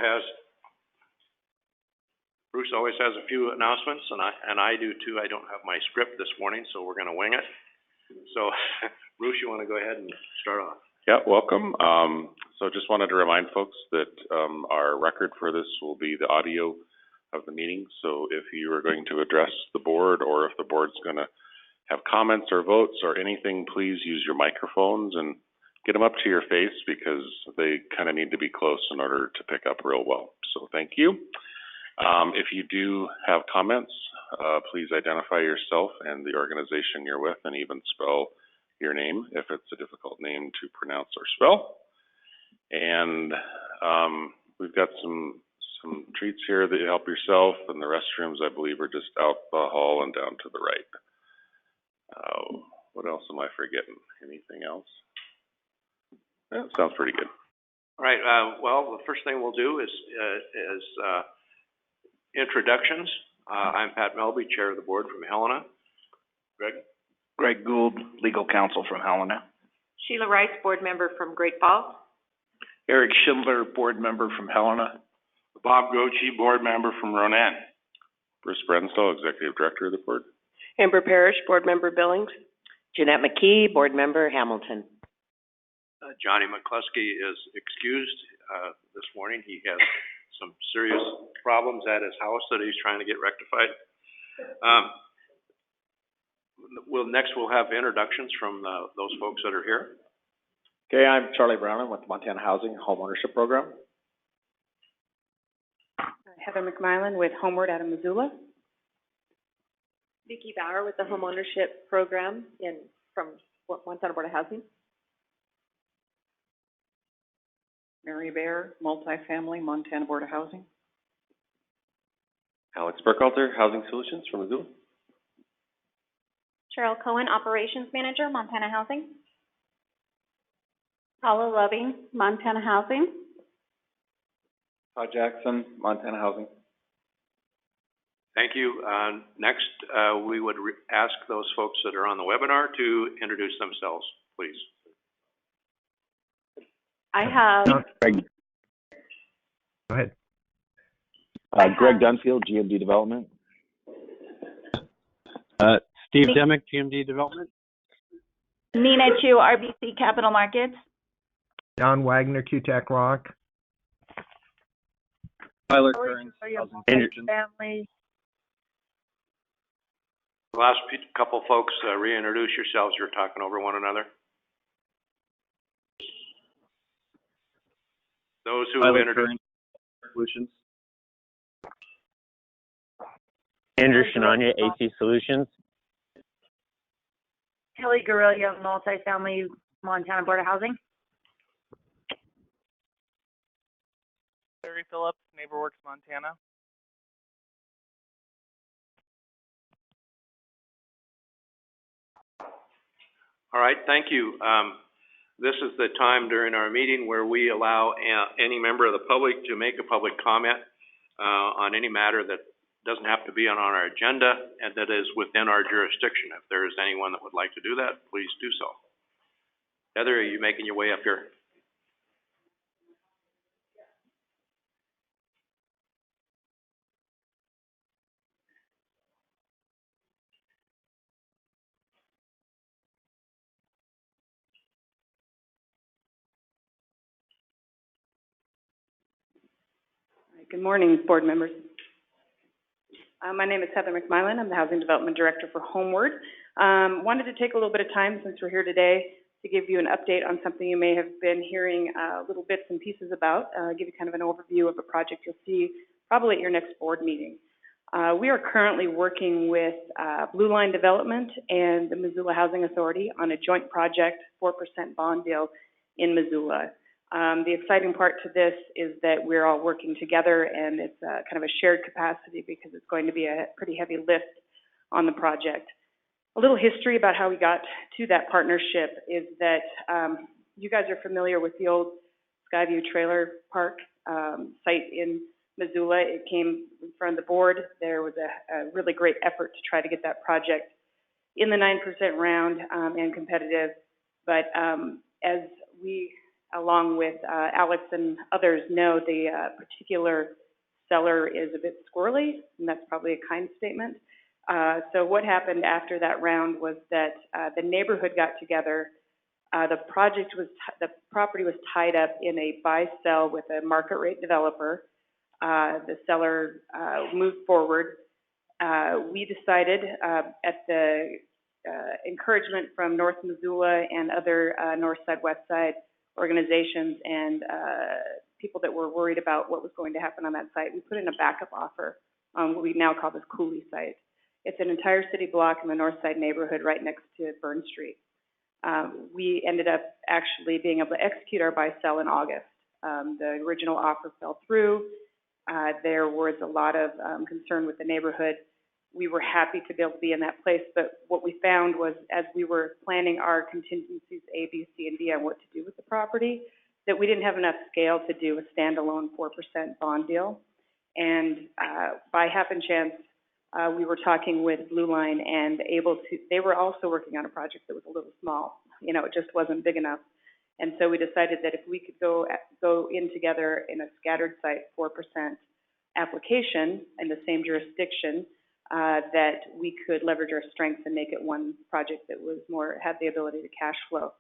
has a few announcements, and I do too. I don't have my script this morning, so we're going to wing it. So, Bruce, you want to go ahead and start off? Yeah, welcome. So just wanted to remind folks that our record for this will be the audio of the meeting. So if you are going to address the board, or if the board's going to have comments or votes or anything, please use your microphones and get them up to your face, because they kind of need to be close in order to pick up real well. So thank you. If you do have comments, please identify yourself and the organization you're with, and even spell your name if it's a difficult name to pronounce or spell. And we've got some treats here that you help yourself, and the restrooms, I believe, are just out the hall and down to the right. What else am I forgetting? Anything else? Yeah, sounds pretty good. All right. Well, the first thing we'll do is introductions. I'm Pat Melby, chair of the board from Helena. Greg Gould, legal counsel from Helena. Sheila Rice, board member from Great Falls. Eric Schindler, board member from Helena. Bob Gochi, board member from Ronan. Bruce Brenstall, executive director of the board. Amber Parrish, board member Billings. Jeanette McKee, board member Hamilton. Johnny McCluskey is excused this morning. He has some serious problems at his house that he's trying to get rectified. Next we'll have introductions from those folks that are here. Okay, I'm Charlie Brown with the Montana Housing Home Ownership Program. Heather McMillan with Homeward out of Missoula. Vicki Bauer with the Home Ownership Program from Montana Board of Housing. Mary Bear, Multifamily, Montana Board of Housing. Alex Burkhalter, Housing Solutions from Missoula. Cheryl Cohen, Operations Manager, Montana Housing. Paula Loving, Montana Housing. Todd Jackson, Montana Housing. Thank you. Next, we would ask those folks that are on the webinar to introduce themselves, please. I have... Greg. Go ahead. Greg Dunfield, GMD Development. Steve Demick, GMD Development. Nina Chu, RBC Capital Markets. John Wagner, QTAC Rock. Tyler Kearns, Housing Solutions. Family. The last couple folks, reintroduce yourselves. You're talking over one another. Those who have introduced Solutions. Andrew Shinanya, AC Solutions. Kelly Guerrilla, Multifamily, Montana Board of Housing. Larry Phillips, NeighborWorks, Montana. All right, thank you. This is the time during our meeting where we allow any member of the public to make a public comment on any matter that doesn't have to be on our agenda and that is within our jurisdiction. If there is anyone that would like to do that, please do so. Heather, are you making your way up here? Good morning, board members. My name is Heather McMillan. I'm the Housing Development Director for Homeward. Wanted to take a little bit of time since we're here today to give you an update on something you may have been hearing little bits and pieces about, give you kind of an overview of a project you'll see probably at your next board meeting. We are currently working with Blue Line Development and the Missoula Housing Authority on a joint project, 4% bond deal in Missoula. The exciting part to this is that we're all working together, and it's kind of a shared capacity because it's going to be a pretty heavy lift on the project. A little history about how we got to that partnership is that you guys are familiar with the old Skyview Trailer Park site in Missoula. It came in front of the board. There was a really great effort to try to get that project in the 9% round and competitive. But as we along with, Alex and others know, the, particular seller is a bit squirrely, and that's probably a kind statement. So what happened after that round was that, the neighborhood got together. The property was tied up in a buy-sell with a market rate developer. The seller, moved forward. We decided, at the, encouragement from North Missoula and other, north side, west side organizations and, people that were worried about what was going to happen on that site, we put in a backup offer on what we now call this Cooley site. It's an entire city block in the north side neighborhood right next to Burn Street. We ended up actually being able to execute our buy-sell in August. The original offer fell through. There was a lot of concern with the neighborhood. We were happy to be able to be in that place, but what we found was as we were planning our contingencies A, B, C, and D on what to do with the property, that we didn't have enough scale to do a standalone 4% bond deal. And by happen chance, we were talking with Blue Line and they were also working on a project that was a little small. You know, it just wasn't big enough. And so we decided that if we could go in together in a scattered site 4% application in the same jurisdiction, that we could leverage our strengths and make it one project that was had the ability to cash flow.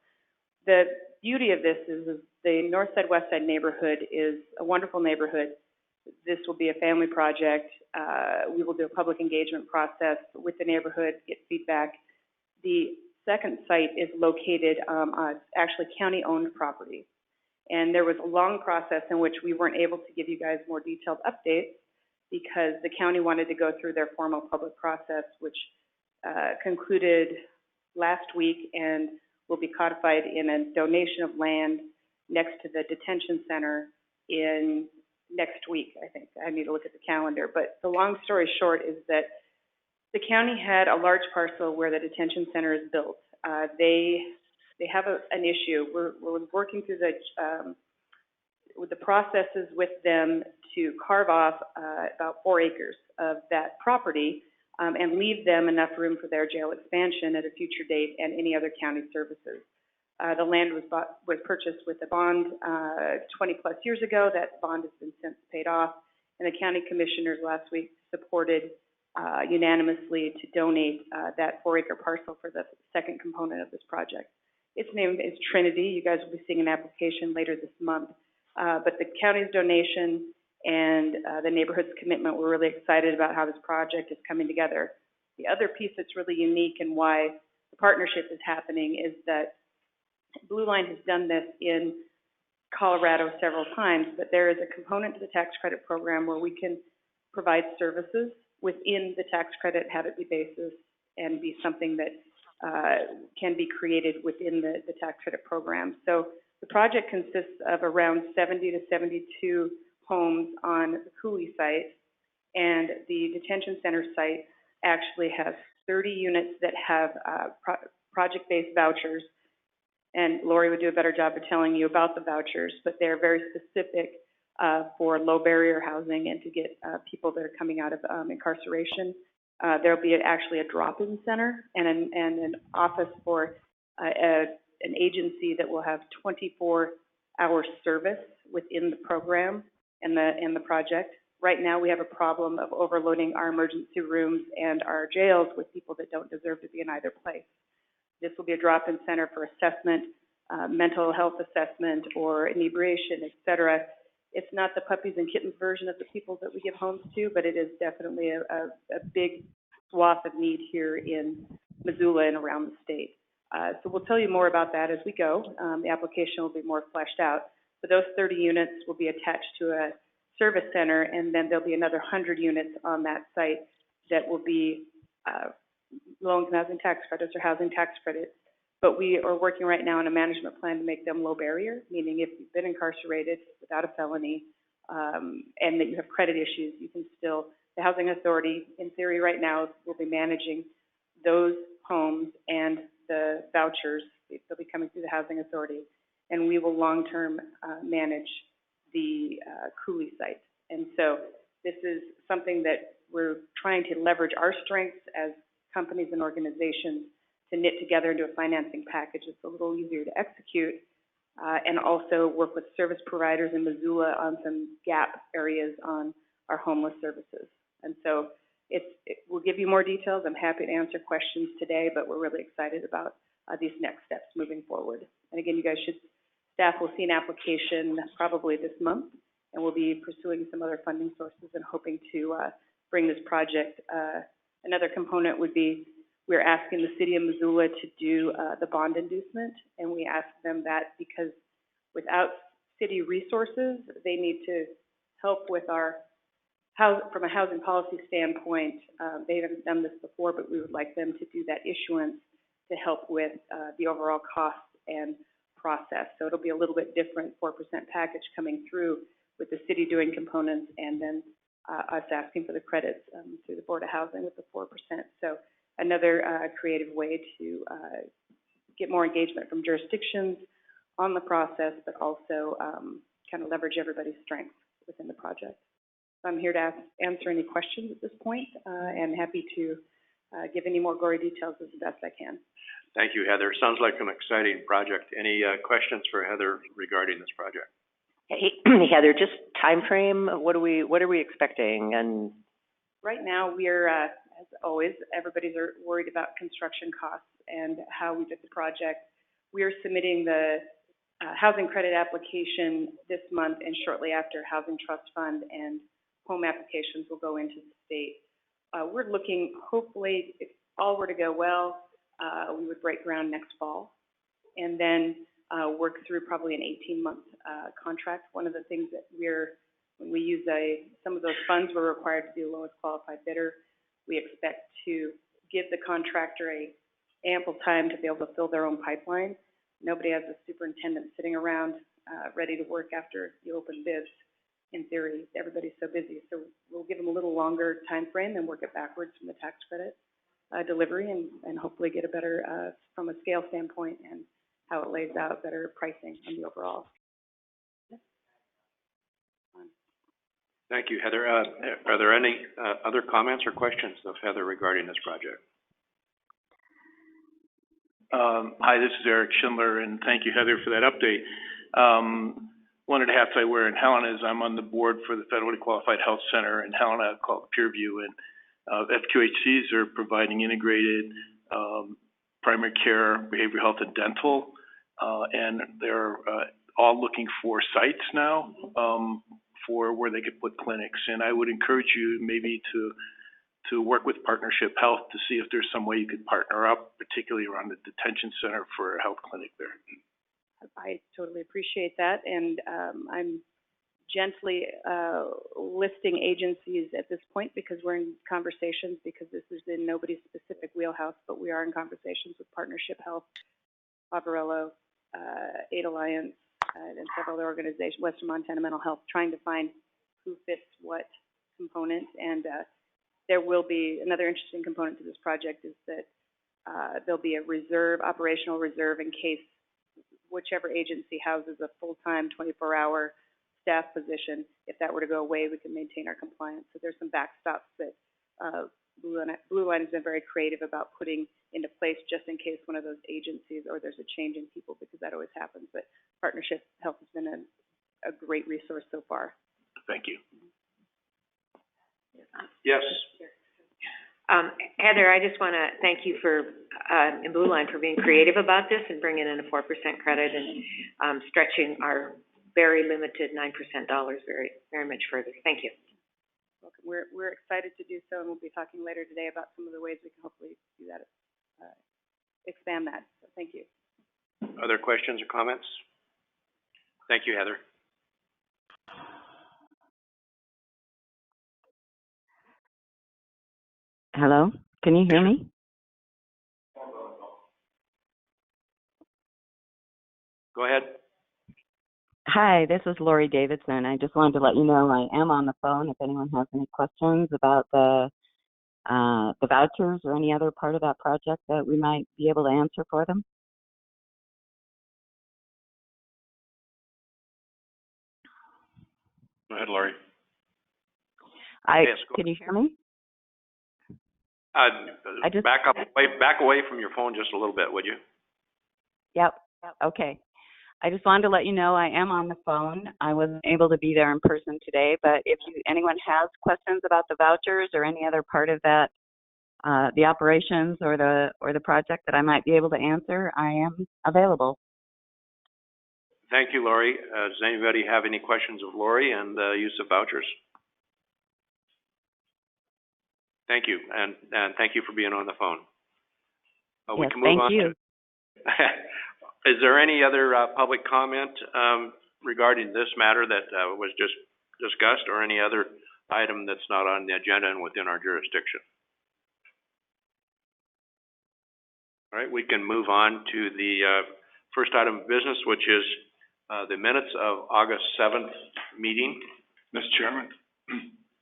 The beauty of this is the north side, west side neighborhood is a wonderful neighborhood. This will be a family project. We will do a public engagement process with the neighborhood, get feedback. The second site is located on actually county-owned property. And there was a long process in which we weren't able to give you guys more detailed updates because the county wanted to go through their formal public process, which concluded last week and will be codified in a donation of land next to the detention center in next week, I think. I need to look at the calendar. But the long story short is that the county had a large parcel where the detention center is built. They have an issue. We're working through with the processes with them to carve off about 4 acres of that property and leave them enough room for their jail expansion at a future date and any other county services. The land was purchased with a bond 20 plus years ago. That bond has been since paid off, and the county commissioners last week supported unanimously to donate that 4-acre parcel for the second component of this project. Its name is Trinity. You guys will be seeing an application later this month. But the county's donation and the neighborhood's commitment, we're really excited about how this project is coming together. The other piece that's really unique and why the partnership is happening is that Blue Line has done this in Colorado several times, but there is a component to the tax credit program where we can provide services within the tax credit, have it be basis, and be something that can be created within the tax credit program. So the project consists of around 70 to 72 homes on the Cooley site, and the detention center site actually has 30 units that have project-based vouchers. And Lori would do a better job of telling you about the vouchers, but they're very specific for low barrier housing and to get people that are coming out of incarceration. There'll be actually a drop-in center and an office for an agency that will have 24-hour service within the program and the project. Right now, we have a problem of overloading our emergency rooms and our jails with people that don't deserve to be in either place. This will be a drop-in center for assessment, mental health assessment, or inebriation, et cetera. It's not the puppies and kittens version of the people that we give homes to, but it is definitely a big swath of need here in Missoula and around the state. So we'll tell you more about that as we go. The application will be more fleshed out. But those 30 units will be attached to a service center, and then there'll be another 100 units on that site that will be low-income housing tax credits or housing tax credits. But we are working right now on a management plan to make them low barrier, meaning if you've been incarcerated without a felony and that you have credit issues, you can still, the Housing Authority, in theory right now, will be managing those homes and the vouchers. They'll be coming through the Housing Authority, and we will long-term manage the Cooley site. And so this is something that we're trying to leverage our strengths as companies and organizations to knit together into a financing package. It's a little easier to execute, and also work with service providers in Missoula on some gap areas on our homeless services. And so we'll give you more details. I'm happy to answer questions today, but we're really excited about these next steps moving forward. And again, staff will see an application probably this month, and we'll be pursuing some other funding sources and hoping to bring this project. Another component would be we're asking the city of Missoula to do the bond inducement, and we ask them that because without city resources, they need to help with from a housing policy standpoint. They haven't done this before, but we would like them to do that issuance to help with the overall cost and process. So it'll be a little bit different 4% package coming through with the city doing components and then us asking for the credits through the Board of Housing with the 4%. So another creative way to get more engagement from jurisdictions on the process, but also kind of leverage everybody's strengths within the project. So I'm here to answer any questions at this point, and happy to give any more gory details as best I can. Thank you, Heather. Sounds like an exciting project. Any questions for Heather regarding this project? Hey, Heather, just time frame. What are we expecting? And right now, we're as always, everybody's worried about construction costs and how we did the project. We are submitting the housing credit application this month, and shortly after, Housing Trust Fund and home applications will go into the state. We're looking, hopefully, if all were to go well, we would break ground next fall, and then work through probably an 18-month contract. One of the things that when we use some of those funds, we're required to do lowest qualified bidder. We expect to give the contractor ample time to be able to fill their own pipeline. Nobody has a superintendent sitting around ready to work after you open bids. In theory, everybody's so busy. So we'll give them a little longer time frame and work it backwards from the tax credit delivery and hopefully get a better, from a scale standpoint and how it lays out, better pricing on the overall. Thank you, Heather. Are there any other comments or questions of Heather regarding this project? Hi, this is Eric Schindler, and thank you, Heather, for that update. One of the hats I wear in Helena is I'm on the board for the Federally Qualified Health Center in Helena called Peerview, and FQHCs are providing integrated primary care, behavioral health, and dental, and they're all looking for sites now for where they could put clinics. And I would encourage you maybe to work with Partnership Health to see if there's some way you could partner up, particularly around the detention center for a health clinic there. I totally appreciate that, and I'm gently listing agencies at this point because we're in conversations, because this is in nobody's specific wheelhouse, but we are in conversations with Partnership Health, Barbarella, Aid Alliance, and several other organizations, Western Montana Mental Health, trying to find who fits what component. And there will be another interesting component to this project is that there'll be a reserve, operational reserve, in case whichever agency houses a full-time 24-hour staff position. If that were to go away, we can maintain our compliance. So there's some backstops that Blue Line has been very creative about putting into place just in case one of those agencies or there's a change in people, because that always happens. But Partnership Health has been a great resource so far. Thank you. Yes. Heather, I just want to thank you and Blue Line for being creative about this and bringing in a 4% credit and stretching our very limited 9% dollars very, very much further. Thank you. Welcome. We're excited to do so, and we'll be talking later today about some of the ways we can hopefully do that, expand that. So thank you. Other questions or comments? Thank you, Heather. Hello, can you hear me? Go ahead. Hi, this is Lori Davidson. I just wanted to let you know I am on the phone if anyone has any questions about the vouchers or any other part of that project that we might be able to answer for them. Go ahead, Lori. Yes, Can you hear me? Back away from your phone just a little bit, would you? Yep. Okay. I just wanted to let you know I am on the phone. I wasn't able to be there in person today, but if anyone has questions about the vouchers or any other part of that, the operations or the project that I might be able to answer, I am available. Thank you, Lori. Does anybody have any questions of Lori and the use of vouchers? Thank you, and thank you for being on the phone. We Yes, can move thank on you. Is there any other public comment regarding this matter that was just discussed, or any other item that's not on the agenda and within our jurisdiction? All right, we can move on to the first item of business, which is the minutes of August 7th meeting. Mr. Chairman,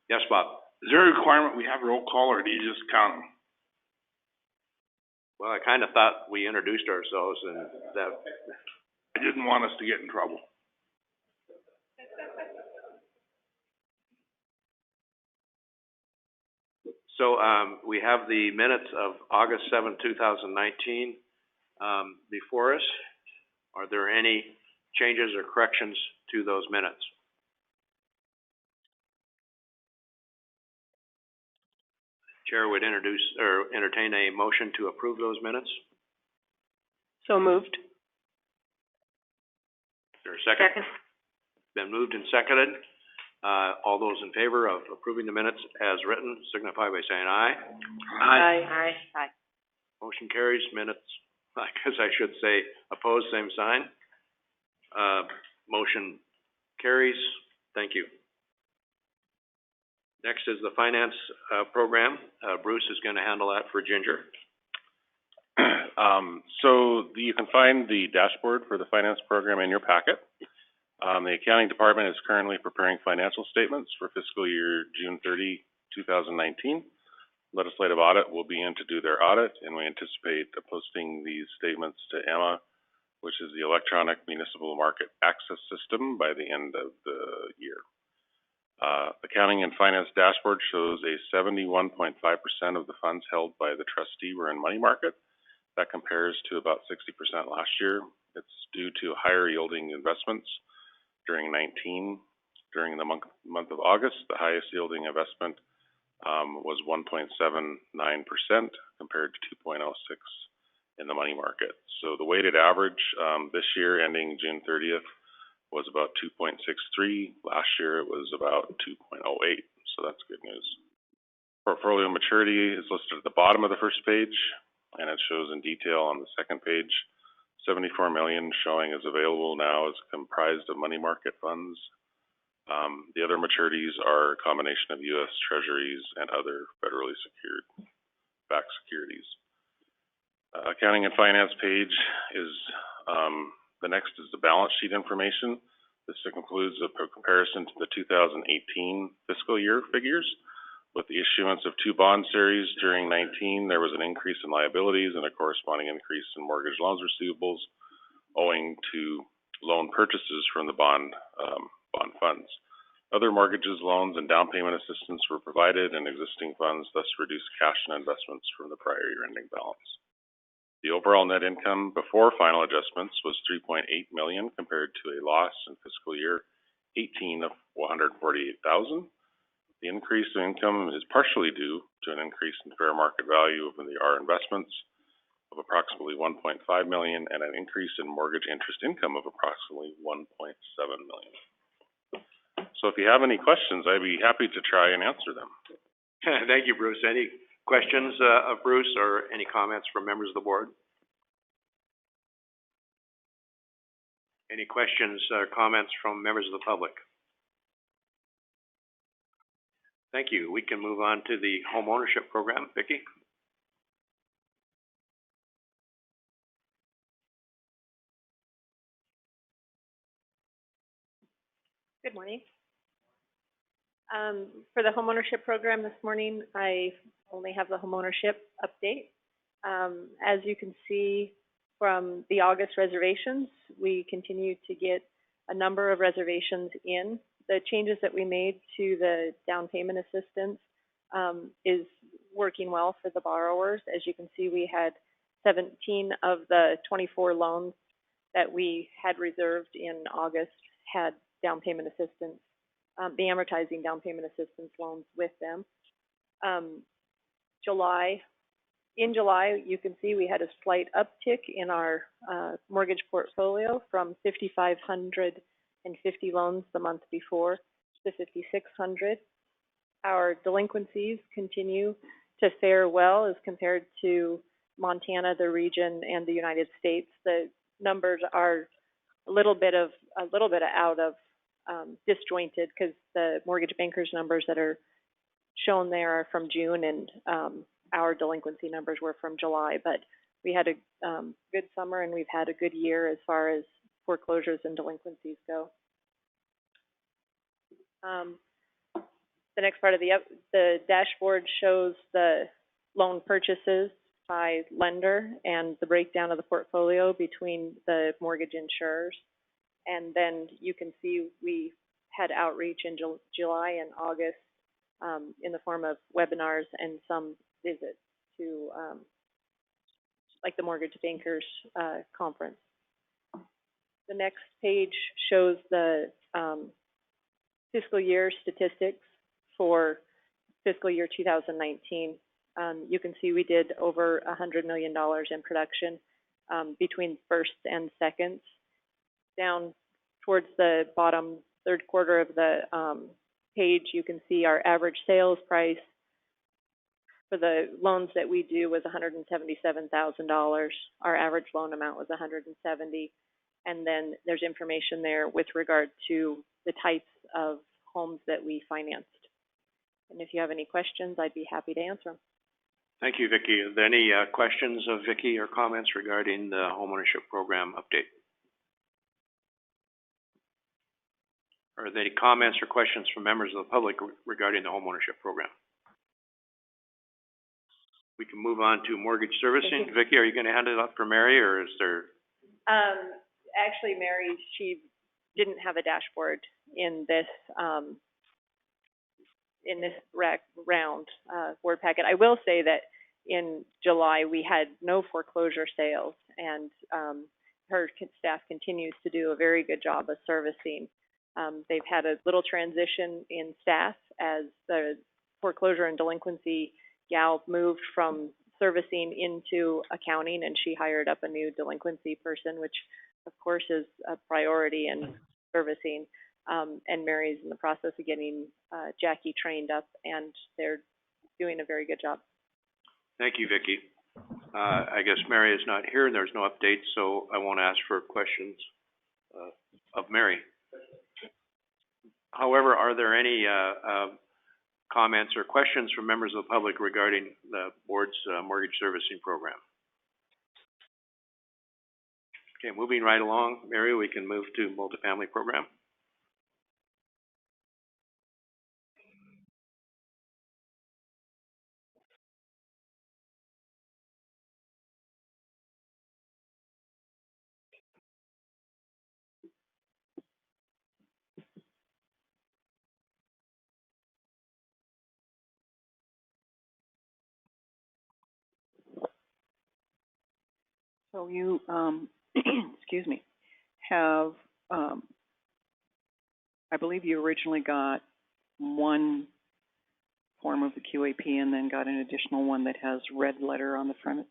Yes, Bob? is there a requirement we have roll call, or do you just count them? Well, I kind of thought we introduced ourselves and that. I didn't want us to get in trouble. So, we have the minutes of August 7th, 2019, before us. Are there any changes or corrections to those minutes? Chair would entertain a motion to approve those minutes. So moved. Is there a second? Second. Been moved and seconded. All those in favor of approving the minutes as written signify by saying aye. Aye. Motion carries. Minutes, I guess I should say opposed, same sign. Motion carries. Thank you. Next is the finance program. Bruce is going to handle that for Ginger. You can find the dashboard for the finance program in your packet. The accounting department is currently preparing financial statements for fiscal year June 30, 2019. Legislative audit will be in to do their audit, and we anticipate posting these statements to EMMA, which is the Electronic Municipal Market Access System, by the end of the year. Accounting and finance dashboard shows a 71.5% of the funds held by the trustee were in money market. That compares to about 60% last year. It's due to higher yielding investments during 19. During the month of August, the highest yielding investment was 1.79% compared to 2.06 in the money market. So the weighted average this year ending June 30th was about 2.63. Last year it was about 2.08, so that's good news. Portfolio maturity is listed at the bottom of the first page, and it shows in detail on the second page. 74 million showing is available now is comprised of money market funds. The other maturities are a combination of U.S. Treasuries and other federally secured backed securities. Accounting and finance page is the next is the balance sheet information. This includes a comparison to the 2018 fiscal year figures. With the issuance of 2 bond series during 19, there was an increase in liabilities and a corresponding increase in mortgage loans receivables owing to loan purchases from the bond funds. Other mortgages, loans, and down payment assistance were provided, and existing funds thus reduced cash and investments from the prior year ending balance. The overall net income before final adjustments was $3.8 million compared to a loss in fiscal year 18 of $148,000. The increase in income is partially due to an increase in fair market value of our investments of approximately $1.5 million and an increase in mortgage interest income of approximately $1.7 million. So if you have any questions, I'd be happy to try and answer them. Thank you, Bruce. Any questions of Bruce or any comments from members of the board? Any questions or comments from members of the public? Thank you. We can move on to the home ownership program. Vicki? Good morning. For the homeownership program this morning, I only have the homeownership update. As you can see from the August reservations, we continue to get a number of reservations in. The changes that we made to the down payment assistance is working well for the borrowers. As you can see, we had 17 of the 24 loans that we had reserved in August had down payment assistance, the amortizing down payment assistance loans with them. In July, you can see we had a slight uptick in our mortgage portfolio from 5,550 loans the month before to 5,600. Our delinquencies continue to fare well as compared to Montana, the region, and the United States. The numbers are a little bit out of disjointed because the mortgage bankers numbers that are shown there are from June, and our delinquency numbers were from July. But we had a good summer, and we've had a good year as far as foreclosures and delinquencies go. The next part of the dashboard shows the loan purchases by lender and the breakdown of the portfolio between the mortgage insurers. And then you can see we had outreach in July and August in the form of webinars and some visits to like the Mortgage Bankers Conference. The next page shows the fiscal year statistics for fiscal year 2019. You can see we did over $100 million in production between firsts and seconds. Down towards the bottom third quarter of the page, you can see our average sales price for the loans that we do was $177,000. Our average loan amount was $170,000, and then there's information there with regard to the types of homes that we financed. And if you have any questions, I'd be happy to answer them. Thank you, Vicki. Are there any questions of Vicki or comments regarding the homeownership program update? Are there any comments or questions from members of the public regarding the homeownership program? We can move on to mortgage servicing. Vicki, are you going to hand it up for Mary, or is there? Actually, Mary, she didn't have a dashboard in this round board packet. I will say that in July we had no foreclosure sales, and her staff continues to do a very good job of servicing. They've had a little transition in staff as the foreclosure and delinquency gal moved from servicing into accounting, and she hired up a new delinquency person, which of course is a priority in servicing. And Mary's in the process of getting Jackie trained up, and they're doing a very good job. Thank you, Vicki. I guess Mary is not here, and there's no update, so I won't ask for questions of Mary. However, are there any comments or questions from members of the public regarding the board's mortgage servicing program? Okay, moving right along, Mary, we can move to multifamily program. So you, excuse me, have, I believe you originally got one form of the QAP and then got an additional one that has red letter on the front.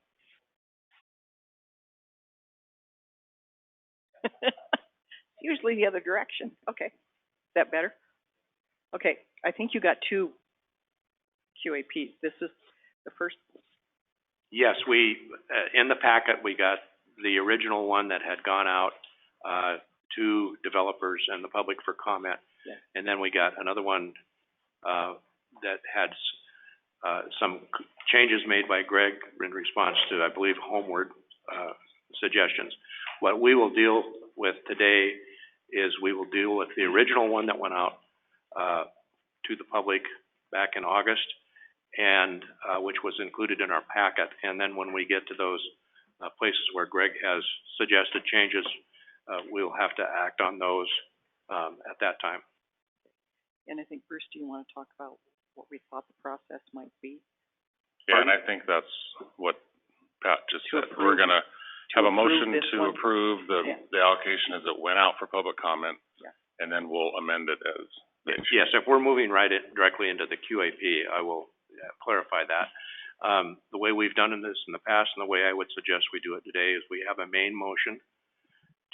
Usually the other direction. Okay. Is that better? Okay. I think you got two QAPs. This is the first. Yes, we, in the packet, we got the original one that had gone out to developers and the public for comment. Yeah. And then we got another one that had some changes made by Greg in response to, I believe, Homeward suggestions. What we will deal with today is we will deal with the original one that went out to the public back in August, and which was included in our packet. And then when we get to those places where Greg has suggested changes, we'll have to act on those at that time. And I think, Bruce, do you want to talk about what we thought the process might be? Yeah, and I think that's what Pat just said. We're gonna have a approve motion this to one? approve Yeah. the allocation as it went out for public comment. Yeah. And then we'll amend it as the issue. Yes, if we're moving directly into the QAP, I will clarify that. The way we've done this in the past and the way I would suggest we do it today is we have a main motion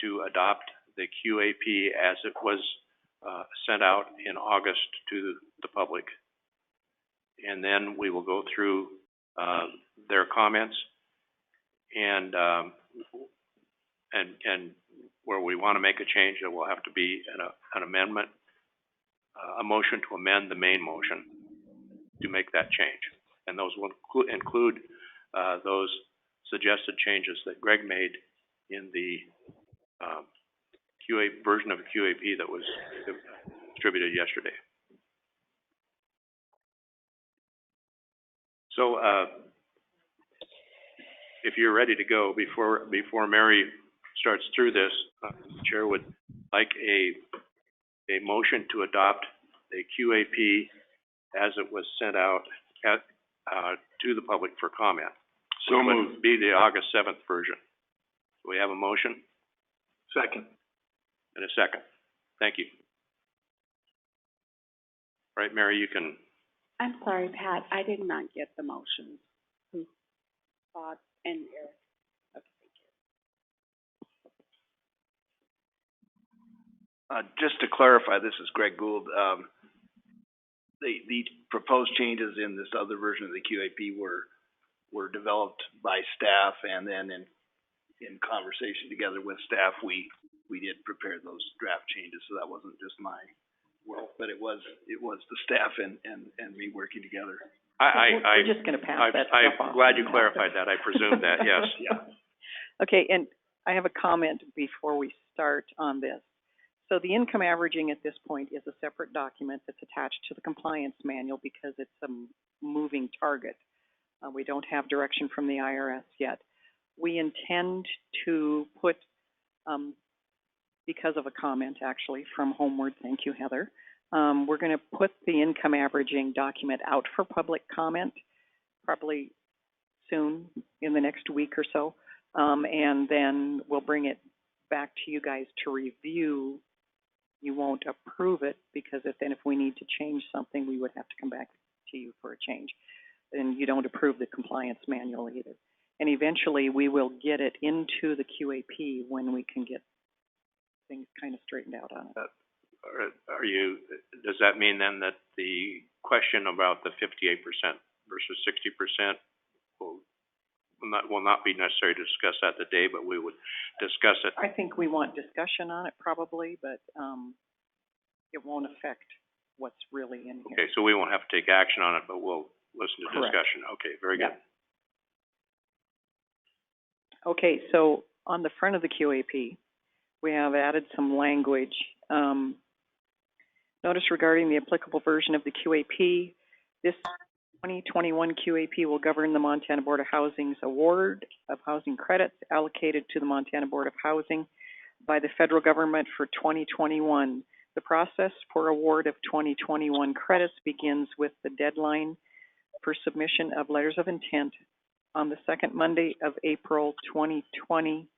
to adopt the QAP as it was sent out in August to the public. And then we will go through their comments and where we want to make a change, there will have to be an amendment, a motion to amend the main motion to make that change. And those will include those suggested changes that Greg made in the version of QAP that was distributed yesterday. So if you're ready to go, before Mary starts through this, the chair would like a motion to adopt the QAP as it was sent out to the public for comment. So Which would moved. be the August 7th version. Do we have a motion Second. and a second? Thank you. All right, Mary, you can. I'm sorry, Pat, I did not get the motion. Who thought and Eric? Okay, thank you. Just to clarify, this is Greg Gould. The proposed changes in this other version of the QAP were developed by staff, and then in conversation together with staff, we did prepare those draft changes, so that wasn't just my work, but it was the staff and me working together. We're just gonna pass that stuff off. I'm glad you clarified that. I presumed that, yes. Yeah. Okay, and I have a comment before we start on this. So the income averaging at this point is a separate document that's attached to the compliance manual because it's a moving target. We don't have direction from the IRS yet. We intend to put, because of a comment actually from Homeward, thank you, Heather, we're going to put the income averaging document out for public comment, probably soon, in the next week or so, and then we'll bring it back to you guys to review. You won't approve it because if we need to change something, we would have to come back to you for a change. And you don't approve the compliance manual either. And eventually we will get it into the QAP when we can get things kind of straightened out on it. Does that mean then that the question about the 58% versus 60% will not be necessary to discuss that today, but we would discuss it? I think we want discussion on it probably, but it won't affect what's really in here. Okay, so we won't have to take action on it, but we'll listen to Correct. discussion. Okay, very good. Okay, so on the front of the QAP, we have added some language. Notice regarding the applicable version of the QAP, this 2021 QAP will govern the Montana Board of Housing's award of housing credits allocated to the Montana Board of Housing by the federal government for 2021. The process for award of 2021 credits begins with the deadline for submission of letters of intent on the second Monday of April 2020.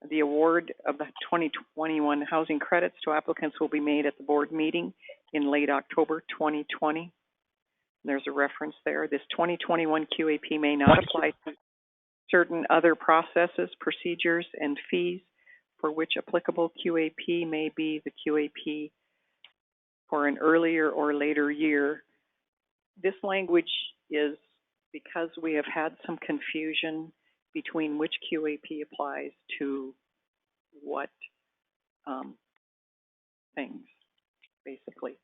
The award of the 2021 housing credits to applicants will be made at the board meeting in late October 2020. There's a reference there. This 2021 QAP may not apply to certain other processes, procedures, and fees for which applicable QAP may be the QAP for an earlier or later year. This language is because we have had some confusion between which QAP applies to what things, basically.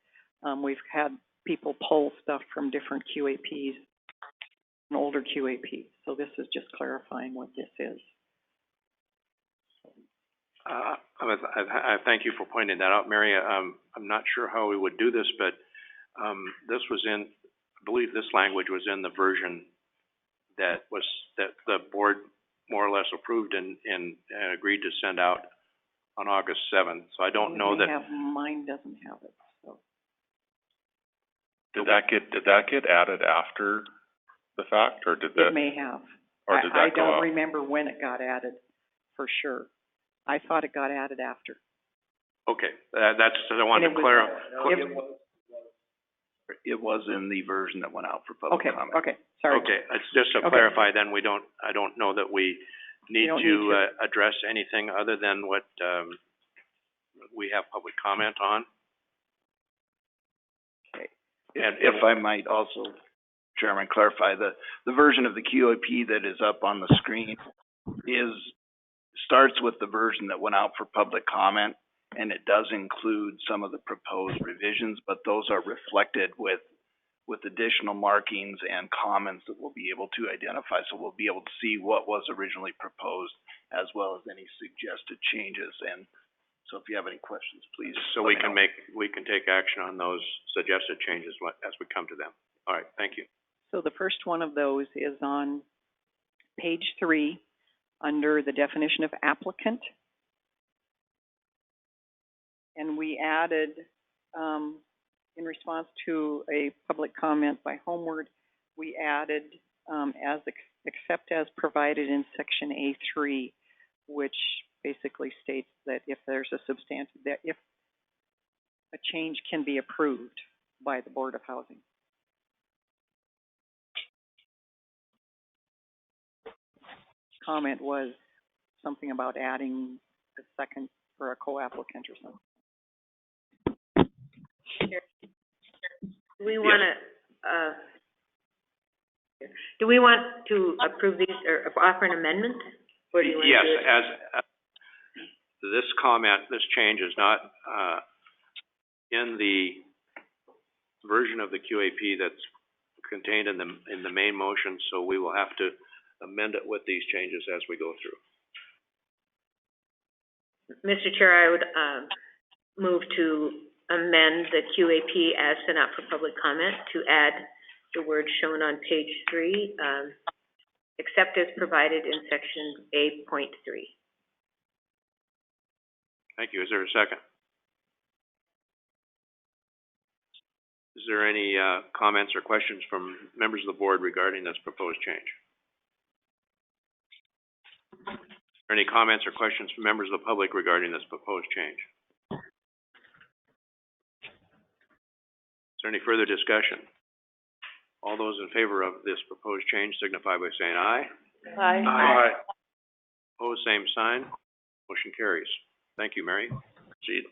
We've had people pull stuff from different QAPs, an older QAP. So this is just clarifying what this is. I thank you for pointing that out, Mary. I'm not sure how we would do this, but this was I believe this language was in the version that the board more or less approved and agreed to send out on August 7th. So I don't know that. Mine doesn't have it. So. Did that get added after the fact, or did that? It may have. Or did that I go don't out? remember when it got added. for sure. I thought it got added after. Okay, that's, I wanted to It was in the version that went out for public Okay, comment. okay, sorry. Okay, it's just to Okay. clarify, then I don't know that we need don't to, need to. address anything other than what, we have public comment on. Okay. And If I might also, Chairman, clarify, the version of the QAP that is up on the screen starts with the version that went out for public comment, and it does include some of the proposed revisions, but those are reflected with additional markings and comments that we'll be able to identify. So we'll be able to see what was originally proposed as well as any suggested changes. And so if you have any questions, please. so we can take action on those suggested changes as we come to them. All right, thank you. So the first one of those is on page 3, under the definition of applicant. And we added, in response to a public comment by Homeward, we added, except as provided in section A3, which basically states that if there's if a change can be approved by the Board of Housing. Comment was something about adding a second or a co-applicant or something. Do we want to approve these or offer an amendment? Or do you want to do it? Yes, as this comment, this change is not, in the version of the QAP that's contained in the main motion, so we will have to amend it with these changes as we go through. Mr. Chair, I would move to amend the QAP as sent out for public comment to add the words shown on page 3, except as provided in section A.3. Thank you. Is there a second? Is there any comments or questions from members of the board regarding this proposed change? Are there any comments or questions from members of the public regarding this proposed change? Is there any further discussion? All those in favor of this proposed change signify by saying aye. Aye. Aye. Opposed, same sign. Motion carries. Thank you, Mary. Proceed.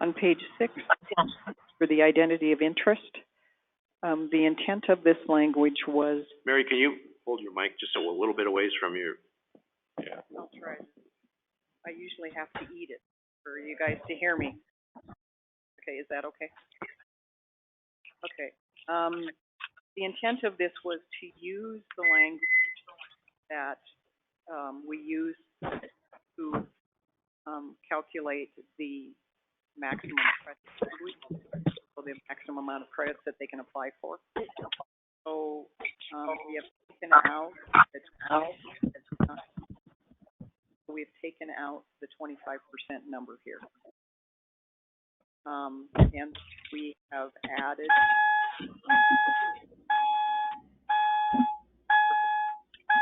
On page 6, for the identity of interest, the intent of this language was... Mary, can you hold your mic just a little bit away from your... Yeah. I'll try. I usually have to eat it for you guys to hear me. Okay, is that okay? Okay. The intent of this was to use the language that we use to calculate the maximum credit, so the maximum amount of credits that they can apply for. So we have taken out the 25% number here. And we have added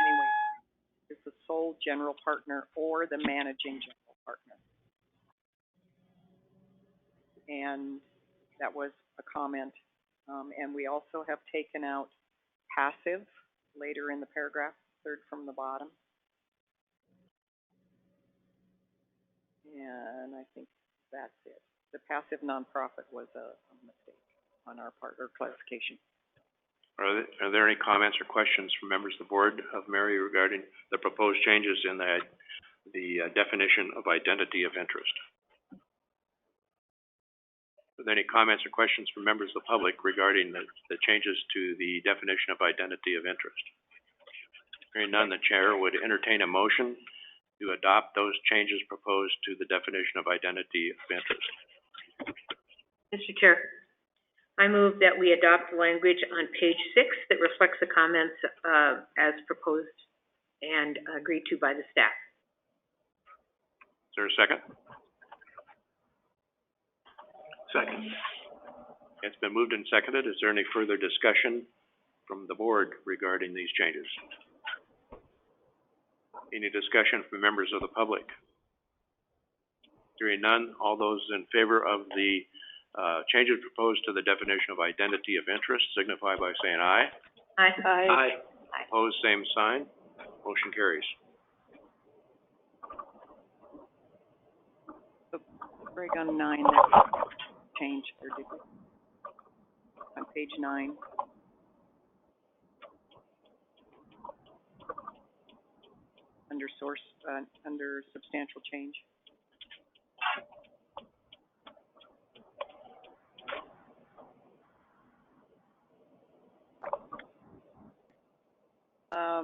anyway, is the sole general partner or the managing general partner. And that was a comment. And we also have taken out passive later in the paragraph, third from the bottom. And I think that's it. The passive nonprofit was a mistake on our part, or classification. Are there any comments or questions from members of the board of Mary regarding the proposed changes in the definition of identity of interest? Are there any comments or questions from members of the public regarding the changes to the definition of identity of interest? Hearing none, the chair would entertain a motion to adopt those changes proposed to the definition of identity of interest. Mr. Chair, I move that we adopt the language on page 6 that reflects the comments as proposed and agreed to by the staff. Is there a second? Second. It's been moved and seconded. Is there any further discussion from the board regarding these changes? Any discussion from members of the public? Hearing none, all those in favor of the changes proposed to the definition of identity of interest signify by saying aye. Aye. Opposed, same sign. Motion carries. Greg, on 9, there's change there, did we? On page 9. Under source, under substantial change.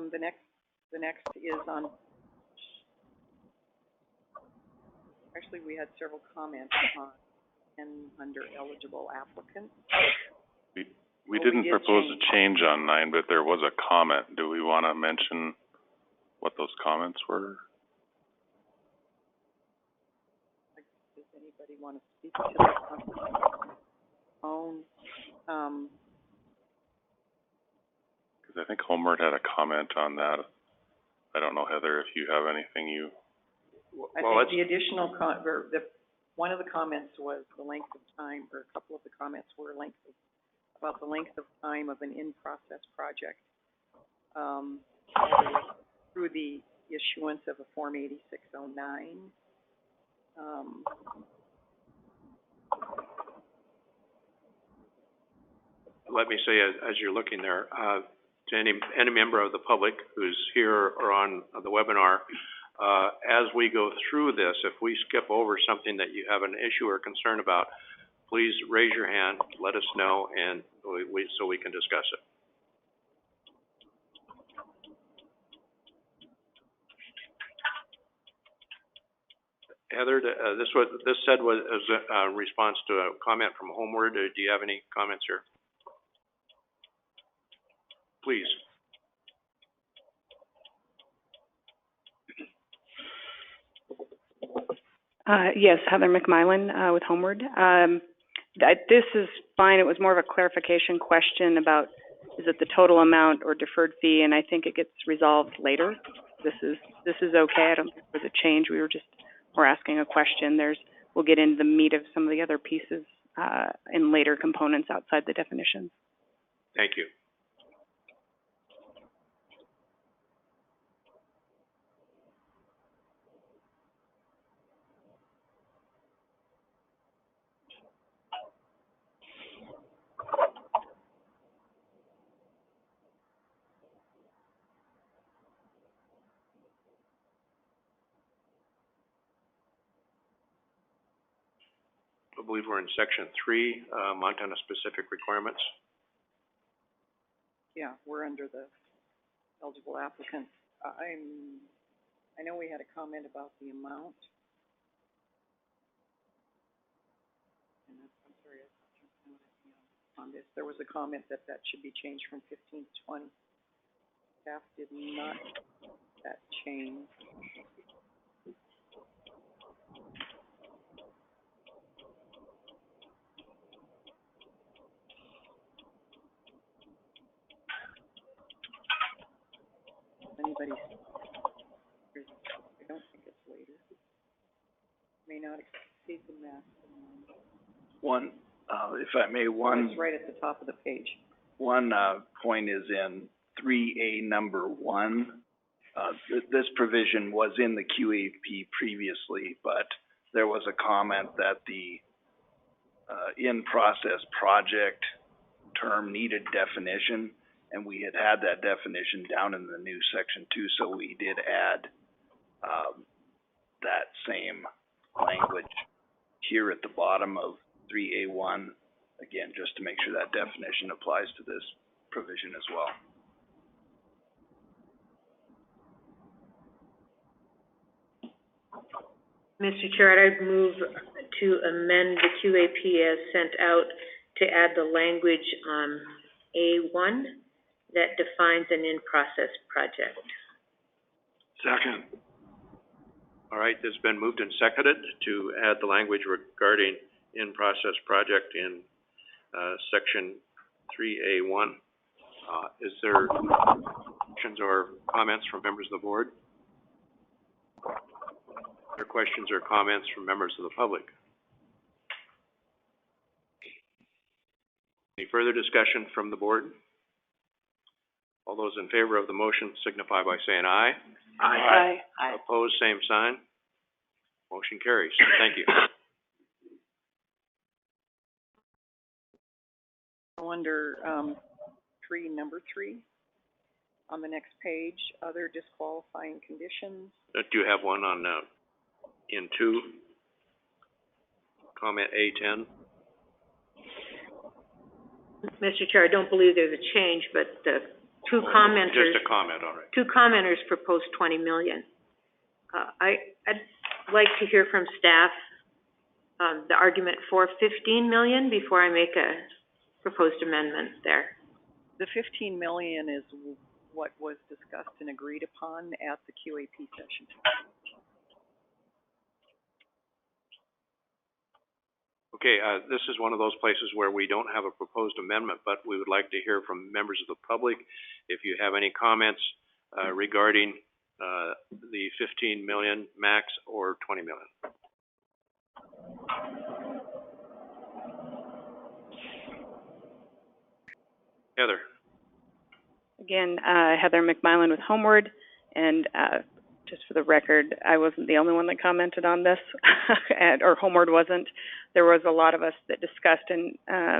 The next is on, actually, we had several comments on, and under eligible applicants. We didn't propose a change on 9, but there was a comment. Do we want to mention what those comments were? Does anybody want to speak to that on phone? Because I think Homeward had a comment on that. I don't know, Heather, if you have anything you... I think the additional one of the comments was the length of time, or a couple of the comments were about the length of time of an in-process project, through the issuance of a Form 8609. Let me say, as you're looking there, to any member of the public who's here or on the webinar, as we go through this, if we skip over something that you have an issue or concern about, please raise your hand, let us know, and so we can discuss it. Heather, this said was a response to a comment from Homeward. Do you have any comments here? Please. Yes, Heather McMillan, with Homeward. This is fine. It was more of a clarification question about, is it the total amount or deferred fee? And I think it gets resolved later. This is okay. I don't think there's a change. We're asking a question. We'll get into the meat of some of the other pieces, in later components outside the definitions. Thank you. I believe we're in section 3, Montana specific requirements. Yeah, we're under the eligible applicants. I know we had a comment about the amount. And I'm sorry, on this, there was a comment that should be changed from 15 to 20. Staff did not make that change. Anybody, I don't think it's later. May not exceed the maximum. One, if I may, It's right at the top of the page. One point is in 3A number 1. This provision was in the QAP previously, but there was a comment that the in-process project term needed definition, and we had that definition down in the new section 2, so we did add that same language here at the bottom of 3A1, again, just to make sure that definition applies to this provision as well. Mr. Chair, I'd move to amend the QAP as sent out to add the language on A1 that defines an in-process project. Second. All right, it's been moved and seconded to add the language regarding in-process project in section 3A1. Is there questions or comments from members of the board? Other questions or comments from members of the public? Any further discussion from the board? All those in favor of the motion signify by saying aye. Aye. Opposed, same sign. Motion carries. Thank you. Under, number 3, on the next page, other disqualifying conditions. Do you have one on, in 2? Comment A10? Mr. Chair, I don't believe there's a change, but the two commenters. Just a comment, all right. Two commenters proposed 20 million. I'd like to hear from staff, the argument for 15 million before I make a proposed amendment there. The 15 million is what was discussed and agreed upon at the QAP session. Okay, this is one of those places where we don't have a proposed amendment, but we would like to hear from members of the public. If you have any comments, regarding, the 15 million max or 20 million. Heather. Again, Heather McMillan with Homeward, and just for the record, I wasn't the only one that commented on this, or Homeward wasn't. There was a lot of us that discussed, and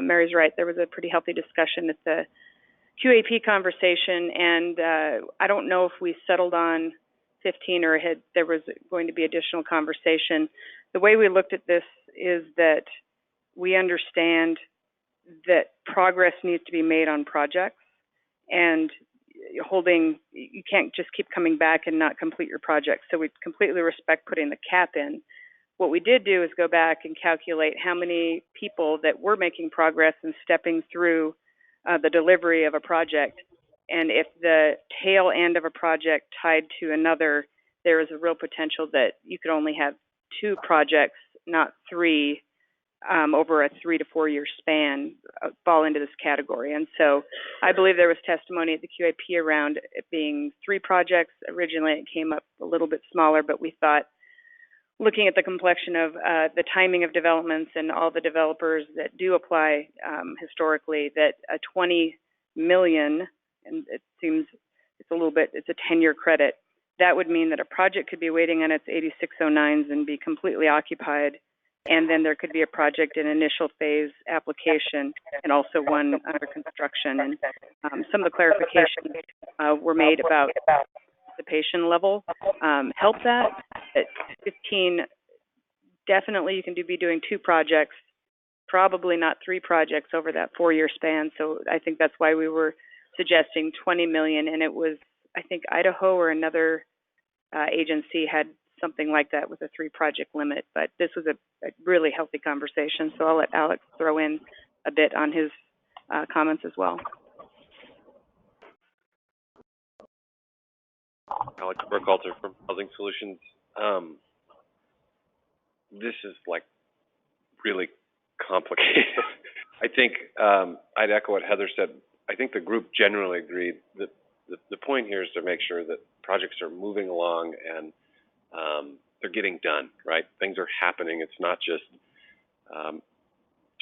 Mary's right, there was a pretty healthy discussion at the QAP conversation, and I don't know if we settled on 15 or there was going to be additional conversation. The way we looked at this is that we understand that progress needs to be made on projects, and you can't just keep coming back and not complete your project. So we completely respect putting the cap in. What we did do is go back and calculate how many people that were making progress and stepping through the delivery of a project. And if the tail end of a project tied to another, there is a real potential that you could only have 2 projects, not 3, over a 3 to 4 year span fall into this category. And so I believe there was testimony at the QAP around it being 3 projects. Originally it came up a little bit smaller, but we thought, looking at the complexion of the timing of developments and all the developers that do apply historically, that a 20 million, and it seems it's a 10-year credit, that would mean that a project could be waiting on its 8609s and be completely occupied. And then there could be a project in initial phase application and also one under construction. And some of the clarifications were made about participation level help that. At 15, definitely you can be doing 2 projects, probably not 3 projects over that 4-year span. So I think that's why we were suggesting 20 million. And it was, I think, Idaho or another agency had something like that with a 3-project limit. But this was a really healthy conversation. So I'll let Alex throw in a bit on his comments as well. Alex Burkhalter from Housing Solutions. This is like really complicated. I think I'd echo what Heather said. I think the group generally agreed that the point here is to make sure that projects are moving along and they're getting done, right? Things are happening. It's not just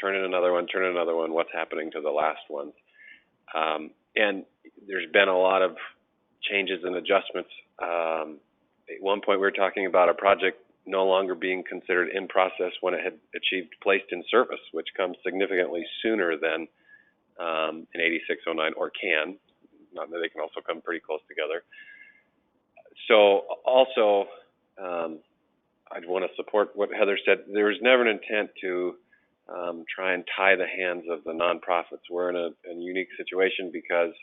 turn in another one, what's happening to the last ones. And there's been a lot of changes and adjustments. At one point we were talking about a project no longer being considered in process when it had achieved placed in service, which comes significantly sooner than an 8609, or can. Not that they can also come pretty close together. So also, I'd want to support what Heather said. There was never an intent to try and tie the hands of the nonprofits. We're in a unique situation because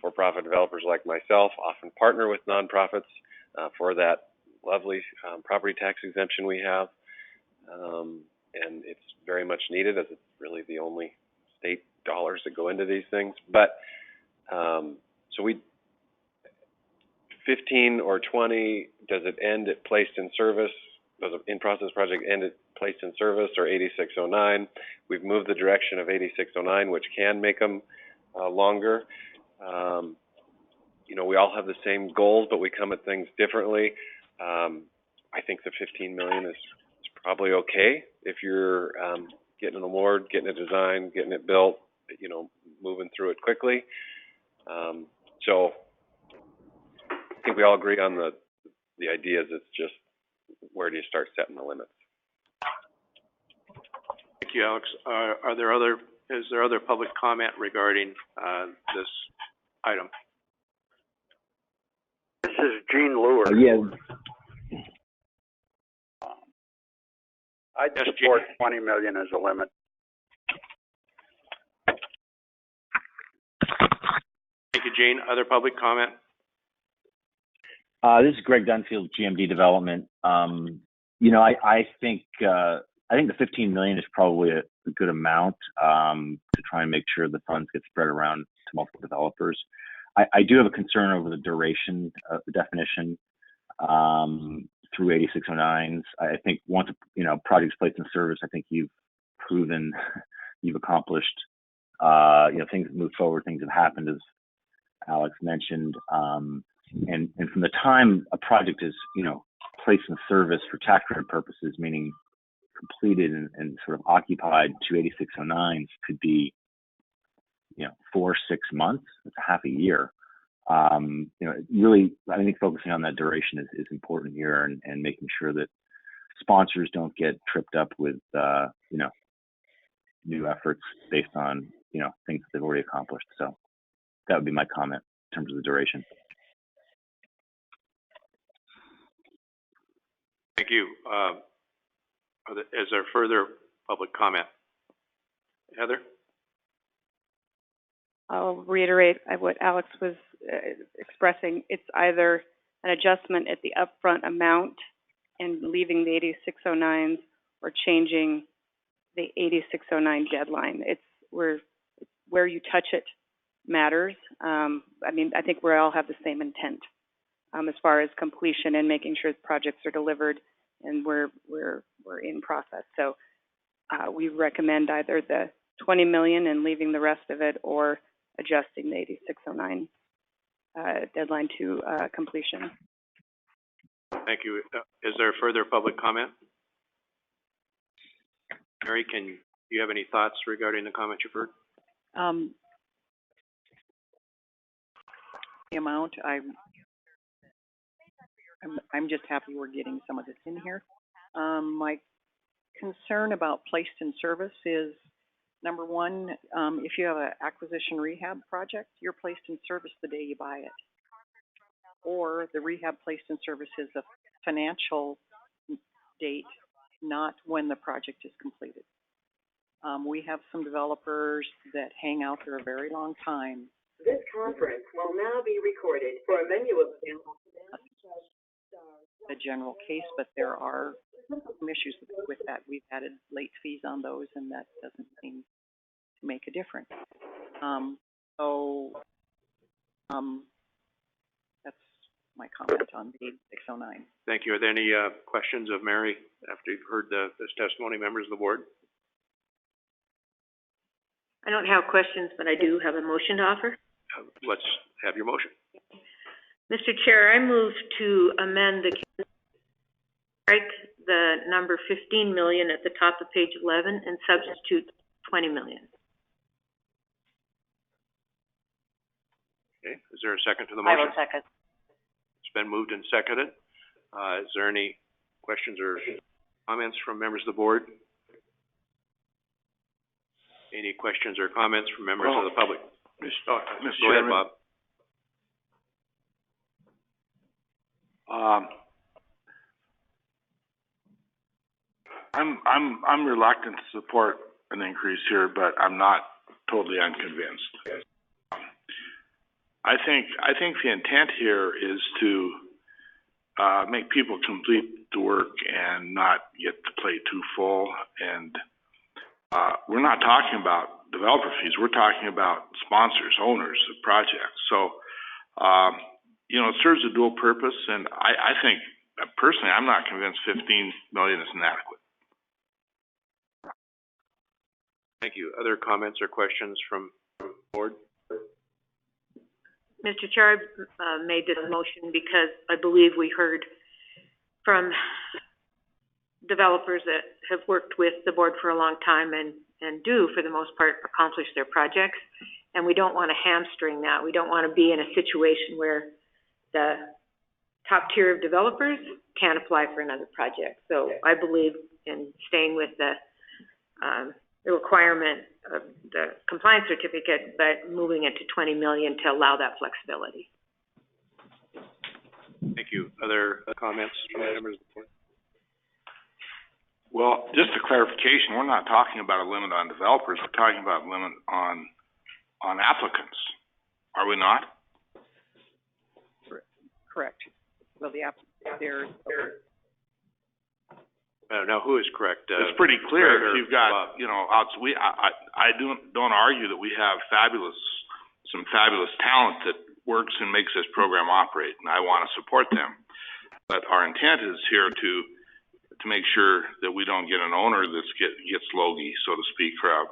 for-profit developers like myself often partner with nonprofits for that lovely property tax exemption we have. And it's very much needed, as it's really the only state dollars that go into these things. But so 15 or 20, does it end at placed in service? Does an in-process project end at placed in service, or 8609? We've moved the direction of 8609, which can make them longer. You know, we all have the same goals, but we come at things differently. I think the 15 million is probably okay if you're, getting an award, getting it designed, getting it built, you know, moving through it quickly. So I think we all agree on the ideas. It's just, where do you start setting the limits? Thank you, Alex. Is there other public comment regarding, this item? This is Gene Lewis. I'd support 20 million as a limit. Thank you, Gene. Other public comment? This is Greg Dunfield, GMD Development. You know, I think the 15 million is probably a good amount to try and make sure the funds get spread around to multiple developers. I do have a concern over the duration of the definition through 8609s. I think once, you know, projects placed in service, I think you've proven you've accomplished, you know, things have moved forward, things have happened, as Alex mentioned. And from the time a project is, you know, placed in service for tax credit purposes, meaning completed and sort of occupied to 8609s, could be, you know, 4-6 months. It's a half a year. You know, really, I think focusing on that duration is important here, and making sure that sponsors don't get tripped up with, you know, new efforts based on, you know, things that they've already accomplished. So that would be my comment in terms of the duration. Thank you. Is there further public comment? Heather? I'll reiterate what Alex was expressing. It's either an adjustment at the upfront amount and leaving the 8609s, or changing the 8609 deadline. It's where you touch it matters. I mean, I think we all have the same intent as far as completion and making sure projects are delivered and we're in process. So we recommend either the 20 million and leaving the rest of it, or adjusting the 8609 deadline to completion. Thank you. Is there further public comment? Mary, do you have any thoughts regarding the comments you've heard? The amount, I'm just happy we're getting some of this in here. My concern about placed in service is, number one, if you have an acquisition rehab project, you're placed in service the day you buy it. Or the rehab placed in service is a financial date, not when the project is completed. We have some developers that hang out there a very long time. This conference will now be recorded for a menu of The general case, but there are some issues with that. We've added late fees on those, and that doesn't seem to make a difference. That's my comment on the 609. Thank you. Are there any questions of Mary after you've heard this testimony, members of the board? I don't have questions, but I do have a motion to offer. Let's have your motion. Mr. Chair, I move to amend strike the number 15 million at the top of page 11 and substitute 20 million. Okay. Is there a second to the motion? I will second. It's been moved and seconded. Is there any questions or comments from members of the board? Any questions or comments from members of the public? Go ahead, Bob. I'm reluctant to support an increase here, but I'm not totally unconvinced. I think the intent here is to make people complete the work and not get the plate too full. And we're not talking about developer fees. We're talking about sponsors, owners of projects. So, you know, it serves a dual purpose. And I think, personally, I'm not convinced 15 million is inadequate. Thank you. Other comments or questions from the board? Mr. Chair, I made this motion because I believe we heard from developers that have worked with the board for a long time and do, for the most part, accomplish their projects. And we don't want to hamstring that. We don't want to be in a situation where the top tier of developers can't apply for another project. So I believe in staying with the requirement of the compliance certificate, but moving it to 20 million to allow that flexibility. Thank you. Other comments from the members of the board? Well, just a clarification, we're not talking about a limit on developers, we're talking about a limit on applicants, are we not? Correct. Well, Now, who is correct? It's pretty clear. Greg or If you've got, Bob? I don't argue that we have some fabulous talent that works and makes this program operate, and I want to support them. But our intent is here to make sure that we don't get an owner that gets logy, so to speak, for a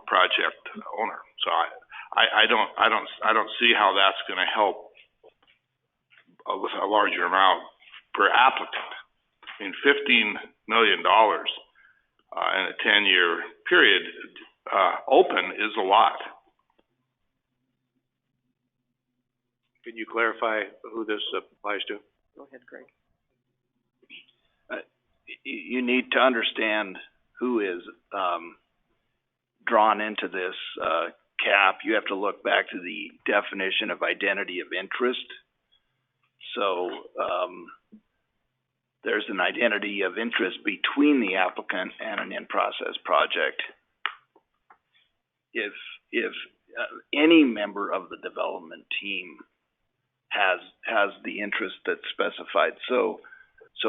project owner. So I don't see how that's going to help with a larger amount per applicant. I mean, $15 million in a 10-year period open is a lot. Can you clarify who this applies to? Go ahead, Greg. You need to understand who is drawn into this cap. You have to look back to the definition of identity of interest. So there's an identity of interest between the applicant and an in-process project. If any member of the development team has the interest that's specified. So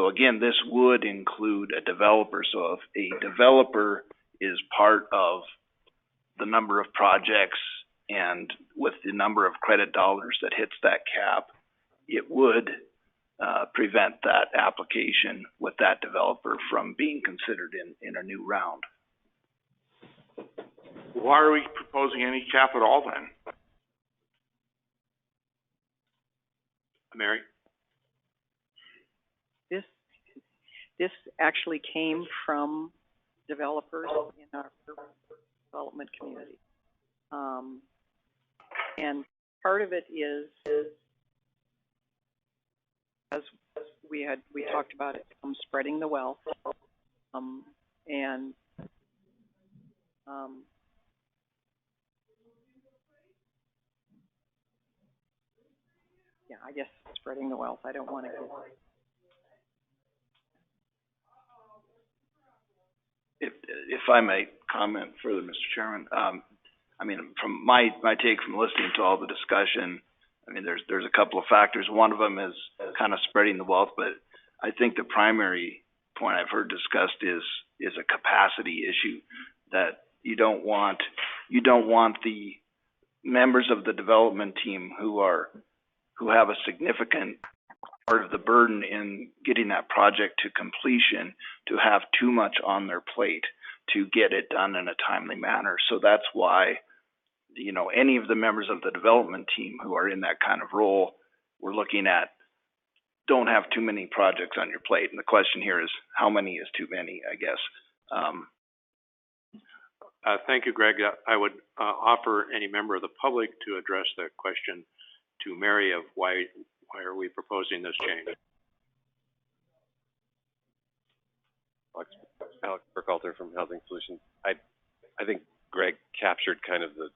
again, this would include a developer. So if a developer is part of the number of projects and with the number of credit dollars that hits that cap, it would prevent that application with that developer from being considered in a new round. Why are we proposing any cap at all then? Mary? This actually came from developers in our development community. And part of it is, as we talked about it, spreading the wealth, yeah, I guess spreading the wealth. I don't want to get. If I may comment further, Mr. Chairman, I mean, from my take from listening to all the discussion, I mean, there's a couple of factors. One of them is kind of spreading the wealth, but I think the primary point I've heard discussed is a capacity issue, that you don't want the members of the development team who have a significant part of the burden in getting that project to completion to have too much on their plate to get it done in a timely manner. So that's why, any of the members of the development team who are in that kind of role, we're looking at, don't have too many projects on your plate. And the question here is, how many is too many, I guess. Thank you, Greg. I would offer any member of the public to address the question to Mary of why are we proposing this change? Alex Burkhalter from Housing Solutions. I think Greg captured kind of the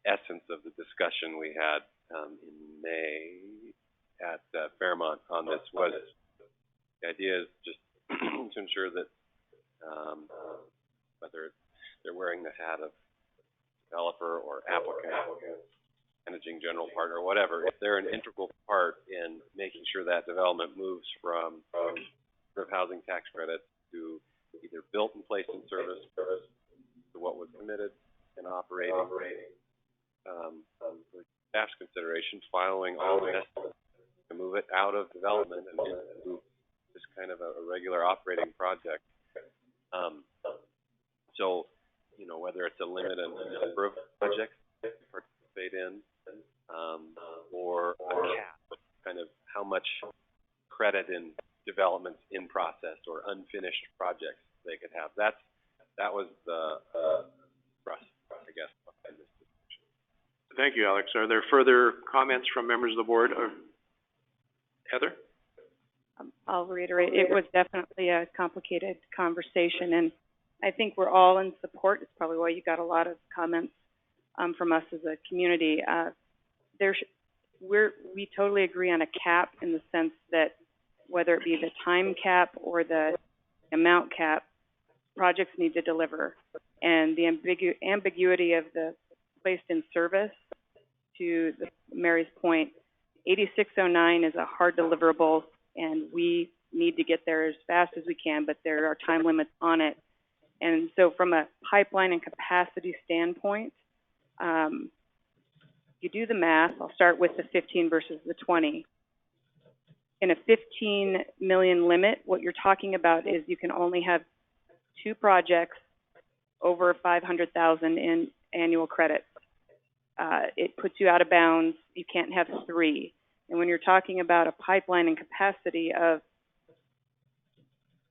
essence of the discussion we had in May at Fairmont on this. Was the idea is just to ensure that whether they're wearing the hat of developer or applicant, managing general partner, whatever, if they're an integral part in making sure that development moves from housing tax credit to either built and placed in service to what was committed and operating. Staff's consideration, following all the necessary to move it out of development and into just kind of a regular operating project. So, whether it's a limit on the number of projects to participate in, or a cap, kind of how much credit in development developments in process or unfinished projects they could have. That was the thrust, I guess, behind this discussion. Thank you, Alex. Are there further comments from members of the board? Heather? I'll reiterate, it was definitely a complicated conversation, and I think we're all in support. It's probably why you got a lot of comments from us as a community. We totally agree on a cap in the sense that whether it be the time cap or the amount cap, projects need to deliver. And the ambiguity of the placed in service, to Mary's point, 8609 is a hard deliverable, and we need to get there as fast as we can, but there are time limits on it. And so from a pipeline and capacity standpoint, you do the math. I'll start with the 15 versus the 20. In a 15 million limit, what you're talking about is you can only have 2 projects over 500,000 in annual credits. It puts you out of bounds. You can't have 3. And when you're talking about a pipeline and capacity of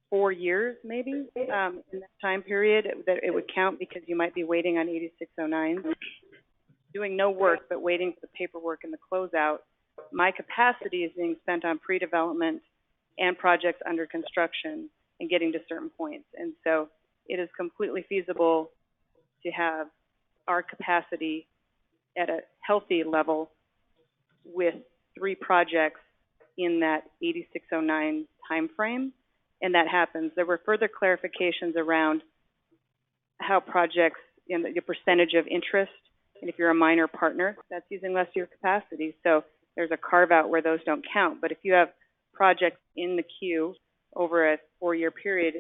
4 years, maybe, in that time period, that it would count because you might be waiting on 8609, doing no work but waiting for the paperwork and the closeout. My capacity is being spent on pre-development and projects under construction and getting to certain points. And so it is completely feasible to have our capacity at a healthy level with 3 projects in that 8609 timeframe, and that happens. There were further clarifications around how projects, the percentage of interest, and if you're a minor partner, that's using less of your capacity. So there's a carve-out where those don't count. But if you have projects in the queue over a 4-year period,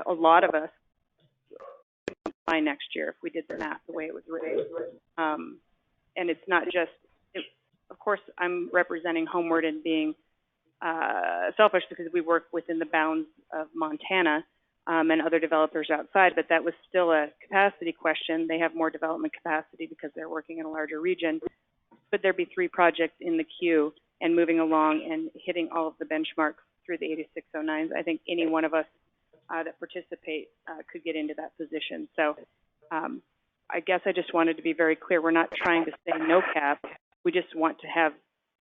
a lot of us by next year if we did the math the way it was written. And it's not just, of course, I'm representing Homeward and being selfish because we work within the bounds of Montana and other developers outside, but that was still a capacity question. They have more development capacity because they're working in a larger region. But there'd be 3 projects in the queue and moving along and hitting all of the benchmarks through the 8609s. I think any one of us that participate could get into that position. So I guess I just wanted to be very clear. We're not trying to say no cap. We just want to have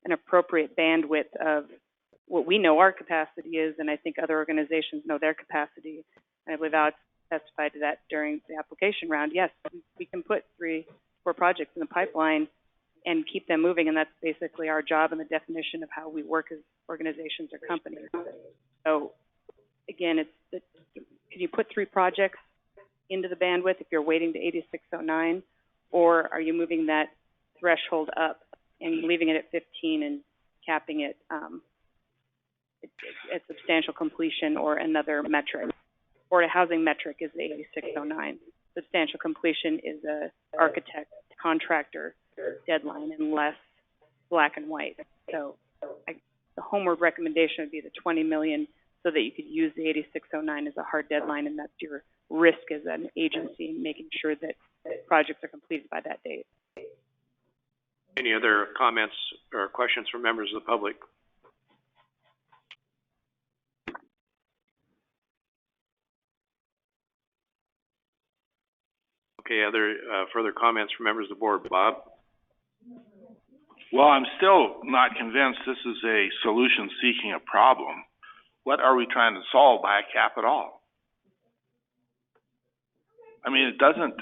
an appropriate bandwidth of what we know our capacity is, and I think other organizations know their capacity. And I believe Alex testified to that during the application round. Yes, we can put 3-4 projects in the pipeline and keep them moving, and that's basically our job and the definition of how we work as organizations or companies. So again, can you put 3 projects into the bandwidth if you're waiting to 8609, or are you moving that threshold up and leaving it at 15 and capping it at substantial completion or another metric? Or a housing metric is the 8609. Substantial completion is a architect, contractor deadline and less black and white. So the Homeward recommendation would be the 20 million so that you could use the 8609 as a hard deadline, and that's your risk as an agency, making sure that projects are completed by that date. Any other comments or questions from members of the public? Okay, other further comments from members of the board? Bob? Well, I'm still not convinced this is a solution seeking a problem. What are we trying to solve by a cap at all? I mean, it doesn't.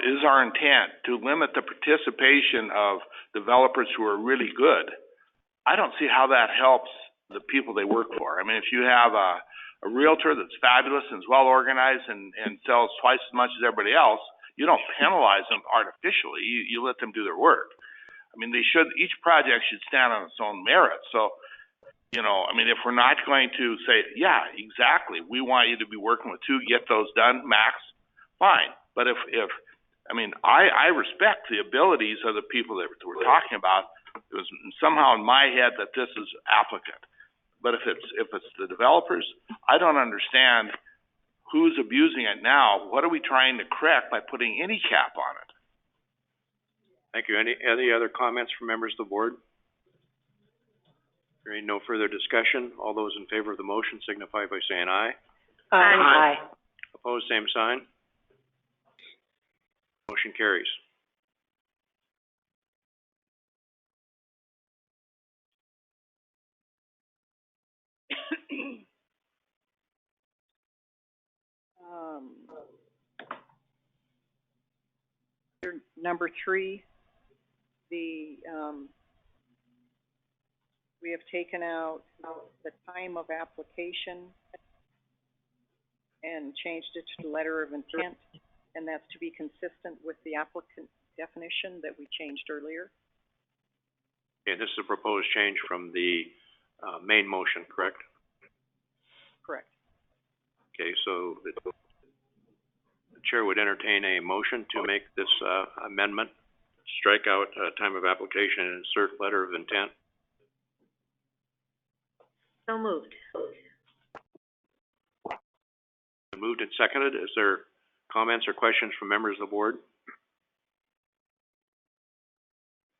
Is our intent to limit the participation of developers who are really good? I don't see how that helps the people they work for. I mean, if you have a realtor that's fabulous and is well organized and sells twice as much as everybody else, you don't penalize them artificially. You let them do their work. I mean, each project should stand on its own merit. So, I mean, if we're not going to say, yeah, exactly, we want you to be working with 2, get those done, max, fine. But if I respect the abilities of the people that we're talking about. It was somehow in my head that this is applicant. But if it's the developers, I don't understand who's abusing it now. What are we trying to correct by putting any cap on it? Thank you. Any other comments from members of the board? Hearing no further discussion, all those in favor of the motion signify by saying aye. Aye. Opposed, same sign. Motion carries. Number 3, we have taken out the time of application and changed it to letter of intent, and that's to be consistent with the applicant definition that we changed earlier. Okay, this is a proposed change from the, main motion, correct? Correct. Okay, so the chair would entertain a motion to make this, amendment, strike out, time of application and insert letter of intent. So moved. Moved and seconded. Is there comments or questions from members of the board?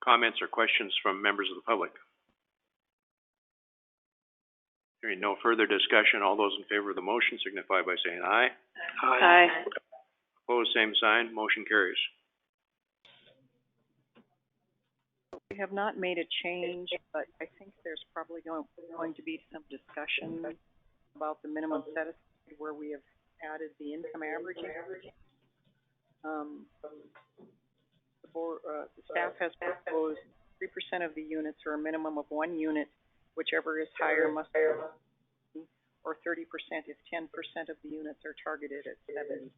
Comments or questions from members of the public? Hearing no further discussion, all those in favor of the motion signify by saying aye. Aye. Opposed, same sign. Motion carries. We have not made a change, but I think there's probably going to be some discussion about the minimum set aside where we have added the income averaging. The staff has proposed 3% of the units or a minimum of 1 unit, whichever is higher must be, or 30% if 10% of the units are targeted at 70.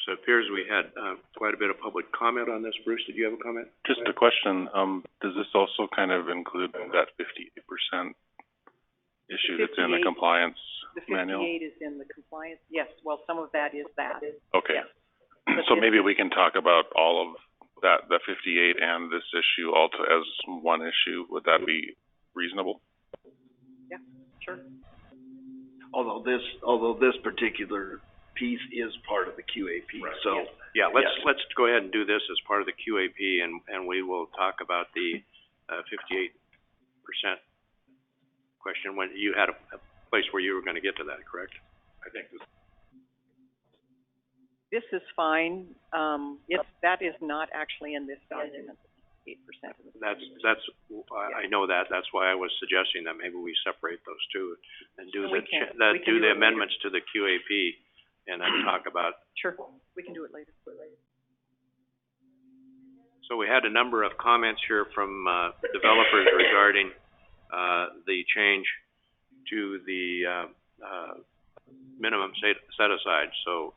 So it appears we had, quite a bit of public comment on this. Bruce, did you have a comment? Just a question, does this also kind of include that 58% issue that's in the compliance manual? The 58 is in the compliance, yes, well, some of that is that. Okay. Yes. So maybe we can talk about all of that, the 58 and this issue all as one issue. Would that be reasonable? Yeah, sure. Although this particular piece is part of the QAP, so. Yes. Yeah, let's go ahead and do this as part of the QAP, and we will talk about the 58% question when you had a place where you were going to get to that, correct? I think This is fine. Yes, that is not actually in this document. 8%. I know that. That's why I was suggesting that maybe we separate those two and do We can do the it amendments to the QAP and then talk about. Sure, we can do it later. So we had a number of comments here from developers regarding the change to the minimum set aside. So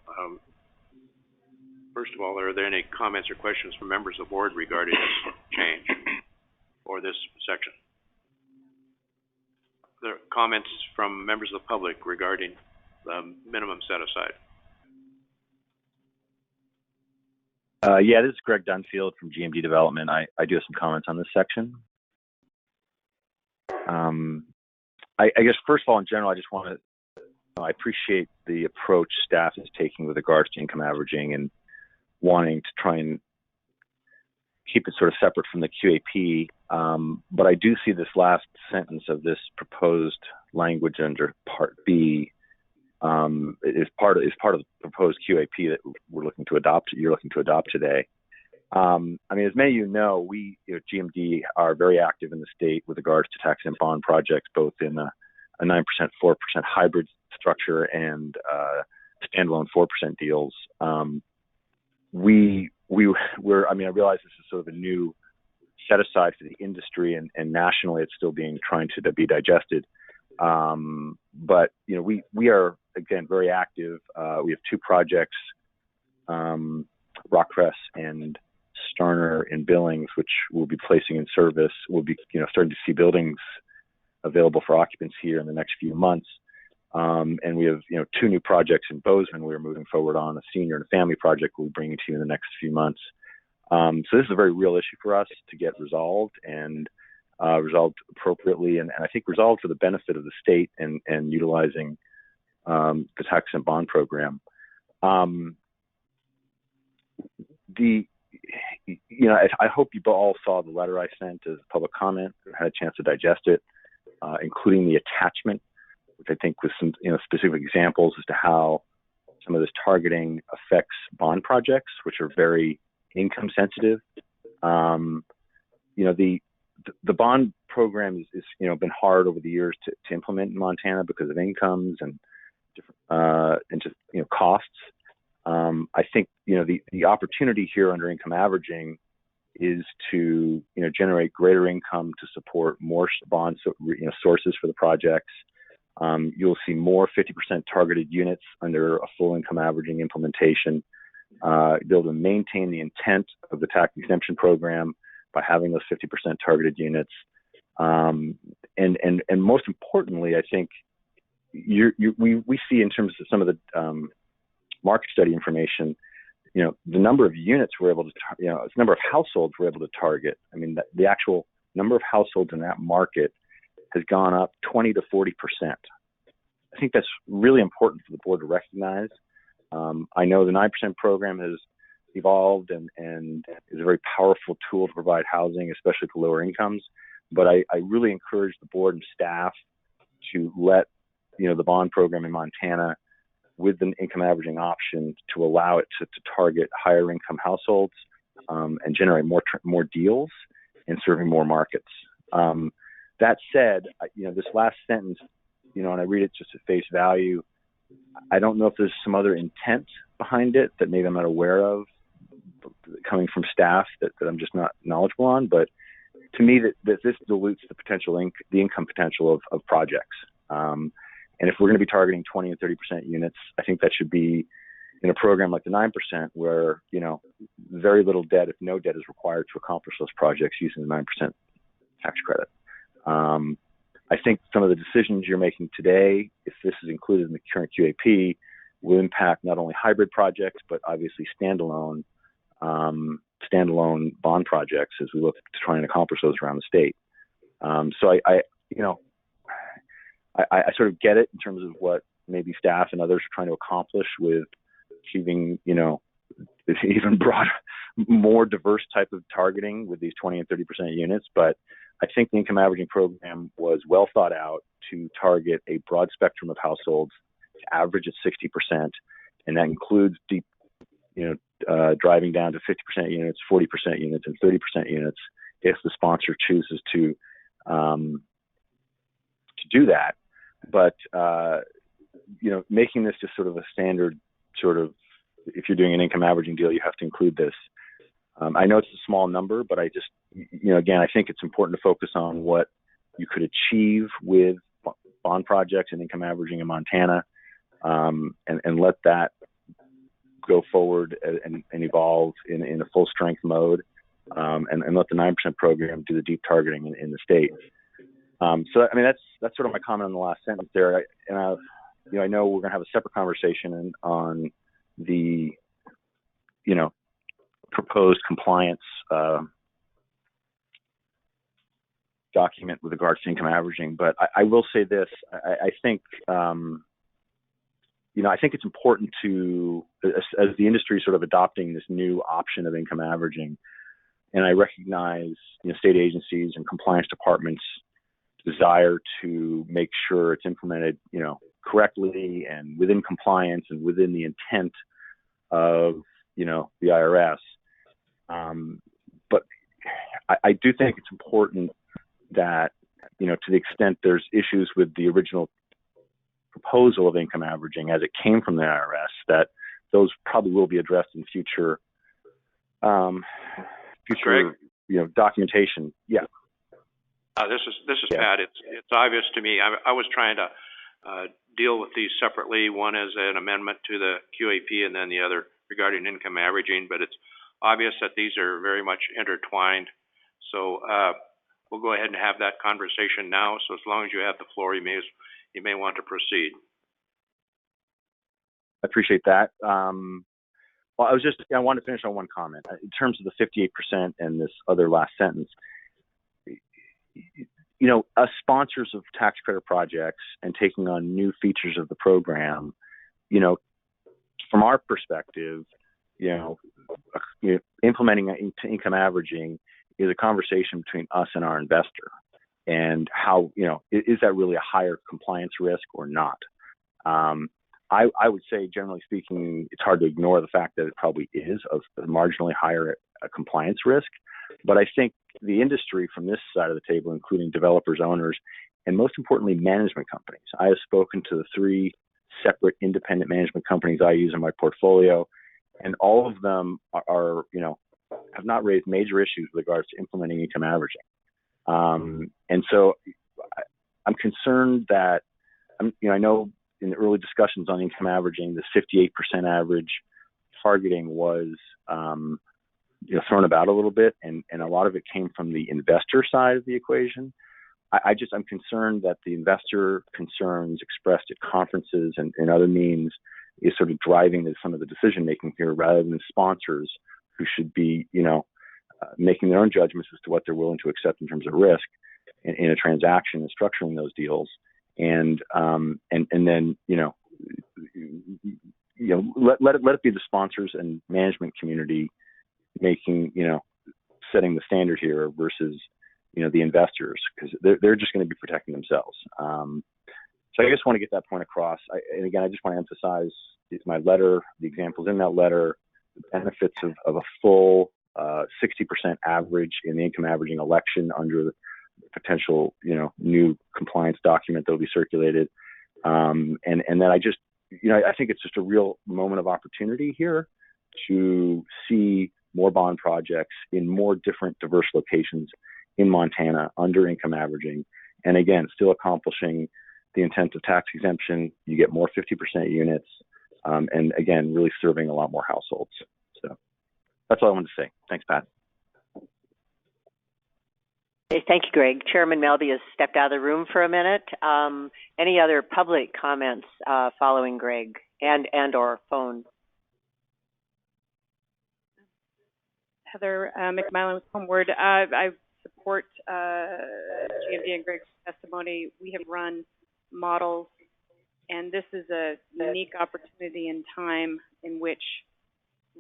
first of all, are there any comments or questions from members of the board regarding this change or this section? Are there comments from members of the public regarding the minimum set aside? Yeah, this is Greg Dunfield from GMD Development. I do have some comments on this section. I guess first of all, in general, I just want to, I appreciate the approach staff is taking with regards to income averaging and wanting to try and keep it sort of separate from the QAP. But I do see this last sentence of this proposed language under Part B is part of the proposed QAP that we're looking to adopt. You're looking to adopt today. I mean, as many of you know, we at GMD are very active in the state with regards to tax-exempt bond projects, both in a 9%, 4% hybrid structure and standalone 4% deals. I mean, I realize this is sort of a new set aside for the industry, and nationally it's still trying to be digested. But, you know, we are, again, very active. We have 2 projects, Rockcrest and Starner in Billings, which we'll be placing in service. We'll be, starting to see buildings available for occupancy here in the next few months. And we have, 2 new projects in Bozeman. We're moving forward on a senior and a family project we'll be bringing to you in the next few months. So this is a very real issue for us to get resolved and resolved appropriately, and I think resolved for the benefit of the state and utilizing the tax-exempt bond program. I hope you all saw the letter I sent as public comment, or had a chance to digest it, including the attachment, which I think was some, specific examples as to how some of this targeting affects bond projects, which are very income sensitive. The bond program is been hard over the years to implement in Montana because of incomes and just costs. I think the opportunity here under income averaging is to generate greater income to support more bond sources for the projects. You'll see more 50% targeted units under a full income averaging implementation. Be able to maintain the intent of the tax exemption program by having those 50% targeted units. And most importantly, I think we see in terms of some of the market study information, the number of units we're able to, the number of households we're able to target. I mean, the actual number of households in that market has gone up 20 to 40%. I think that's really important for the board to recognize. I know the 9% program has evolved and is a very powerful tool to provide housing, especially for lower incomes. But I really encourage the board and staff to let, the bond program in Montana with an income averaging option to allow it to target higher income households and generate more deals and serving more markets. That said, this last sentence, and I read it just at face value, I don't know if there's some other intent behind it that maybe I'm not aware of coming from staff that I'm just not knowledgeable on. But to me, that this dilutes the potential, the income potential of projects. And if we're going to be targeting 20 and 30% units, I think that should be in a program like the 9%, where, very little debt, if no debt, is required to accomplish those projects using the 9% tax credit. I think some of the decisions you're making today, if this is included in the current QAP, will impact not only hybrid projects, but obviously standalone bond projects as we look to try and accomplish those around the state. So I sort of get it in terms of what maybe staff and others are trying to accomplish with achieving, even broader, more diverse type of targeting with these 20 and 30% units. But I think the income averaging program was well thought out to target a broad spectrum of households, to average at 60%, and that includes deep, driving down to 50% units, 40% units, and 30% units if the sponsor chooses to do that. But making this just sort of a standard if you're doing an income averaging deal, you have to include this. I know it's a small number, but I just, again, I think it's important to focus on what you could achieve with bond projects and income averaging in Montana, and let that go forward and evolve in a full strength mode, and let the 9% program do the deep targeting in the state. So, I mean, that's sort of my comment on the last sentence there. I know we're going to have a separate conversation on the, proposed compliance document with regards to income averaging. But I will say this, I think, I think it's important to, as the industry is sort of adopting this new option of income averaging, and I recognize, state agencies and compliance departments' desire to make sure it's implemented, correctly and within compliance and within the intent of, the IRS. But I do think it's important that, to the extent there's issues with the original proposal of income averaging as it came from the IRS, that those probably will be addressed in future, documentation. Yeah. This is Pat. It's obvious to me. I was trying to deal with these separately. One is an amendment to the QAP, and then the other regarding income averaging. But it's obvious that these are very much intertwined. So we'll go ahead and have that conversation now. So as long as you have the floor, you may want to proceed. I appreciate that. Well, I wanted to finish on one comment. In terms of the 58% and this other last sentence, us sponsors of tax credit projects and taking on new features of the program, from our perspective, implementing income averaging is a conversation between us and our investor, and how, is that really a higher compliance risk or not? I would say, generally speaking, it's hard to ignore the fact that it probably is a marginally higher compliance risk. But I think the industry from this side of the table, including developers, owners, and most importantly, management companies. I have spoken to the 3 separate independent management companies I use in my portfolio, and all of them are have not raised major issues with regards to implementing income averaging. And so I'm concerned that, I know in the early discussions on income averaging, the 58% average targeting was, thrown about a little bit, and a lot of it came from the investor side of the equation. I'm concerned that the investor concerns expressed at conferences and other means is sort of driving some of the decision making here, rather than the sponsors who should be, making their own judgments as to what they're willing to accept in terms of risk in a transaction and structuring those deals. And then, let it be the sponsors and management community making, setting the standard here versus, the investors, because they're just going to be protecting themselves. So I just want to get that point across. And again, I just want to emphasize my letter, the examples in that letter, the benefits of a full 60% average in the income averaging election under the potential, new compliance document that will be circulated. And then I just, I think it's just a real moment of opportunity here to see more bond projects in more different diverse locations in Montana under income averaging. And again, still accomplishing the intent of tax exemption. You get more 50% units, and again, really serving a lot more households. So that's all I wanted to say. Thanks, Pat. Okay, thank you, Greg. Chairman Melby has stepped out of the room for a minute. Any other public comments following Greg and or phone? Heather McMillan with Homeward. I support GMD and Greg's testimony. We have run models, and this is a unique opportunity in time in which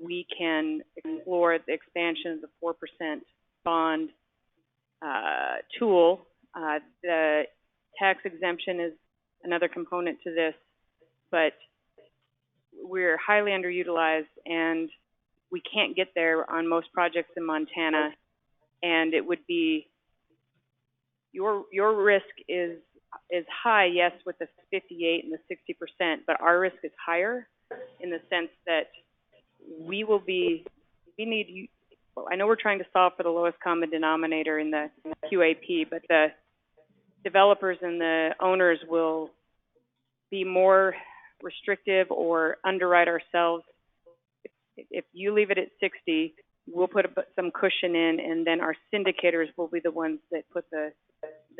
we can explore the expansion of the 4% bond tool. The tax exemption is another component to this, but we're highly underutilized, and we can't get there on most projects in Montana. And it would be, your risk is high, yes, with the 58 and the 60%, but our risk is higher in the sense that I know we're trying to solve for the lowest common denominator in the QAP, but the developers and the owners will be more restrictive or underwrite ourselves. If you leave it at 60, we'll put some cushion in, and then our syndicators will be the ones that put the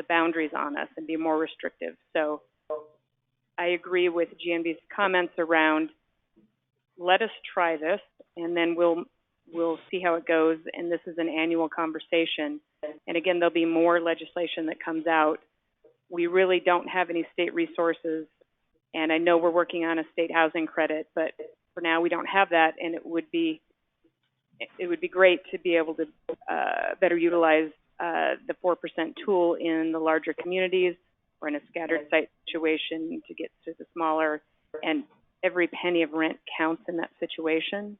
boundaries on us and be more restrictive. So I agree with GMB's comments around, let us try this, and then we'll see how it goes. And this is an annual conversation. And again, there'll be more legislation that comes out. We really don't have any state resources, and I know we're working on a state housing credit, but for now we don't have that, and it would be great to be able to better utilize the 4% tool in the larger communities or in a scattered site situation to get to the smaller, and every penny of rent counts in that situation.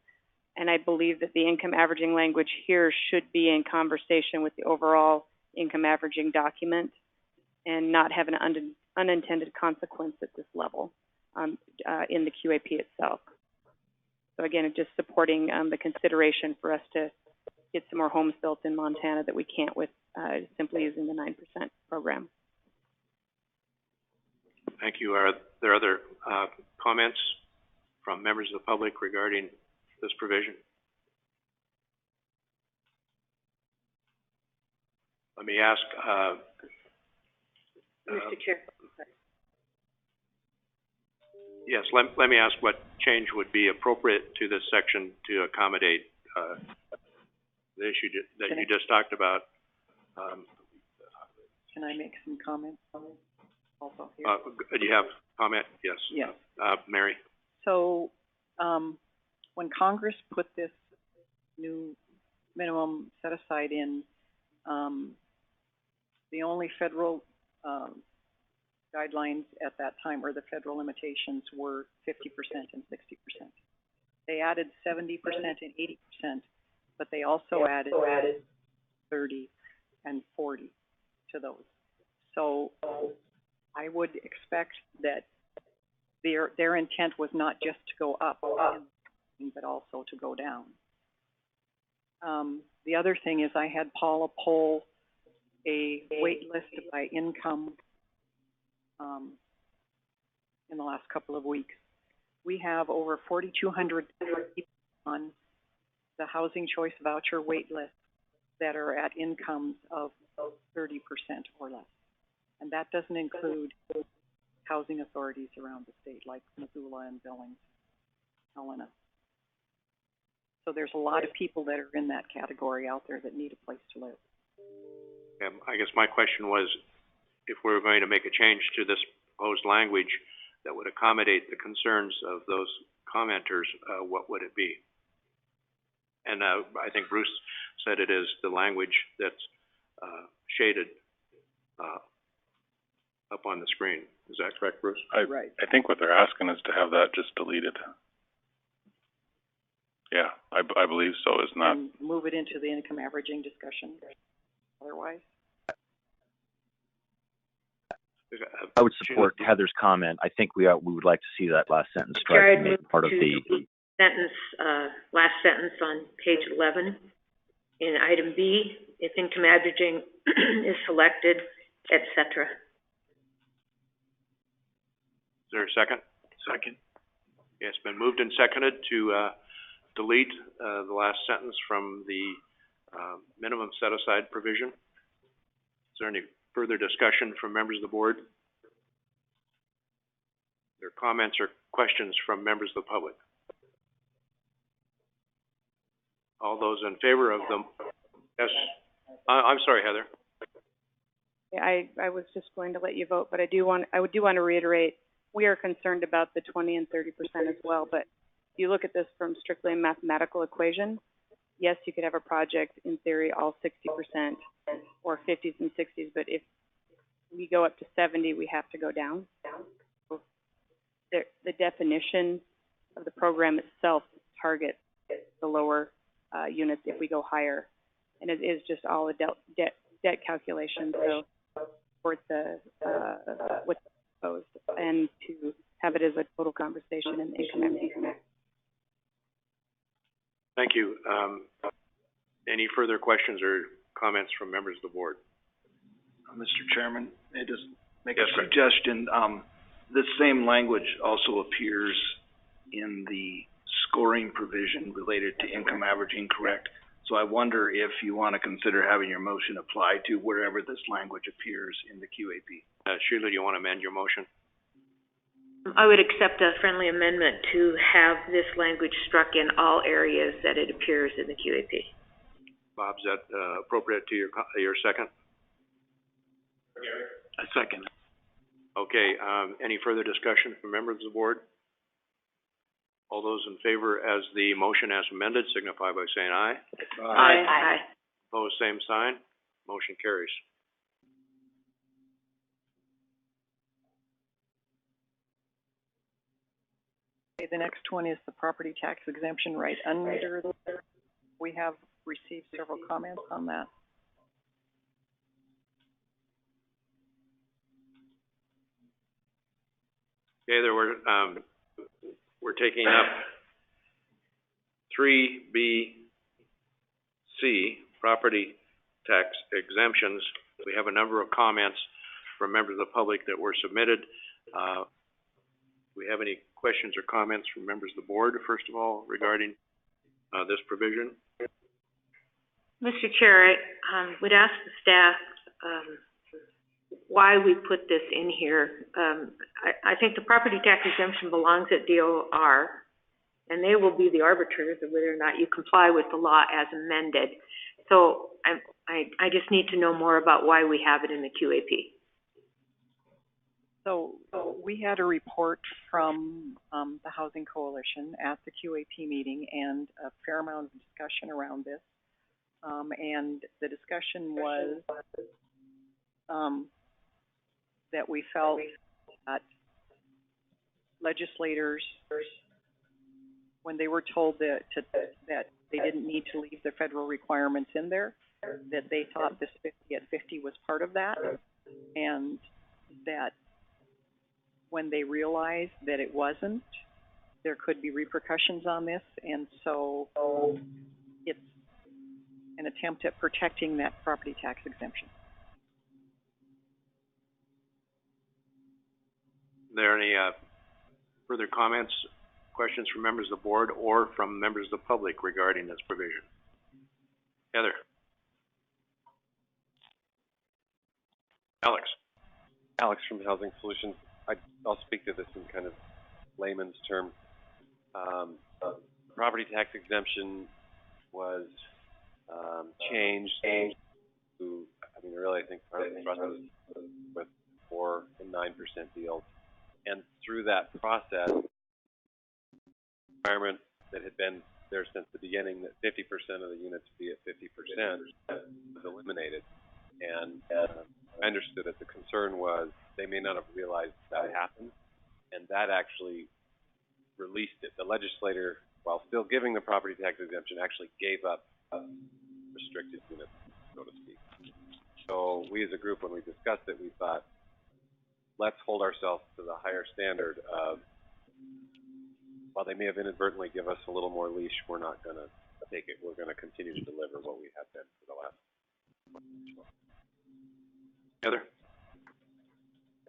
And I believe that the income averaging language here should be in conversation with the overall income averaging document and not have an unintended consequence at this level in the QAP itself. So again, just supporting the consideration for us to get some more homes built in Montana that we can't with simply using the 9% program. Thank you. Are there other comments from members of the public regarding this provision? Let me ask, Mr. Chair. yes, let me ask what change would be appropriate to this section to accommodate the issue that you just talked about. Can I make some comments also here? Do you have a comment? Yes. Yes. Mary? So, when Congress put this new minimum set aside in, the only federal, guidelines at that time, or the federal limitations, were 50% and 60%. They added 70% and 80%, but they also added 30 and 40 to those. So I would expect that their intent was not just to go up, but also to go down. The other thing is I had Paula poll a wait list by income in the last couple of weeks. We have over 4,200 people on the Housing Choice Voucher wait list that are at incomes of 30% or less. And that doesn't include housing authorities around the state like Missoula and Billings, Helena. So there's a lot of people that are in that category out there that need a place to live. I guess my question was, if we were going to make a change to this proposed language that would accommodate the concerns of those commenters, what would it be? And I think Bruce said it is the language that's shaded up on the screen. Is that correct, Bruce? Right. I think what they're asking is to have that just deleted. Yeah, I believe so. It's not. And move it into the income averaging discussion. Otherwise, I would support Heather's comment. I think we would like to see that last sentence Chair, strike I'd move part of to the. Sentence, last sentence on page 11, in item B, if income averaging is selected, et cetera. Is there a second? Second. Okay, it's been moved and seconded to delete the last sentence from the minimum set-aside provision. Is there any further discussion from members of the board? There are comments or questions from members of the public? All those in favor of them? Yes. I'm sorry, Heather. Yeah, I was just going to let you vote, but I do want to reiterate, we are concerned about the 20 and 30% as well, but if you look at this from strictly a mathematical equation, yes, you could have a project, in theory, all 60% or 50s and 60s, but if we go up to 70, we have to go down. So the definition of the program itself targets the lower units if we go higher, and it is just all a debt calculation, so support the what's proposed, and to have it as a total conversation and income. Thank you. Any further questions or comments from members of the board? Mr. Chairman, may I just make a suggestion? This same language also appears in the scoring provision related to income averaging, correct? So I wonder if you want to consider having your motion apply to wherever this language appears in the QAP. Sheila, do you want to amend your motion? I would accept a friendly amendment to have this language struck in all areas that it appears in the QAP. Bob, is that appropriate to your second? A second. Okay, any further discussion from members of the board? All those in favor as the motion as amended signify by saying aye. Aye. Aye. Opposed, same sign. Motion carries. okay, the next one is the property tax exemption right under. We have received several comments on that. Okay, we're taking up 3B, C, property tax exemptions. We have a number of comments from members of the public that were submitted. Do we have any questions or comments from members of the board, first of all, regarding this provision? Mr. Chair, I would ask the staff why we put this in here. I think the property tax exemption belongs at DOR, and they will be the arbiters of whether or not you comply with the law as amended. So I just need to know more about why we have it in the QAP. So we had a report from the Housing Coalition at the QAP meeting and a fair amount of discussion around this. And the discussion was, that we felt that legislators, when they were told that they didn't need to leave the federal requirements in there, that they thought this 50 at 50 was part of that, and that when they realized that it wasn't, there could be repercussions on this, and so it's an attempt at protecting that property tax exemption. Are there any, further comments, questions from members of the board or from members of the public regarding this provision? Heather? Alex? Alex from Housing Solutions. I'll speak to this in kind of layman's terms. Property tax exemption was changed to, I mean, really, I think part of the thrust was with 4% and 9% deals. And through that process, requirement that had been there since the beginning, that 50% of the units be at 50%, was eliminated. And I understood that the concern was they may not have realized that happened, and that actually released it. The legislator, while still giving the property tax exemption, actually gave up restricted units, so to speak. So we as a group, when we discussed it, we thought, let's hold ourselves to the higher standard of, while they may have inadvertently give us a little more leash, we're not going to take it. We're going to continue to deliver what we have been for the last month. Heather?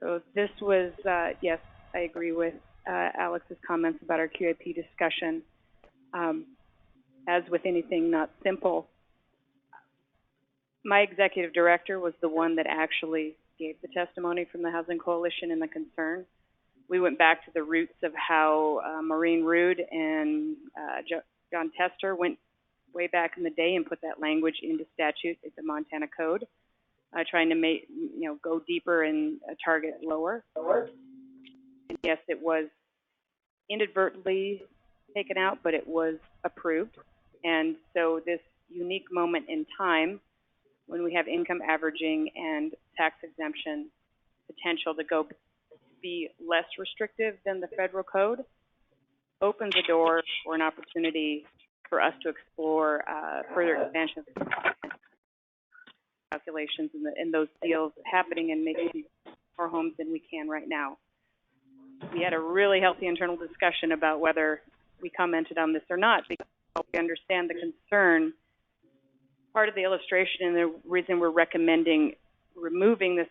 So this was, yes, I agree with Alex's comments about our QIP discussion. As with anything not simple, my executive director was the one that actually gave the testimony from the Housing Coalition and the concern. We went back to the roots of how Maureen Rood and John Tester went way back in the day and put that language into statute at the Montana Code, trying to make, go deeper and target lower. And yes, it was inadvertently taken out, but it was approved. And so this unique moment in time, when we have income averaging and tax exemption potential to go be less restrictive than the federal code, opens the door for an opportunity for us to explore further expansion of calculations in those deals happening and making more homes than we can right now. We had a really healthy internal discussion about whether we commented on this or not, because we understand the concern. Part of the illustration and the reason we're recommending removing this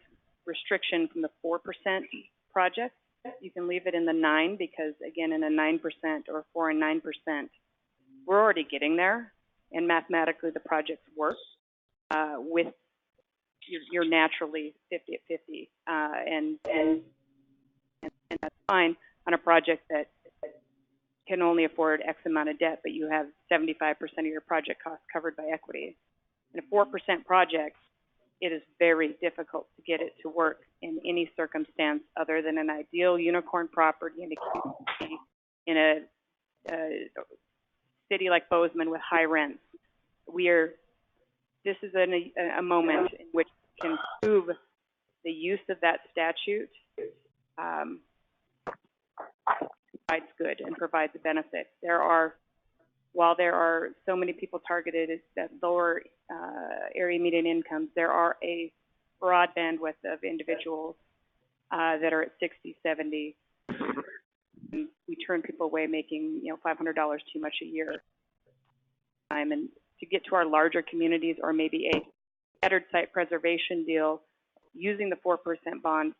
restriction from the 4% project, you can leave it in the 9%, because again, in a 9% or 4 and 9%, we're already getting there, and mathematically the projects work with you're naturally 50 at 50, and that's fine on a project that can only afford X amount of debt, but you have 75% of your project costs covered by equity. In a 4% project, it is very difficult to get it to work in any circumstance other than an ideal unicorn property in a community, in a city like Bozeman with high rents. This is a moment in which we can prove the use of that statute provides good and provides a benefit. While there are so many people targeted at lower area median incomes, there are a broad bandwidth of individuals that are at 60, 70. And we turn people away making, $500 too much a year. And to get to our larger communities, or maybe a scattered site preservation deal using the 4% bond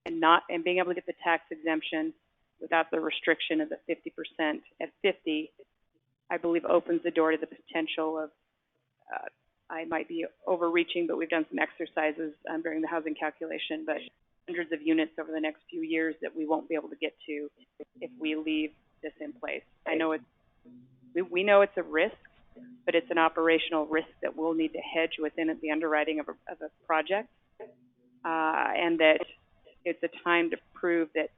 and being able to get the tax exemption without the restriction of the 50% at 50, I believe opens the door to the potential of, I might be overreaching, but we've done some exercises during the housing calculation, but hundreds of units over the next few years that we won't be able to get to if we leave this in place. I know we know it's a risk, but it's an operational risk that we'll need to hedge within the underwriting of a project, and that it's a time to prove that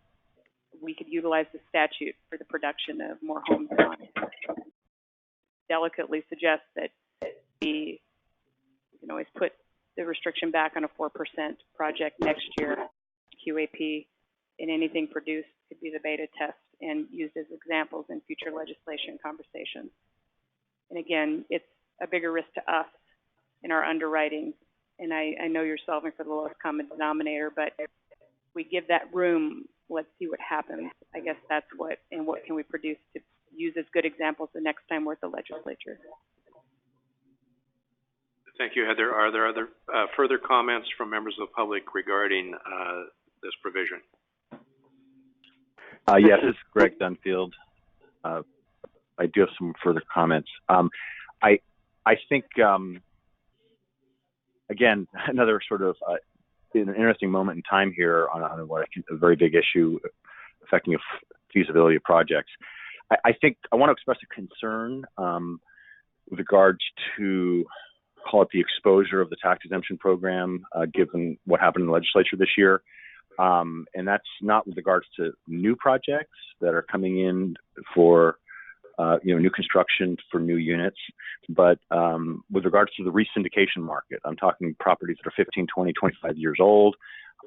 we could utilize the statute for the production of more homes. delicately suggest that we can always put the restriction back on a 4% project next year, QAP, and anything produced could be the beta test and used as examples in future legislation conversations. And again, it's a bigger risk to us in our underwriting, and I know you're solving for the lowest common denominator, but if we give that room, let's see what happens. I guess that's what can we produce to use as good examples the next time we're at the legislature. Thank you, Heather. Are there other further comments from members of the public regarding this provision? Yes, this is Greg Dunfield. I do have some further comments. I think, again, another sort of an interesting moment in time here on what I think is a very big issue affecting feasibility of projects. I think I want to express a concern with regards to, call it the exposure of the tax exemption program, given what happened in the legislature this year. And that's not with regards to new projects that are coming in for, new construction for new units, but with regards to the resyndication market. I'm talking properties that are 15, 20, 25 years old,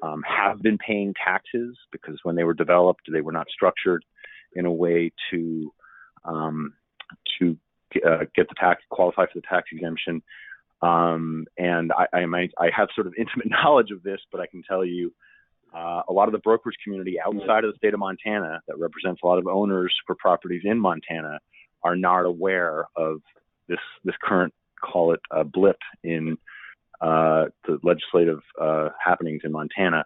have been paying taxes because when they were developed, they were not structured in a way to get the tax, qualify for the tax exemption. And I have sort of intimate knowledge of this, but I can tell you a lot of the brokerage community outside of the state of Montana that represents a lot of owners for properties in Montana are not aware of this current, call it a blip in the legislative happenings in Montana.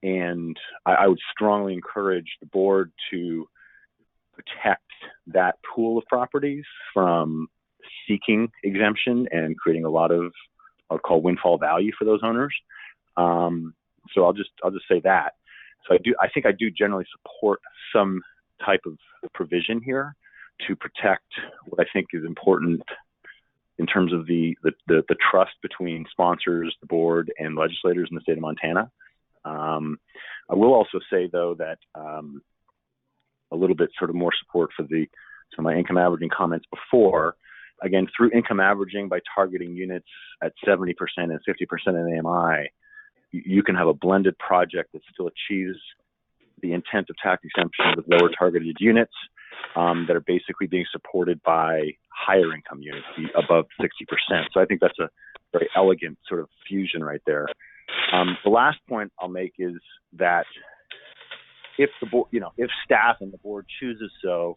And I would strongly encourage the board to protect that pool of properties from seeking exemption and creating a lot of, I'll call windfall value for those owners. So I'll just say that. So I think I do generally support some type of provision here to protect what I think is important in terms of the trust between sponsors, the board, and legislators in the state of Montana. I will also say though that a little bit sort of more support for some of my income averaging comments before. Again, through income averaging by targeting units at 70% and 50% in AMI, you can have a blended project that still achieves the intent of tax exemption with lower targeted units that are basically being supported by higher income units, above 60%. So I think that's a very elegant sort of fusion right there. The last point I'll make is that if the board, if staff and the board chooses so,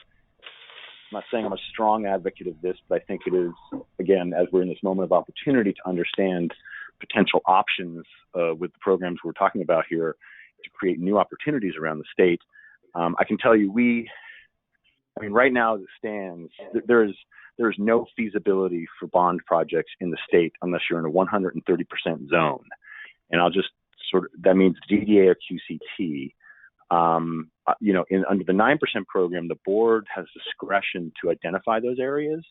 I'm not saying I'm a strong advocate of this, but I think it is, again, as we're in this moment of opportunity to understand potential options with the programs we're talking about here to create new opportunities around the state. I can tell you right now as it stands, there is no feasibility for bond projects in the state unless you're in a 130% zone. And I'll just that means DDA or QCT. Under the 9% program, the board has discretion to identify those areas.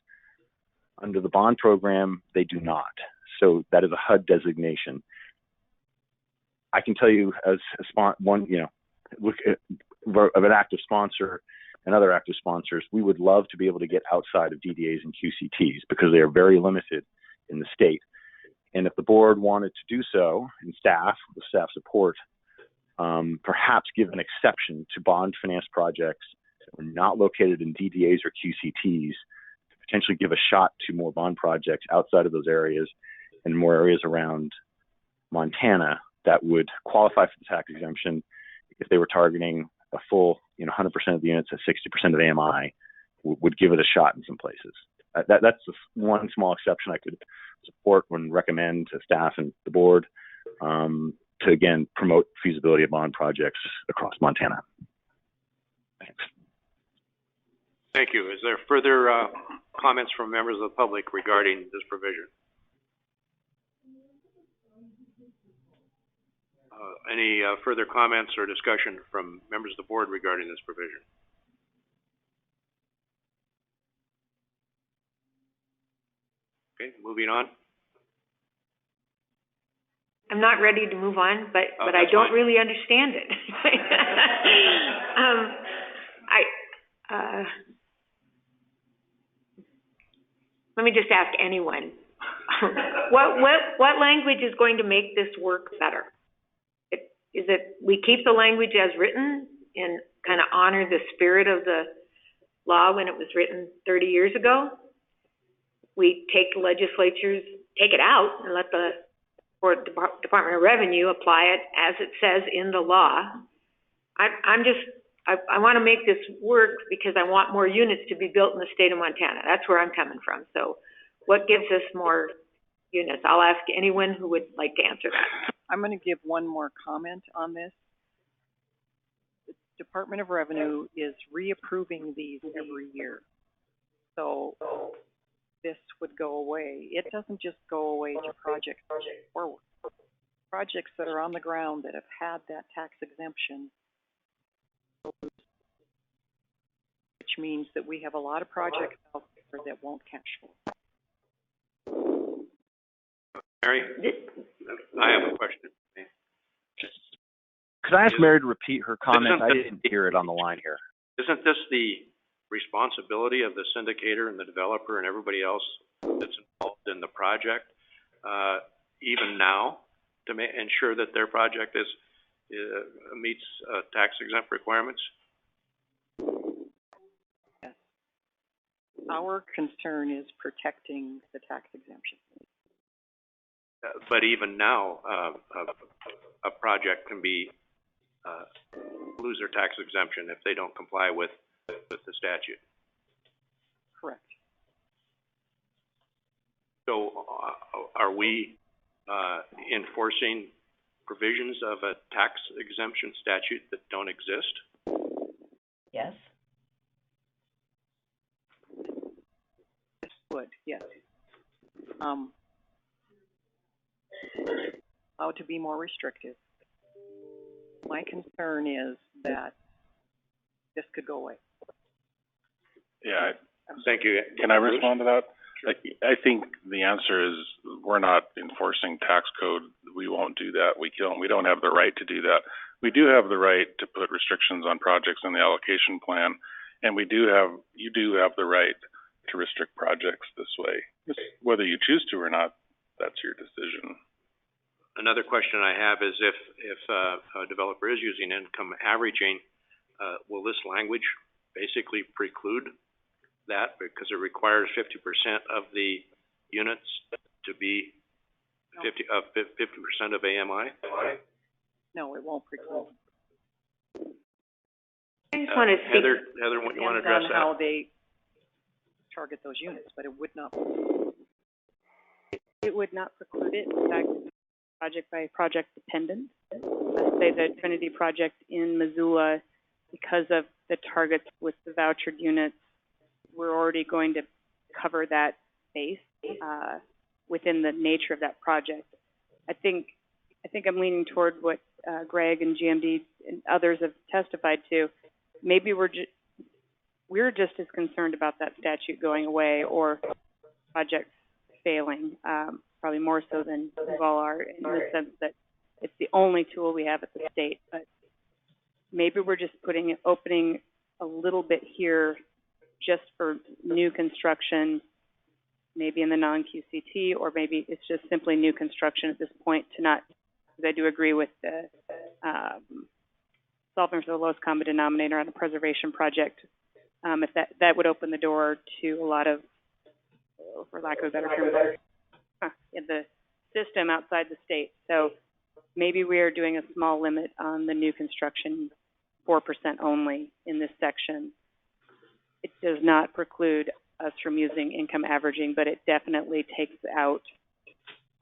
Under the bond program, they do not. So that is a HUD designation. I can tell you as of an active sponsor and other active sponsors, we would love to be able to get outside of DDAs and QCTs because they are very limited in the state. And if the board wanted to do so, and with staff support, perhaps give an exception to bond finance projects that were not located in DDAs or QCTs, to potentially give a shot to more bond projects outside of those areas and more areas around Montana that would qualify for the tax exemption if they were targeting a full, 100% of the units at 60% of AMI, would give it a shot in some places. That's just one small exception I could support and recommend to staff and the board to, again, promote feasibility of bond projects across Montana. Thanks. Thank you. Is there further comments from members of the public regarding this provision? Any further comments or discussion from members of the board regarding this provision? Okay, moving on. I'm not ready to move on, but I don't really understand it. let me just ask anyone. What language is going to make this work better? Is it we keep the language as written and kind of honor the spirit of the law when it was written 30 years ago? We take the legislatures, take it out and let the Department of Revenue apply it as it says in the law. I want to make this work because I want more units to be built in the state of Montana. That's where I'm coming from. So what gives us more units? I'll ask anyone who would like to answer that. I'm going to give one more comment on this. The Department of Revenue is reapproving these every year. So this would go away. It doesn't just go away to projects forward. Projects that are on the ground that have had that tax exemption, which means that we have a lot of projects out there that won't cash flow. Mary, I have a question. Could I ask Mary to repeat her comment? I didn't hear it on the line here. Isn't this the responsibility of the syndicator and the developer and everybody else that's involved in the project, even now, to ensure that their project meets tax exempt requirements? Yes. Our concern is protecting the tax exemption. But even now, a project can be lose their tax exemption if they don't comply with the statute. Correct. So, are we enforcing provisions of a tax exemption statute that don't exist? Yes. This would, yes. How to be more restrictive. My concern is that this could go away. Yeah, thank you. Can I respond to that? Sure. I think the answer is we're not enforcing tax code. We won't do that. We don't have the right to do that. We do have the right to put restrictions on projects in the allocation plan, and you do have the right to restrict projects this way. Whether you choose to or not, that's your decision. Another question I have is if a developer is using income averaging, will this language basically preclude that because it requires 50% of the units to be 50% of AMI? No, it won't preclude. I just want to speak. Heather, you want to address on that? how they target those units, but it would not. It would not preclude it. In fact, project by project dependent. Let's say the Trinity project in Missoula, because of the targets with the vouchered units, we're already going to cover that base within the nature of that project. I think I'm leaning toward what Greg and GMD and others have testified to. Maybe we're just as concerned about that statute going away or projects failing, probably more so than you all are, in the sense that it's the only tool we have at the state. But maybe we're just opening a little bit here just for new construction, maybe in the non-QCT, or maybe it's just simply new construction at this point to not, because I do agree with the solving for the lowest common denominator on a preservation project. If that would open the door to a lot of, for lack of a better term, in the system outside the state. So maybe we are doing a small limit on the new construction, 4% only in this section. It does not preclude us from using income averaging, but it definitely takes out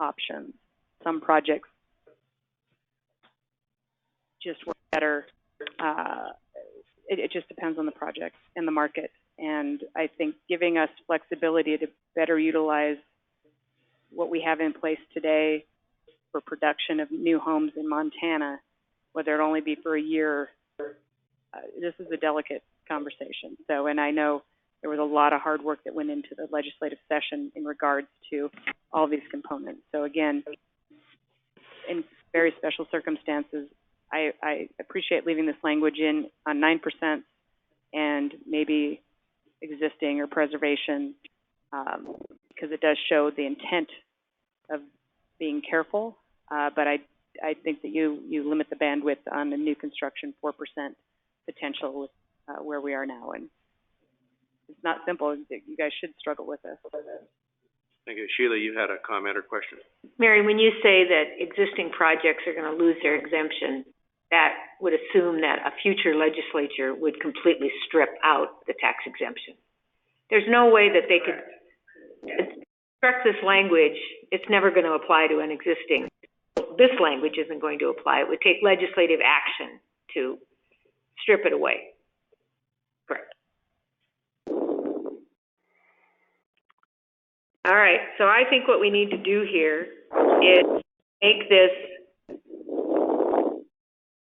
options. Some projects just work better. It just depends on the project and the market. And I think giving us flexibility to better utilize what we have in place today for production of new homes in Montana, whether it only be for a year, this is a delicate conversation. So, and I know there was a lot of hard work that went into the legislative session in regards to all these components. So again, in very special circumstances, I appreciate leaving this language in on 9% and maybe existing or preservation because it does show the intent of being careful, but I think that you limit the bandwidth on the new construction 4% potential with, where we are now, and it's not simple. You guys should struggle with this. Thank you. Sheila, you had a comment or question? Mary, when you say that existing projects are gonna lose their exemption, that would assume that a future legislature would completely strip out the tax exemption. There's no way that they could construct this language. It's never gonna apply to an existing. This language isn't going to apply. It would take legislative action to strip it away. Correct. All right, so I think what we need to do here is make this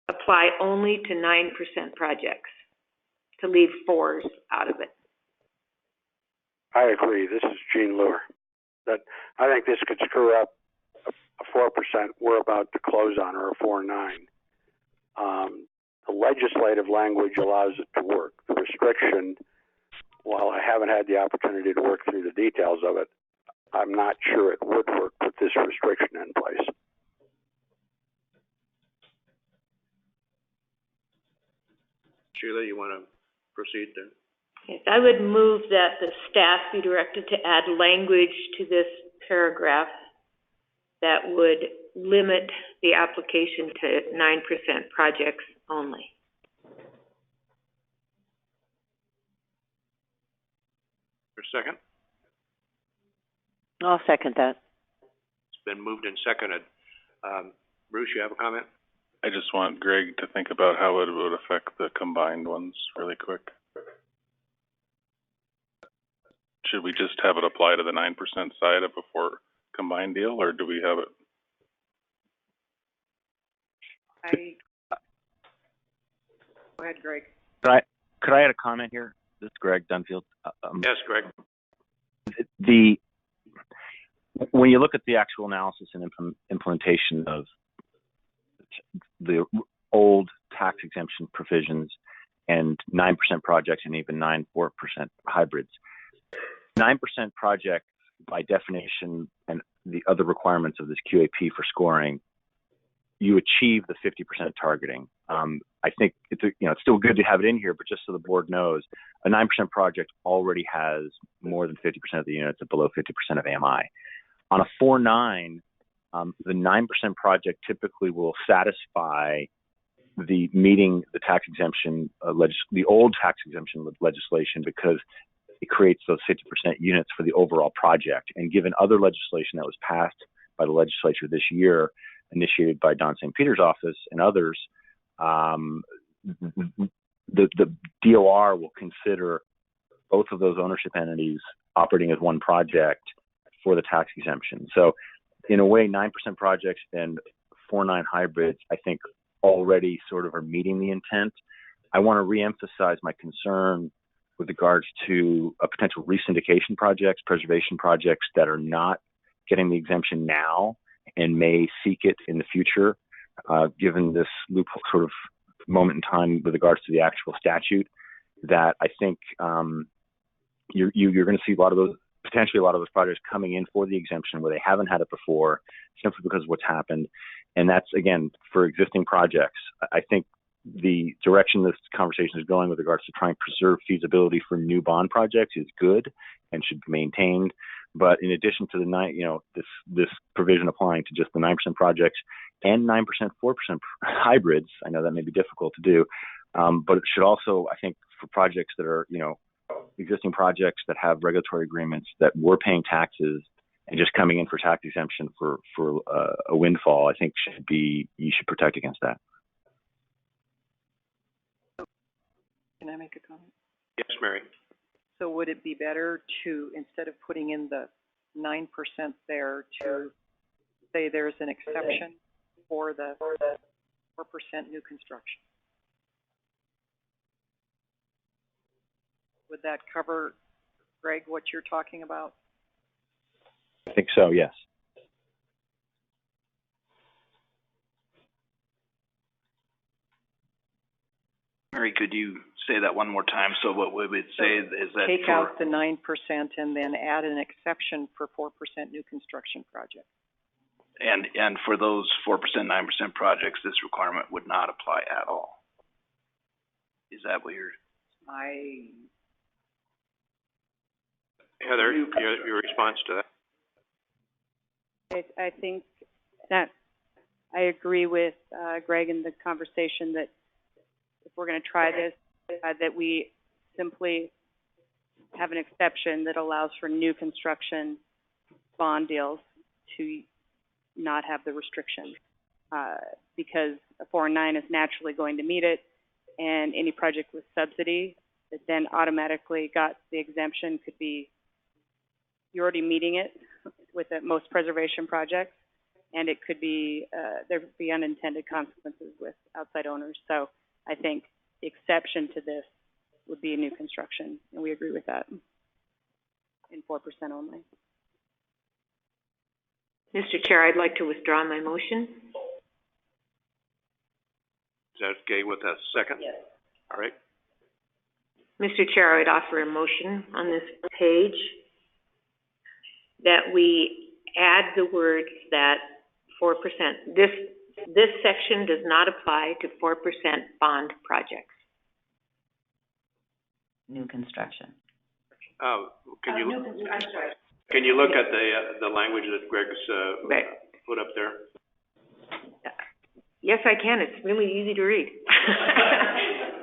apply only to 9% projects, to leave 4s out of it. I agree. This is Gene Lure. That I think this could screw up a 4% we're about to close on, or a 4.9. The legislative language allows it to work. The restriction, while I haven't had the opportunity to work through the details of it, I'm not sure it would work with this restriction in place. Sheila, you want to proceed there? Yes, I would move that the staff be directed to add language to this paragraph that would limit the application to 9% projects only. For a second? I'll second that. It's been moved and seconded. Bruce, you have a comment? I just want Greg to think about how it would affect the combined ones really quick. Should we just have it apply to the 9% side of a 4 combined deal, or do we have it? Go ahead, Greg. Could I add a comment here? This is Greg Dunfield. Yes, Greg. When you look at the actual analysis and implementation of the old tax exemption provisions and 9% projects and even 4% hybrids, 9% projects by definition and the other requirements of this QAP for scoring, you achieve the 50% targeting. I think it's still good to have it in here, but just so the board knows, a 9% project already has more than 50% of the units at below 50% of AMI. On a 4.9, the 9% project typically will satisfy the meeting the tax exemption, the old tax exemption legislation, because it creates those 50% units for the overall project. And given other legislation that was passed by the legislature this year, initiated by Don St. Peter's office and others, the DOR will consider both of those ownership entities operating as one project for the tax exemption. So in a way, 9% projects and 4.9 hybrids, I think, already sort of are meeting the intent. I want to reemphasize my concern with regards to a potential resyndication projects, preservation projects that are not getting the exemption now and may seek it in the future, given this loophole sort of moment in time with regards to the actual statute, that I think you're going to see potentially a lot of those projects coming in for the exemption where they haven't had it before, simply because of what's happened. And that's, again, for existing projects. I think the direction this conversation is going with regards to trying to preserve feasibility for new bond projects is good and should be maintained. But in addition to the this provision applying to just the 9% projects and 9%, 4% hybrids, I know that may be difficult to do, but it should also, I think, for projects that are, existing projects that have regulatory agreements that were paying taxes and just coming in for tax exemption for a windfall, I think you should protect against that. Can I make a comment? Yes, Mary. So would it be better to, instead of putting in the 9% there, to say there's an exception for the 4% new construction? Would that cover, Greg, what you're talking about? I think so, yes. Mary, could you say that one more time, so what we would say is that Take for, out the 9% and then add an exception for 4% new construction projects. and for those 4%, 9% projects, this requirement would not apply at all. Is that what you're? Heather, your response to that? I think that I agree with, Greg in the conversation that if we're gonna try this, that we simply have an exception that allows for new construction bond deals to not have the restriction. Because a 4 and 9 is naturally going to meet it, and any project with subsidy that then automatically got the exemption could be, you're already meeting it with the most preservation projects, and it could be, there would be unintended consequences with outside owners. So I think the exception to this would be new construction, and we agree with that, in 4% only. Mr. Chair, I'd like to withdraw my motion. Is that okay with a second? Yes. All right. Mr. Chair, I would offer a motion on this page that we add the words that 4%, this section does not apply to 4% bond projects. New construction. Can you, I'm sorry. can you look at the language that Greg's, put up there? Yes, I can. It's really easy to read.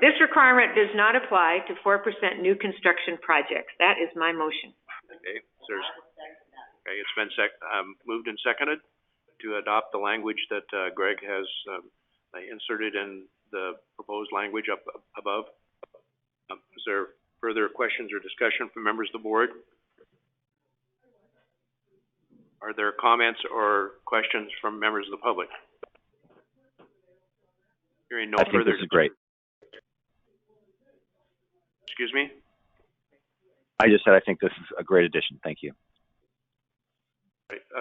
This requirement does not apply to 4% new construction projects. That is my motion. Okay, so okay, it's been moved and seconded to adopt the language that, Greg has, inserted in the proposed language up above. Is there further questions or discussion from members of the board? Are there comments or questions from members of the public? Hearing no I think further. this is great. Excuse me? I just said I think this is a great addition. Thank you.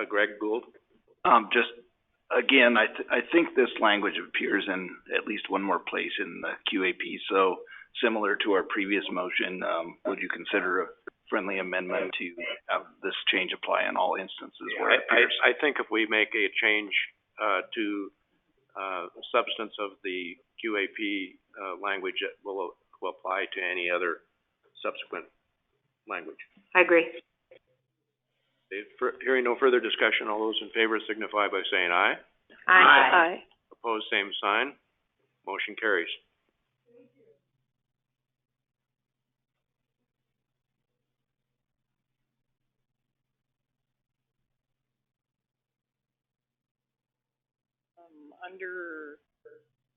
Greg Gould? Just, again, I think this language appears in at least one more place in the QAP, so similar to our previous motion, would you consider a friendly amendment to have this change apply in all instances where it appears? I think if we make a change, to, the substance of the QAP, language, it will apply to any other subsequent language. I agree. Hearing no further discussion, all those in favor signify by saying aye. Aye. Opposed, same sign. Motion carries.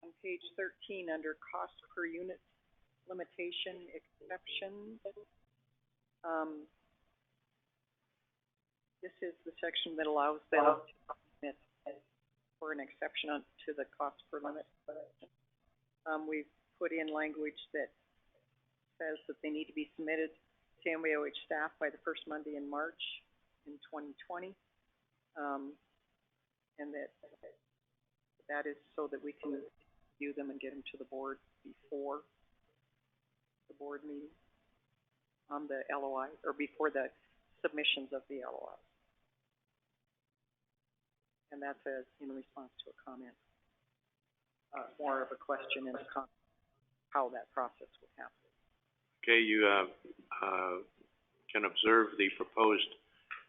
On page 13, under cost per unit limitation exception, this is the section that allows them to submit for an exception to the cost per limit. We've put in language that says that they need to be submitted to MWH staff by the first Monday in March in 2020. And that is so that we can view them and get them to the board before the board meeting on the LOI, or before the submissions of the LOI. And that's in response to a comment, more of a question and a comment, how that process would happen. Okay, you, can observe the proposed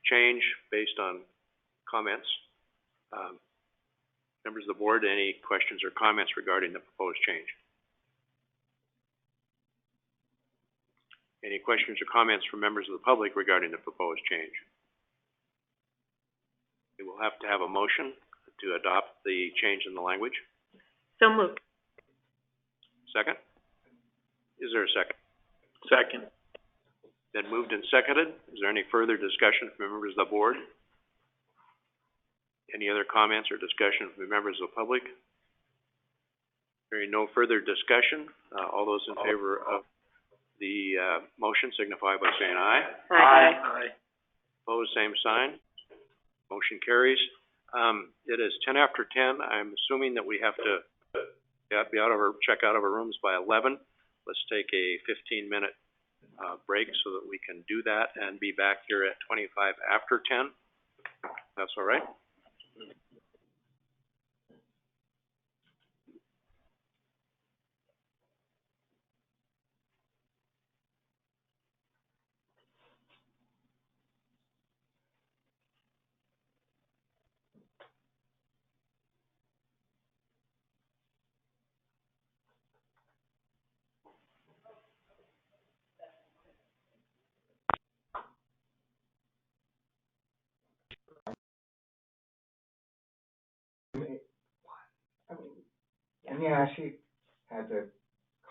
change based on comments. Members of the board, any questions or comments regarding the proposed change? Any questions or comments from members of the public regarding the proposed change? We will have to have a motion to adopt the change in the language. So moved. Second? Is there a second? Second. Then moved and seconded. Is there any further discussion from members of the board? Any other comments or discussion from members of the public? Hearing no further discussion, all those in favor of the motion signify by saying aye. Aye. Opposed, same sign. Motion carries. It is 10 after 10. I'm assuming that we have to check out of our rooms by 11. let's take a 15-minute break so that we can do that and be back here at 25 after 10. That's all right? And yeah, she had to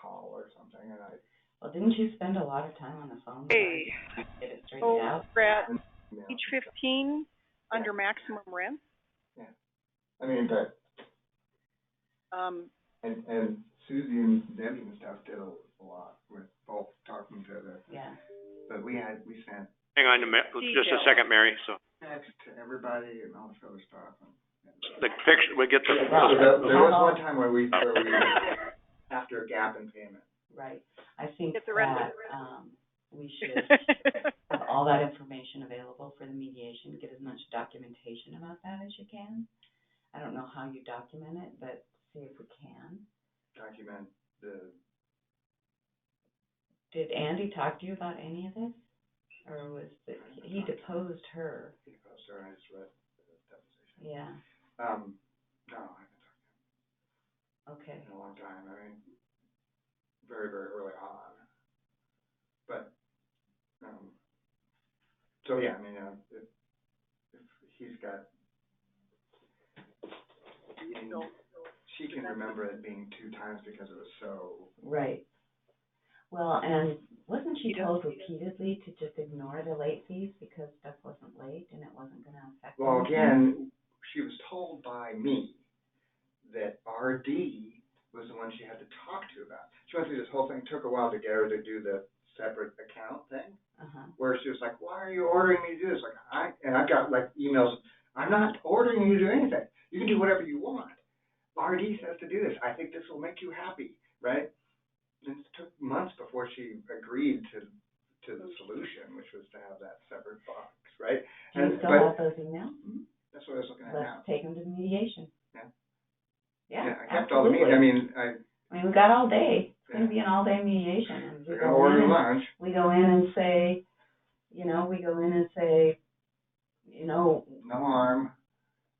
call or something, and Well, didn't you spend a lot of time on the phone? Hey, to Get it straightened so out? we're at page 15, under maximum rent. I mean, but, Um, and Susie and Debbie and stuff did a lot with both talking to the, Yeah. but we sent Hang on just a second, Mary. So text to everybody and all this other stuff. the picture, we get the. There was one time where we after a gap in payment. Right. I think Get the rest that, we should have all that information available for the mediation, get as much documentation about that as you can. I don't know how you document it, but see if we can. Document the. Did Andy talk to you about any of this? Or was it, he deposed her? He deposed her, I just read the deposition. Yeah, No, I haven't talked okay. in a long time. I mean, very, very early on. But, so yeah, I mean, if he's got, she can remember it being 2 times because it was so. Right. Well, and wasn't she told repeatedly to just ignore the late fees because stuff wasn't late and it wasn't gonna affect Well, anything? again, she was told by me that RD was the one she had to talk to about. She went through this whole thing, took a while to get her to do the separate account thing, where she was like, why are you ordering me to do this? Like, I've got like emails, I'm not ordering you to do anything. You can do whatever you want. RD says to do this. I think this will make you happy, right? And it took months before she agreed to the solution, which was to have that separate box, right? Do you still have those emails? That's what I was looking at now. Let's take them to mediation. Yeah. Yeah, I kept all the meetings. I mean, we got all day. It's gonna be an all-day mediation. And we're gonna order lunch. We go in and say, no harm.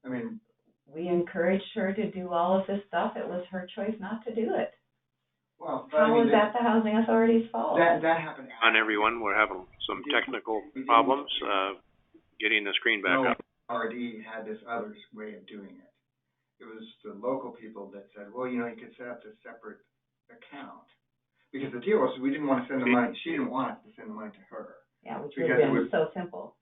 I mean, we encouraged her to do all of this stuff. It was her choice not to do it. Well, how is that the housing authority's fault? That happened. On everyone, we're having some technical problems, getting the screen back up. RD had this other way of doing it. It was the local people that said, well, you could set up this separate account. Because the deal was, we didn't want to send the money, she didn't want us to send the money to her. Yeah, which would have been so simple.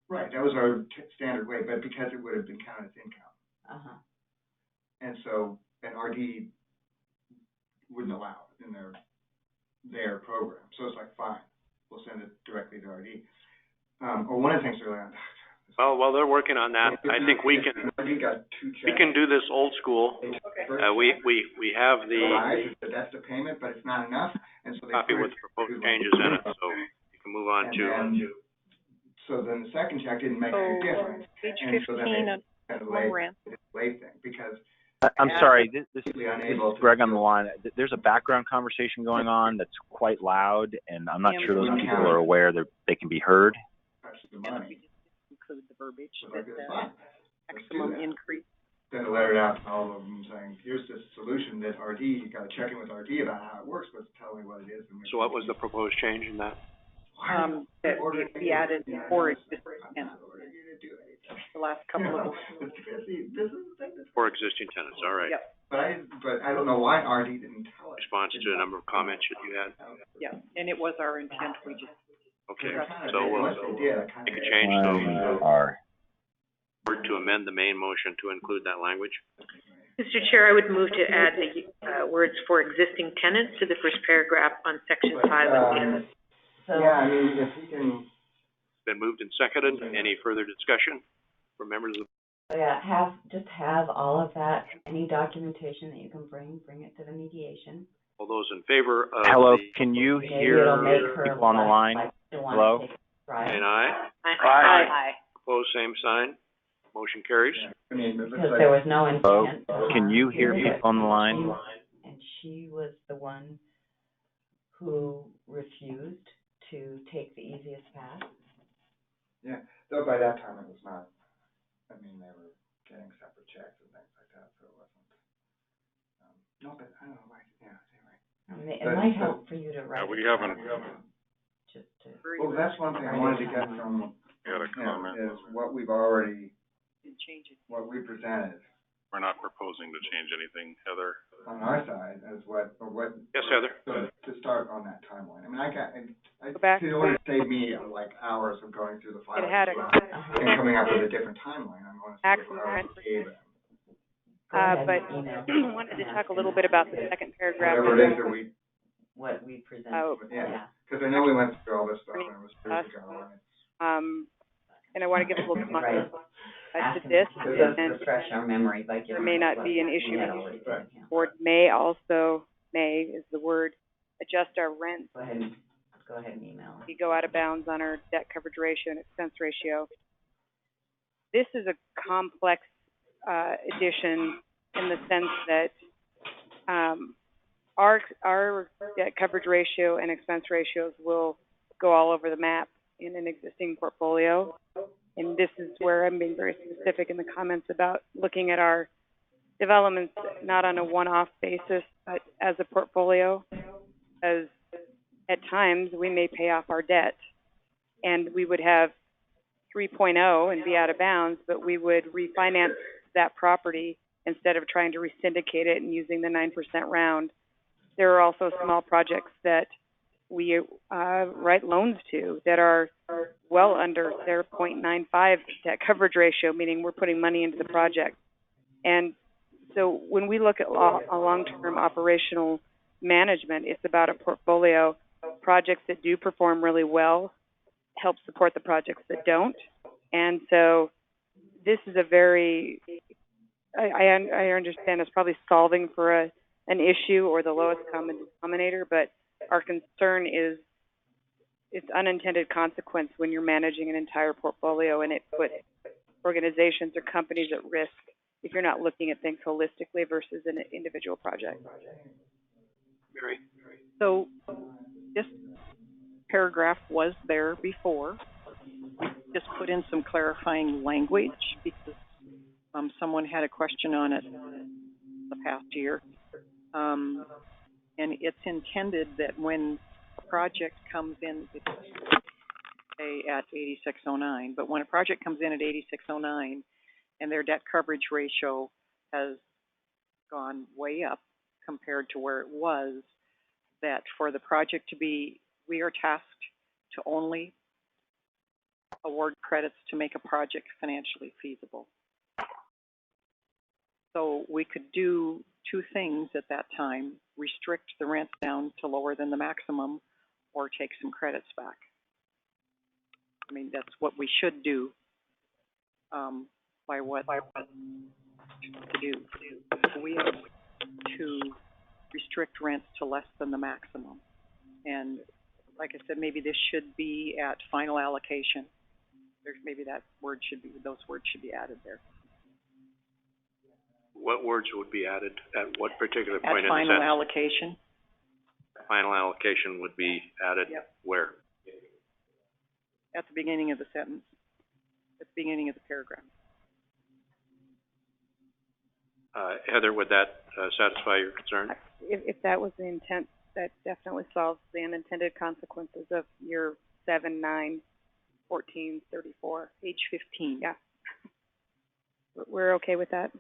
Right, that was our standard way, but because it would have been counted as income. And so, and RD wouldn't allow it in their program. So it's like, fine, we'll send it directly to RD. Or one of the things early on. Well, they're working on that. I think we can do this old school. We have the that's the payment, but it's not enough, and so they copy with proposed changes in it, so you can move on to. So then the second check didn't make any difference. Page And so 15 then of they had to home rent. late thing, because I'm sorry, this is unable to- Greg on the line. There's a background conversation going on that's quite loud, and I'm not sure those people are aware that they can be heard. touch the money. Include the verbiage So that it's the fine. maximum that. increase. Send a letter out to all of them saying, here's this solution that RD, you gotta check in with RD about how it works, but tell me what it is. So what was the proposed change in that? That we added for existing tenants. The last couple of. For existing tenants, all right. Yep. But I don't know why RD didn't tell us. Response to a number of comments that you had. Yeah, and it was our intent, we just. Okay, so we'll make a change, to amend the main motion to include that language. Mr. Chair, I would move to add the words for existing tenants to the first paragraph on section 5 of the end. Yeah, I mean, if he can. Been moved and seconded. Any further discussion from members of? Yeah, have all of that, any documentation that you can bring it to the mediation. All those in favor of Hello, the... can you hear people on the line? Hello? And aye. Aye. Opposed, same sign. Motion carries. Because there was no Hello, intent. can you hear people on the line? And she was the one who refused to take the easiest path. Yeah, though by that time it was not, I mean, they were getting separate checks and things like that, so it wasn't, no, but I don't know why, yeah, anyway. It might help for you to write. we haven't, Just to. Well, that's one thing I wanted to get from got a comment. him, is what we've already, Change it. what we presented We're not proposing to change anything, Heather. on our side as what, Yes, Heather? to start on that timeline. I mean, I Go back. could always save me like hours of going through the files It had a and coming up with a different timeline. I want to see maximum what rent. ours gave them. But wanted to talk a little bit about the second paragraph. Whatever it is that we, What we presented. Oh. yeah, because I know we went through all this stuff and it was years ago. And I want to give a little context Ask to him this, if he can and refresh our memory by there giving may us not what be an we issue. had already given him. Board may also, may is the word, adjust our rent. Go ahead and email We go out of bounds on our debt coverage ratio and expense ratio. This is a complex, addition in the sense that, our debt coverage ratio and expense ratios will go all over the map in an existing portfolio. And this is where I'm being very specific in the comments about looking at our developments not on a one-off basis, but as a portfolio. As at times, we may pay off our debt, and we would have 3.0 and be out of bounds, but we would refinance that property instead of trying to re-syndicate it and using the 9% round. There are also small projects that we write loans to that are well under their 0.95 debt coverage ratio, meaning we're putting money into the project. And so when we look at a long-term operational management, it's about a portfolio. Projects that do perform really well help support the projects that don't. And so this is a very, I understand it's probably solving for an issue or the lowest common denominator, but our concern is it's unintended consequence when you're managing an entire portfolio, and it puts organizations or companies at risk if you're not looking at things holistically versus an individual project. Mary? So this paragraph was there before. We just put in some clarifying language because someone had a question on it the past year. And it's intended that when a project comes in, say at 8609, but when a project comes in at 8609 and their debt coverage ratio has gone way up compared to where it was, that for the project to be, we are tasked to only award credits to make a project financially feasible. So we could do two things at that time: restrict the rent down to lower than the maximum, or take some credits back. I mean, that's what we should do, by what to do. We have to restrict rents to less than the maximum. And like I said, maybe this should be at final allocation. There's maybe those words should be added there. What words would be added at what particular At point in the final sentence? allocation. Final allocation would be added where? At the beginning of the sentence, at the beginning of the paragraph. Heather, would that satisfy your concern? If that was the intent, that definitely solves the unintended consequences of year 7, 9, 14, 34, age 15. Yeah. We're okay with that.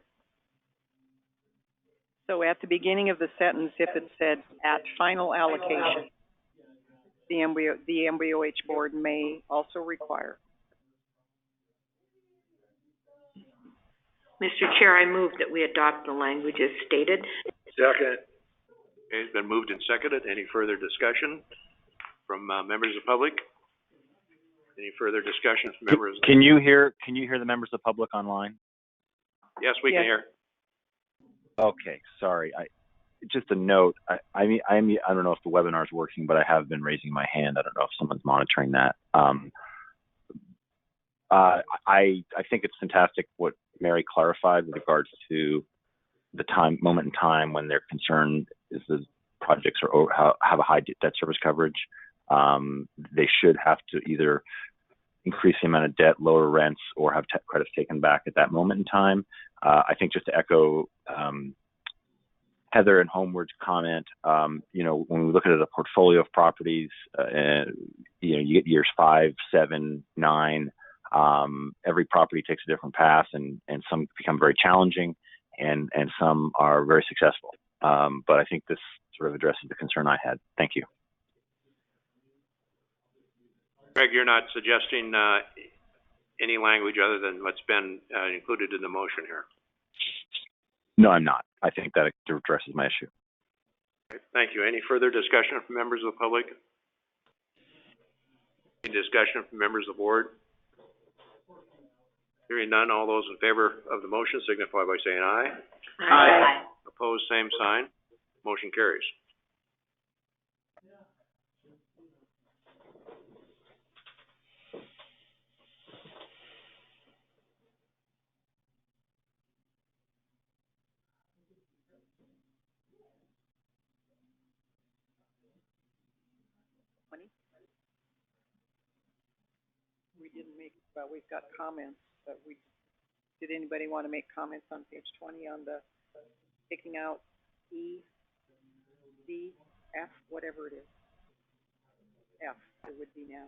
So at the beginning of the sentence, if it said at final allocation, the MBOH board may also require. Mr. Chair, I move that we adopt the language as stated. Second. Okay, it's been moved and seconded. Any further discussion from members of the public? Any further discussion from members? Can you hear the members of the public online? Yes, we can hear. Okay, sorry. just a note, I mean, I don't know if the webinar is working, but I have been raising my hand. I don't know if someone's monitoring that. I think it's fantastic what Mary clarified with regards to the moment in time when their concern is the projects have a high debt service coverage. They should have to either increase the amount of debt, lower rents, or have credits taken back at that moment in time. I think just to echo Heather and Homeward's comment, when we look at a portfolio of properties, you get years 5, 7, 9. Every property takes a different path, and some become very challenging, and some are very successful. But I think this sort of addresses the concern I had. Thank you. Greg, you're not suggesting any language other than what's been included in the motion here? No, I'm not. I think that addresses my issue. Okay, thank you. Any further discussion from members of the public? Any discussion from members of the board? Hearing none, all those in favor of the motion signify by saying aye. Aye. Opposed, same sign. Motion carries. We didn't make, we've got comments, but did anybody want to make comments on page 20 on the taking out E, D, F, whatever it is? F, it would be now.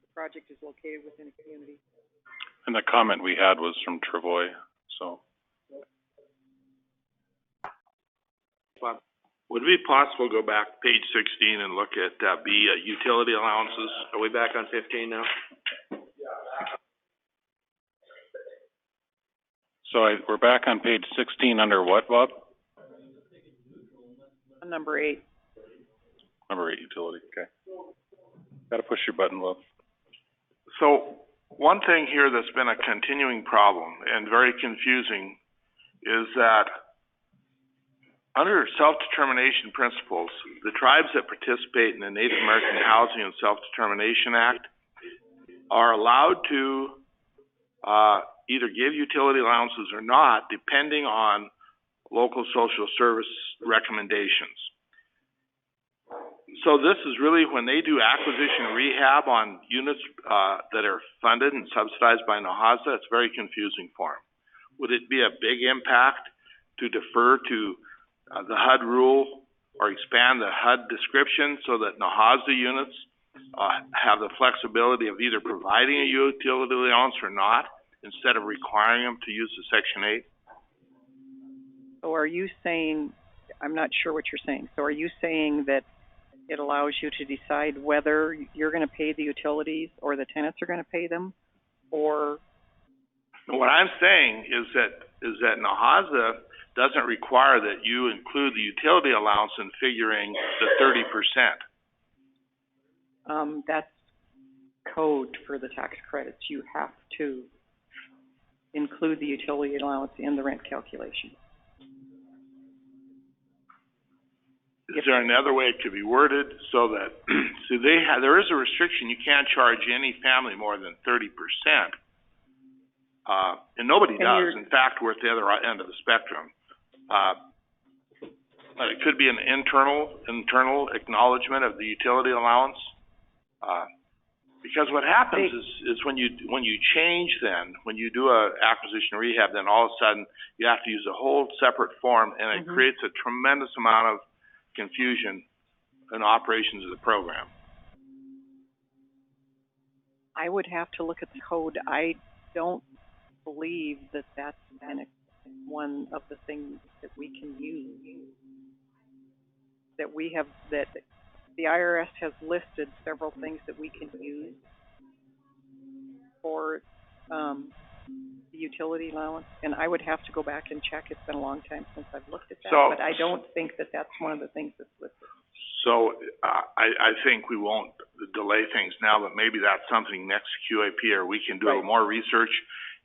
The project is located within a community. And the comment we had was from Travoy, so. Would it be possible to go back to page 16 and look at B, utility allowances? Are we back on 15 now? So we're back on page 16 under what, Bob? Number 8. Number 8, utility, okay. Gotta push your button, love. So one thing here that's been a continuing problem and very confusing is that under self-determination principles, the tribes that participate in the Native American Housing and Self-Determination Act are allowed to either give utility allowances or not, depending on local social service recommendations. So this is really when they do acquisition rehab on units that are funded and subsidized by NAHASA, it's very confusing for them. Would it be a big impact to defer to the HUD rule or expand the HUD description so that NAHASA units have the flexibility of either providing a utility allowance or not, instead of requiring them to use the Section 8? So are you saying, I'm not sure what you're saying, so are you saying that it allows you to decide whether you're going to pay the utilities or the tenants are going to pay them, or? What I'm saying is that NAHASA doesn't require that you include the utility allowance in figuring the 30%. That's code for the tax credits. You have to include the utility allowance in the rent calculation. Is there another way it could be worded so that, there is a restriction, you can't charge any family more than 30%. And nobody does. In fact, we're at the other end of the spectrum. It could be an internal acknowledgement of the utility allowance. Because what happens is when you change when you do a acquisition rehab, then all of a sudden you have to use a whole separate form, and it creates a tremendous amount of confusion in operations of the program. I would have to look at the code. I don't believe that that's one of the things that we can use. That we have, that the IRS has listed several things that we can use for the utility allowance, and I would have to go back and check. It's been a long time since I've looked at that, but I don't think that that's one of the things that's listed. So I think we won't delay things now, but maybe that's something next QAP, or we can do more research,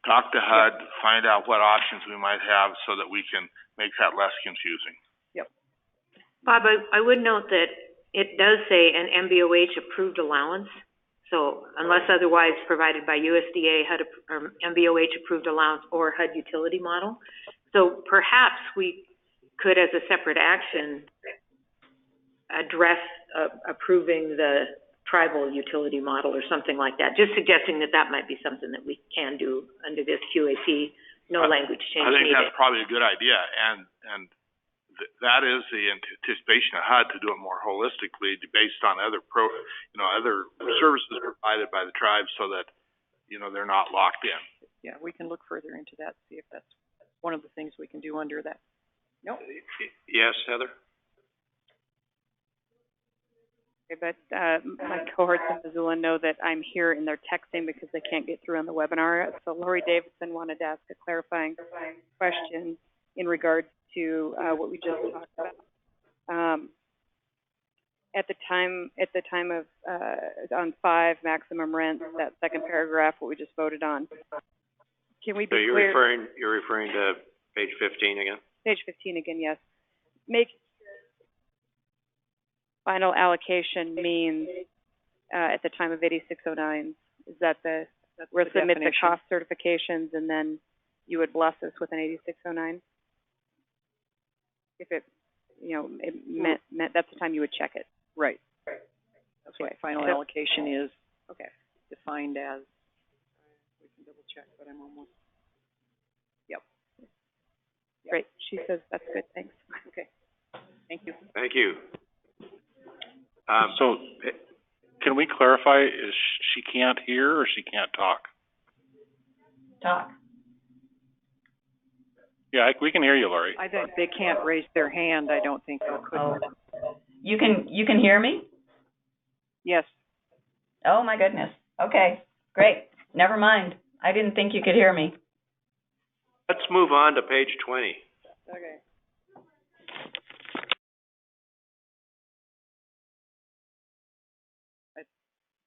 talk to HUD, find out what options we might have so that we can make that less confusing. Yep. Bob, I would note that it does say an MBOH approved allowance. So unless otherwise provided by USDA, HUD, or MBOH approved allowance or HUD utility model. So perhaps we could, as a separate action, address approving the tribal utility model or something like that. Just suggesting that that might be something that we can do under this QAP, no language change I think needed. that's probably a good idea, and that is the anticipation of HUD to do it more holistically based on other other services provided by the tribe so that, they're not locked in. Yeah, we can look further into that, see if that's one of the things we can do under that. Nope. Yes, Heather? Okay, but, my cohorts in Missoula know that I'm here and they're texting because they can't get through on the webinar. So Lori Davidson wanted to ask a clarifying question in regards to, what we just talked about. At the time of, on 5, maximum rent, that second paragraph, what we just voted on, can we be So clear? you're referring to page 15 again? Page 15 again, yes. Make final allocation means, at the time of 8609, is that we'll submit the cost certifications and then you would bless us with an 8609? If it, it meant, that's the time you would check it. Right. That's what final allocation is. Okay. Defined as, we can double check, but I'm almost, yep. Great. She says that's good. Thanks. Okay. Thank you. Thank you. So, can we clarify, is she can't hear or she can't talk? Talk. Yeah, we can hear you, Lori. I think they can't raise their hand. I don't think they could. Oh. You can hear me? Yes. Oh, my goodness. Okay, great. Never mind. I didn't think you could hear me. Let's move on to page 20. Okay. I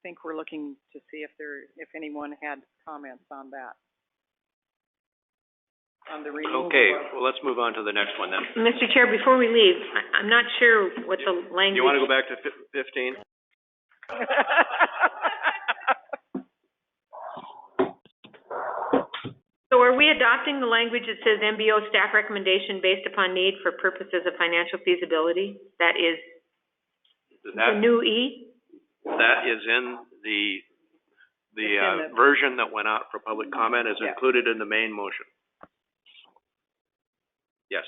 think we're looking to see if anyone had comments on that. On the removal. Okay, well, let's move on to the next one then. Mr. Chair, before we leave, I'm not sure what the language. You want to go back to 15? So are we adopting the language that says MBO staff recommendation based upon need for purposes of financial feasibility? That is the new E? That is in the version that went out for public comment is included in the main motion. Yes.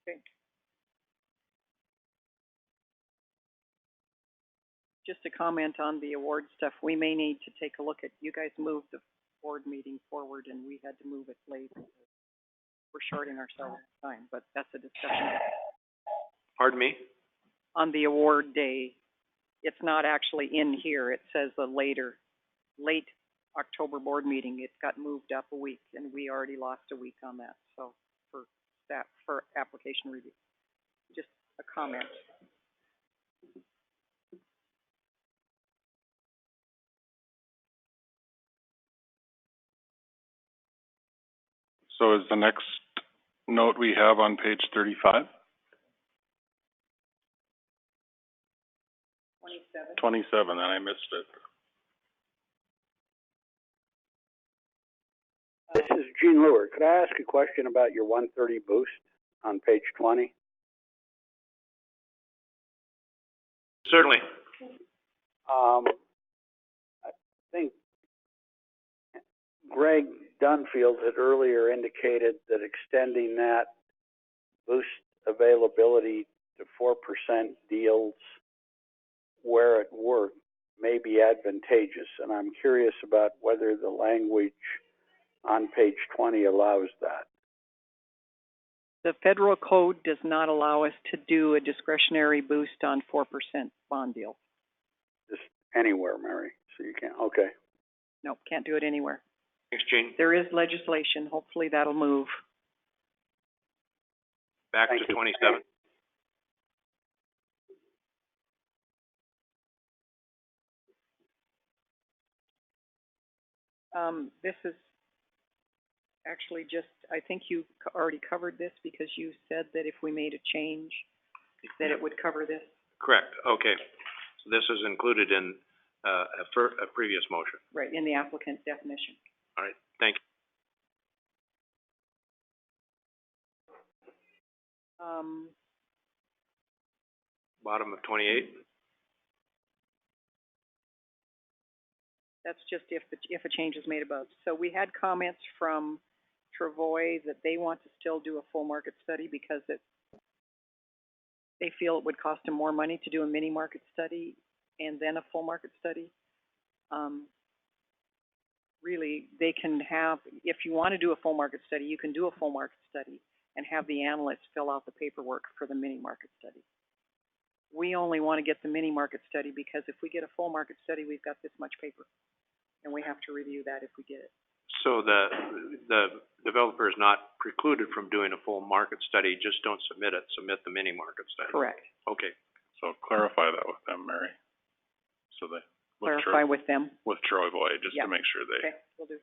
Okay. Just to comment on the award stuff, we may need to take a look at, you guys moved the board meeting forward and we had to move it late. We're shorting ourselves time, but that's a discussion. Pardon me? On the award day, it's not actually in here. It says the late October board meeting. It got moved up a week and we already lost a week on that. So for application review, just a comment. So is the next note we have on page 35? 27, and I missed it. This is Gene Lure. Could I ask a question about your 130 boost on page 20? Certainly. I think Greg Dunfield had earlier indicated that extending that boost availability to 4% deals where it worked may be advantageous, and I'm curious about whether the language on page 20 allows that. The federal code does not allow us to do a discretionary boost on 4% bond deals. Just anywhere, Mary, so you can't, okay. Nope, can't do it anywhere. Thanks, Gene. There is legislation. Hopefully that'll move. Back to 27. This is actually just, I think you already covered this because you said that if we made a change, that it would cover this. Correct, okay. So this is included in, a previous motion. Right, in the applicant's definition. All right, thank you. Bottom of 28? That's just if a change is made above. So we had comments from Travoy that they want to still do a full market study because they feel it would cost them more money to do a mini market study and then a full market study. Really, they can have, if you want to do a full market study, you can do a full market study and have the analysts fill out the paperwork for the mini market study. We only want to get the mini market study because if we get a full market study, we've got this much paper. And we have to review that if we get it. So the developer is not precluded from doing a full market study, just don't submit it, submit the mini market study. Correct. Okay. So clarify that with them, Mary. So they, Clarify with them. with Troy Voy, just Yeah. to make sure they. Okay, will do.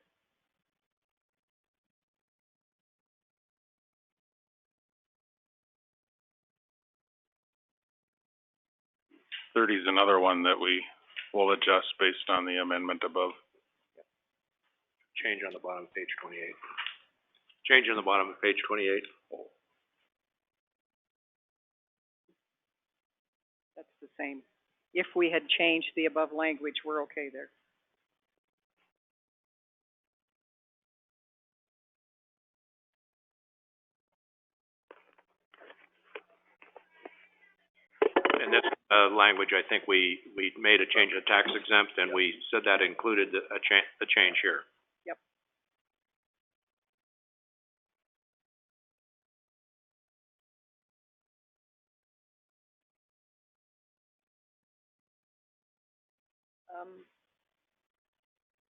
Thirty is another one that we will adjust based on the amendment above. Change on the bottom of page 28. Change on the bottom of page 28. That's the same. If we had changed the above language, we're okay there. And this, language, I think we made a change to tax exempt and we said that included the change here. Yep.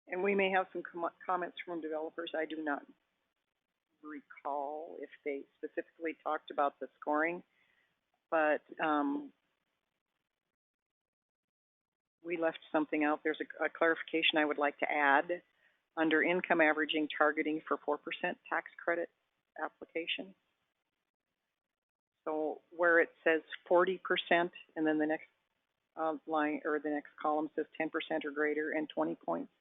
And we may have some comments from developers. I do not recall if they specifically talked about the scoring, but we left something out. There's a clarification I would like to add under income averaging targeting for 4% tax credit application. So where it says 40% and then the next line or the next column says 10% or greater and 20 points,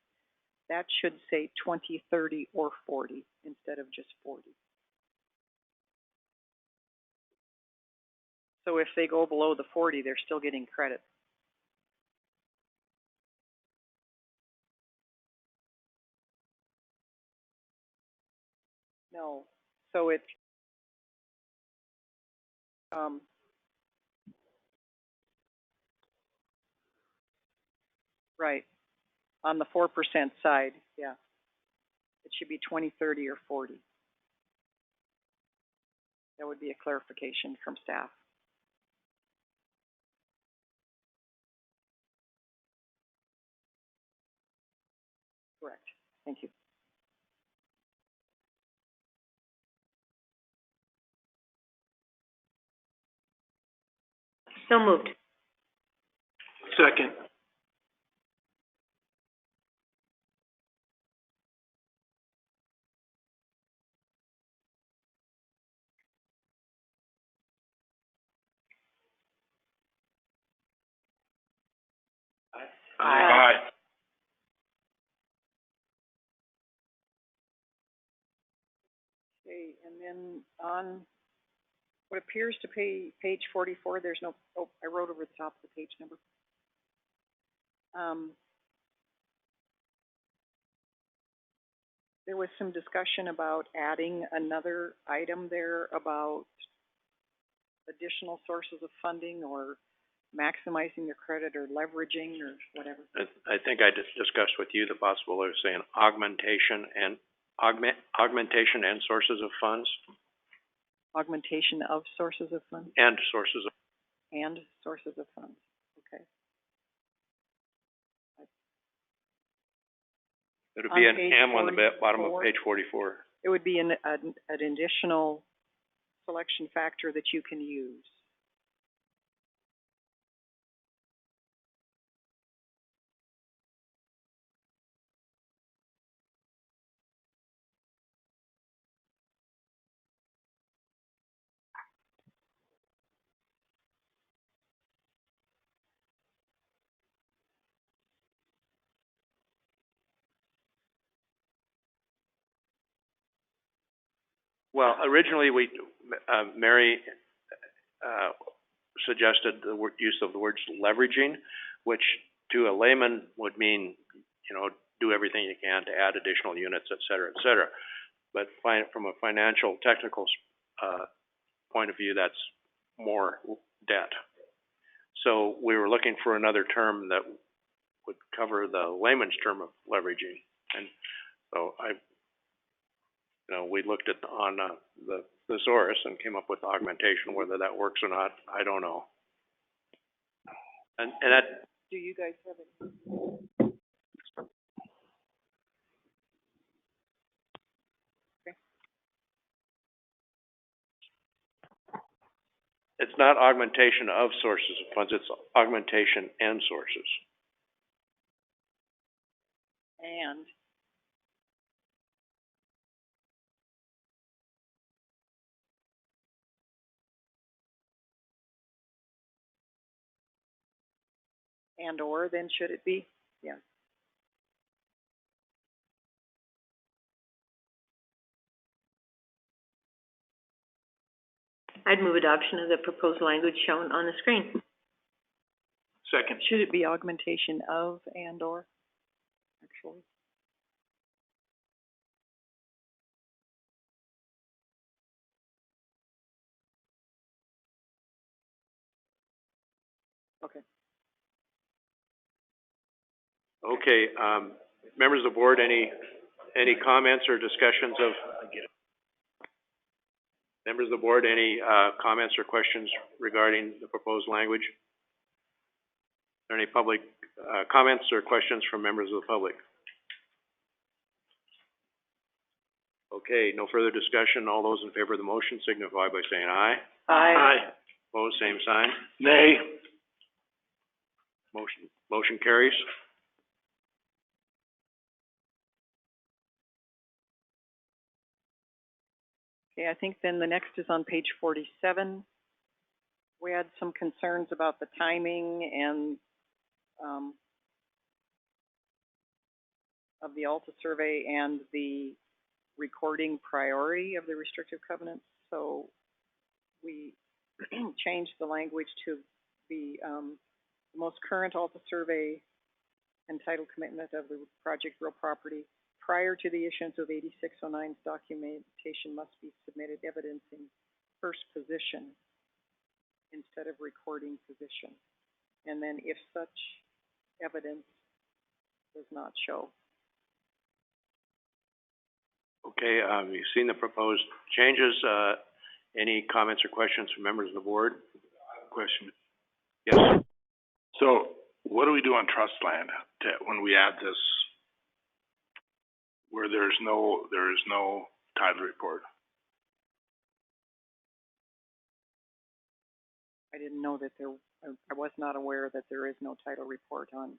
that should say 20, 30, or 40 instead of just 40. So if they go below the 40, they're still getting credit. No, so it's, right, on the 4% side, yeah. It should be 20, 30, or 40. That would be a clarification from staff. Correct, thank you. So moved. Second. Aye. Okay, and then on what appears to page 44, there's no, oh, I wrote over the top of the page number. There was some discussion about adding another item there about additional sources of funding or maximizing your credit or leveraging or whatever. I think I discussed with you the possibility of saying augmentation and sources of funds. Augmentation of sources of funds? And sources of. And sources of funds, okay. It would be an On page M on the bottom of 44. page 44. It would be an additional selection factor that you can use. Well, originally Mary, suggested the use of the words leveraging, which to a layman would mean, do everything you can to add additional units, et cetera, et cetera. But from a financial, technical, point of view, that's more debt. So we were looking for another term that would cover the layman's term of leveraging. And so we looked on the thesaurus and came up with augmentation. Whether that works or not, I don't know. And that. Do you guys have any? Okay. It's not augmentation of sources of funds, it's augmentation and sources. And or then should it be? Yeah. I'd move adoption of the proposed language shown on the screen. Second. Should it be augmentation of and or, actually? Okay. Okay, members of the board, any comments or discussions of? Members of the board, any comments or questions regarding the proposed language? Are there any public comments or questions from members of the public? Okay, no further discussion. All those in favor of the motion signify by saying aye. Aye. Opposed, same sign. Nay. Motion carries. Okay, I think then the next is on page 47. We had some concerns about the timing and of the Alta survey and the recording priority of the restrictive covenants. So we changed the language to the most current Alta survey and title commitment of the project real property prior to the issuance of 8609's documentation must be submitted evidencing first position instead of recording position. And then if such evidence does not show. Okay, you've seen the proposed changes. Any comments or questions from members of the board? Question. Yes. So what do we do on trust land when we add this where there is no title report? I didn't know that I was not aware that there is no title report on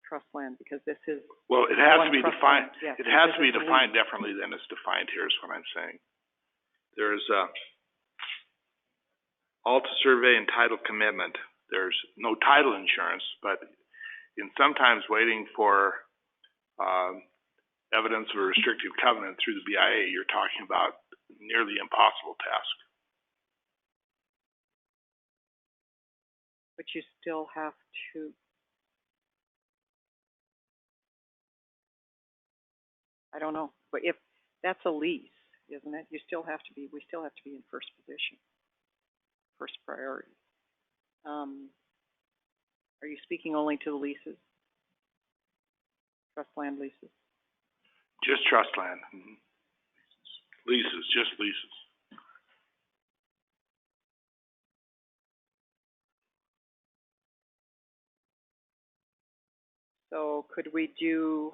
trust land because this is. Well, it has to be defined. defined. It has to be defined differently than it's defined here, is what I'm saying. There's Alta survey and title commitment. There's no title insurance, but in sometimes waiting for evidence of a restrictive covenant through the BIA, you're talking about nearly impossible task. But you still have to. I don't know, but if that's a lease, isn't it? We still have to be in first position, first priority. Are you speaking only to the leases? Trust land leases? Just trust land. Mm-hmm. Leases, just leases. So could we do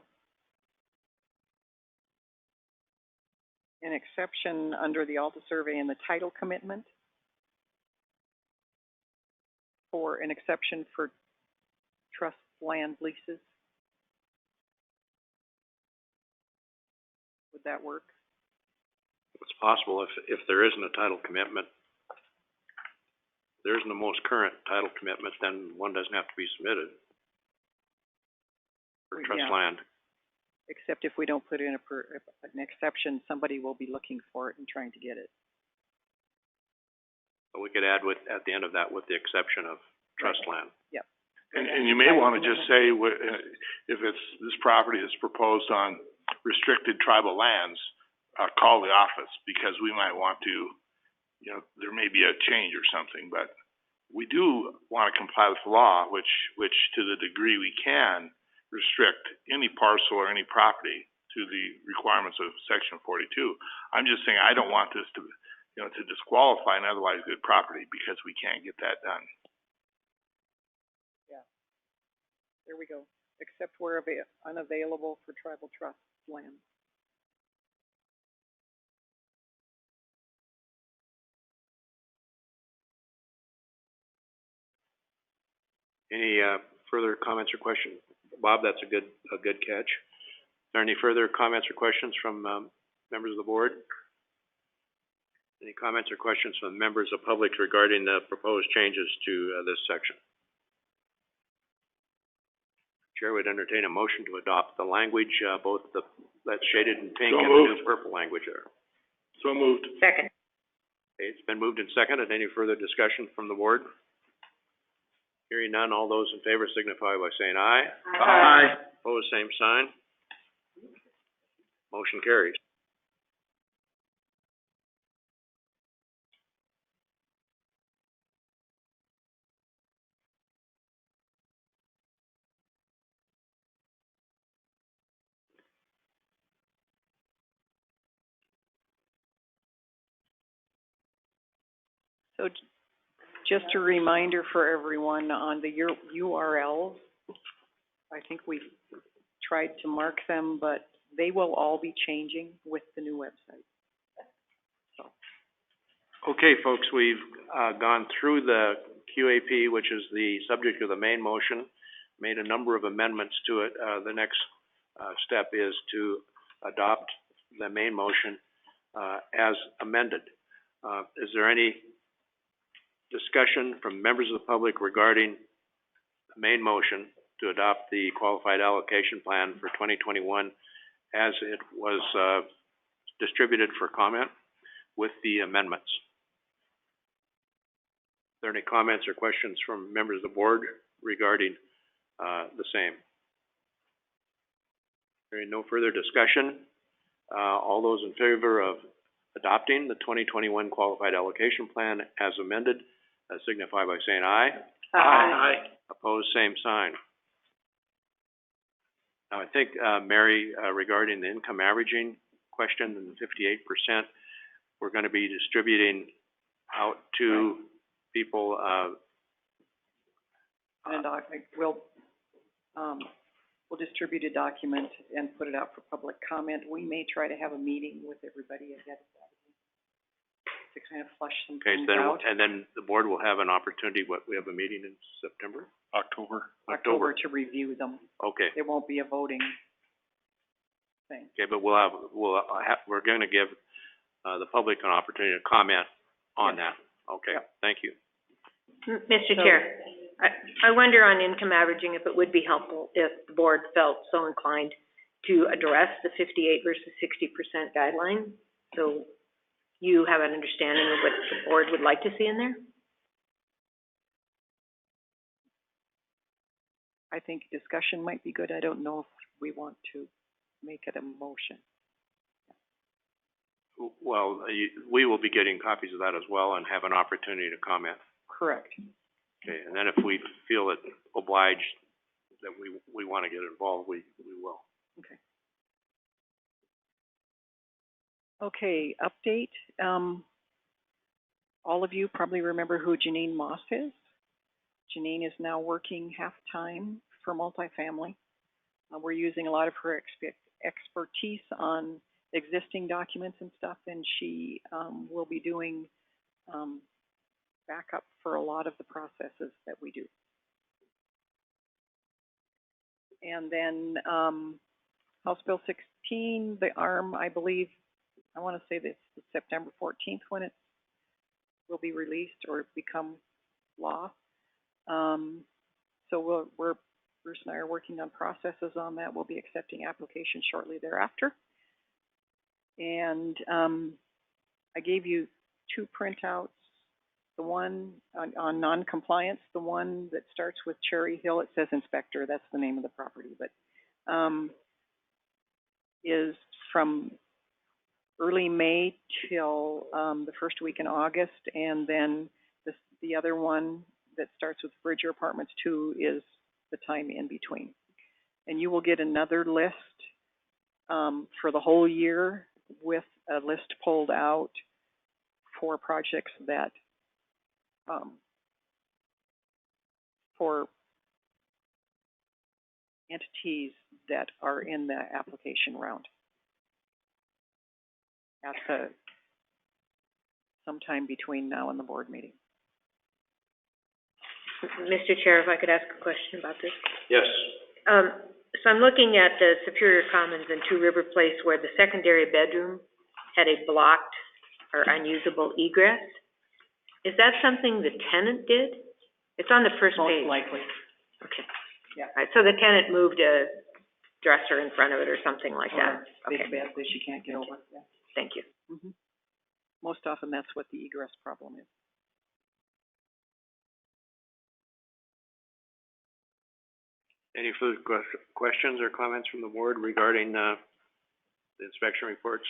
an exception under the Alta survey and the title commitment for an exception for trust land leases? Would that work? It's possible if there isn't a title commitment. If there isn't the most current title commitment, then one doesn't have to be submitted for trust land. except if we don't put in an exception, somebody will be looking for it and trying to get it. So we could add at the end of that, with the exception of trust land. Yep. And you may want to just say, if this property is proposed on restricted tribal lands, call the office, because we might want to, there may be a change or something, but we do want to comply with the law, which to the degree we can, restrict any parcel or any property to the requirements of Section 42. I'm just saying, I don't want this to disqualify an otherwise good property because we can't get that done. Yeah. There we go. Except where unavailable for tribal trust land. Any further comments or questions? Bob, that's a good catch. Are there any further comments or questions from members of the board? Any comments or questions from members of public regarding the proposed changes to this section? Chair would entertain a motion to adopt the language, both that's shaded in pink and the new purple language there. So moved. Second. Okay, it's been moved and seconded. Any further discussion from the board? Hearing none, all those in favor signify by saying aye. Aye. Opposed, same sign. Motion carries. So just a reminder for everyone on the URLs, I think we tried to mark them, but they will all be changing with the new website. Okay, folks, we've gone through the QAP, which is the subject of the main motion, made a number of amendments to it. The next step is to adopt the main motion as amended. Is there any discussion from members of the public regarding the main motion to adopt the qualified allocation plan for 2021 as it was distributed for comment with the amendments? Are there any comments or questions from members of the board regarding the same? There is no further discussion. All those in favor of adopting the 2021 qualified allocation plan as amended, signify by saying aye. Aye. Opposed, same sign. Now, I think, Mary, regarding the income averaging question and the 58%, we're going to be distributing out to people. And we'll distribute a document and put it out for public comment. We may try to have a meeting with everybody ahead of that to kind of flush some things out. And then the board will have an opportunity. We have a meeting in September? October to review them. Okay. It won't be a voting thing. Okay, but we're going to give the public an opportunity to comment on that. Okay, thank you. Mr. Chair, I wonder on income averaging if it would be helpful if the board felt so inclined to address the 58 versus 60% guideline, so you have an understanding of what the board would like to see in there? I think discussion might be good. I don't know if we want to make it a motion. Well, we will be getting copies of that as well and have an opportunity to comment. Correct. Okay, and then if we feel it obliged that we want to get involved, we will. Okay. Okay, update. All of you probably remember who Janine Moss is. Janine is now working half-time for multifamily. We're using a lot of her expertise on existing documents and stuff, and she will be doing backup for a lot of the processes that we do. And then House Bill 16, the ARM, I believe, I want to say this is September 14th when it will be released or become law. So we're Bruce and I are working on processes on that. We'll be accepting applications shortly thereafter. And I gave you 2 printouts. The one on non-compliance, the one that starts with Cherry Hill, it says inspector, that's the name of the property, but is from early May till the first week in August, and then the other one that starts with Bridger Apartments 2 is the time in between. And you will get another list for the whole year with a list pulled out for projects that for entities that are in the application round at the sometime between now and the board meeting. Mr. Chair, if I could ask a question about this? Yes. So I'm looking at the Superior Commons and Two River Place where the secondary bedroom had a blocked or unusable egress. Is that something the tenant did? It's on the first page. Most likely. Okay. Yeah. All right, so the tenant moved a dresser in front of it or something like that? Big Okay. bed that she can't get over. Yeah. Thank you. Most often that's what the egress problem is. Any further questions or comments from the board regarding the inspection reports?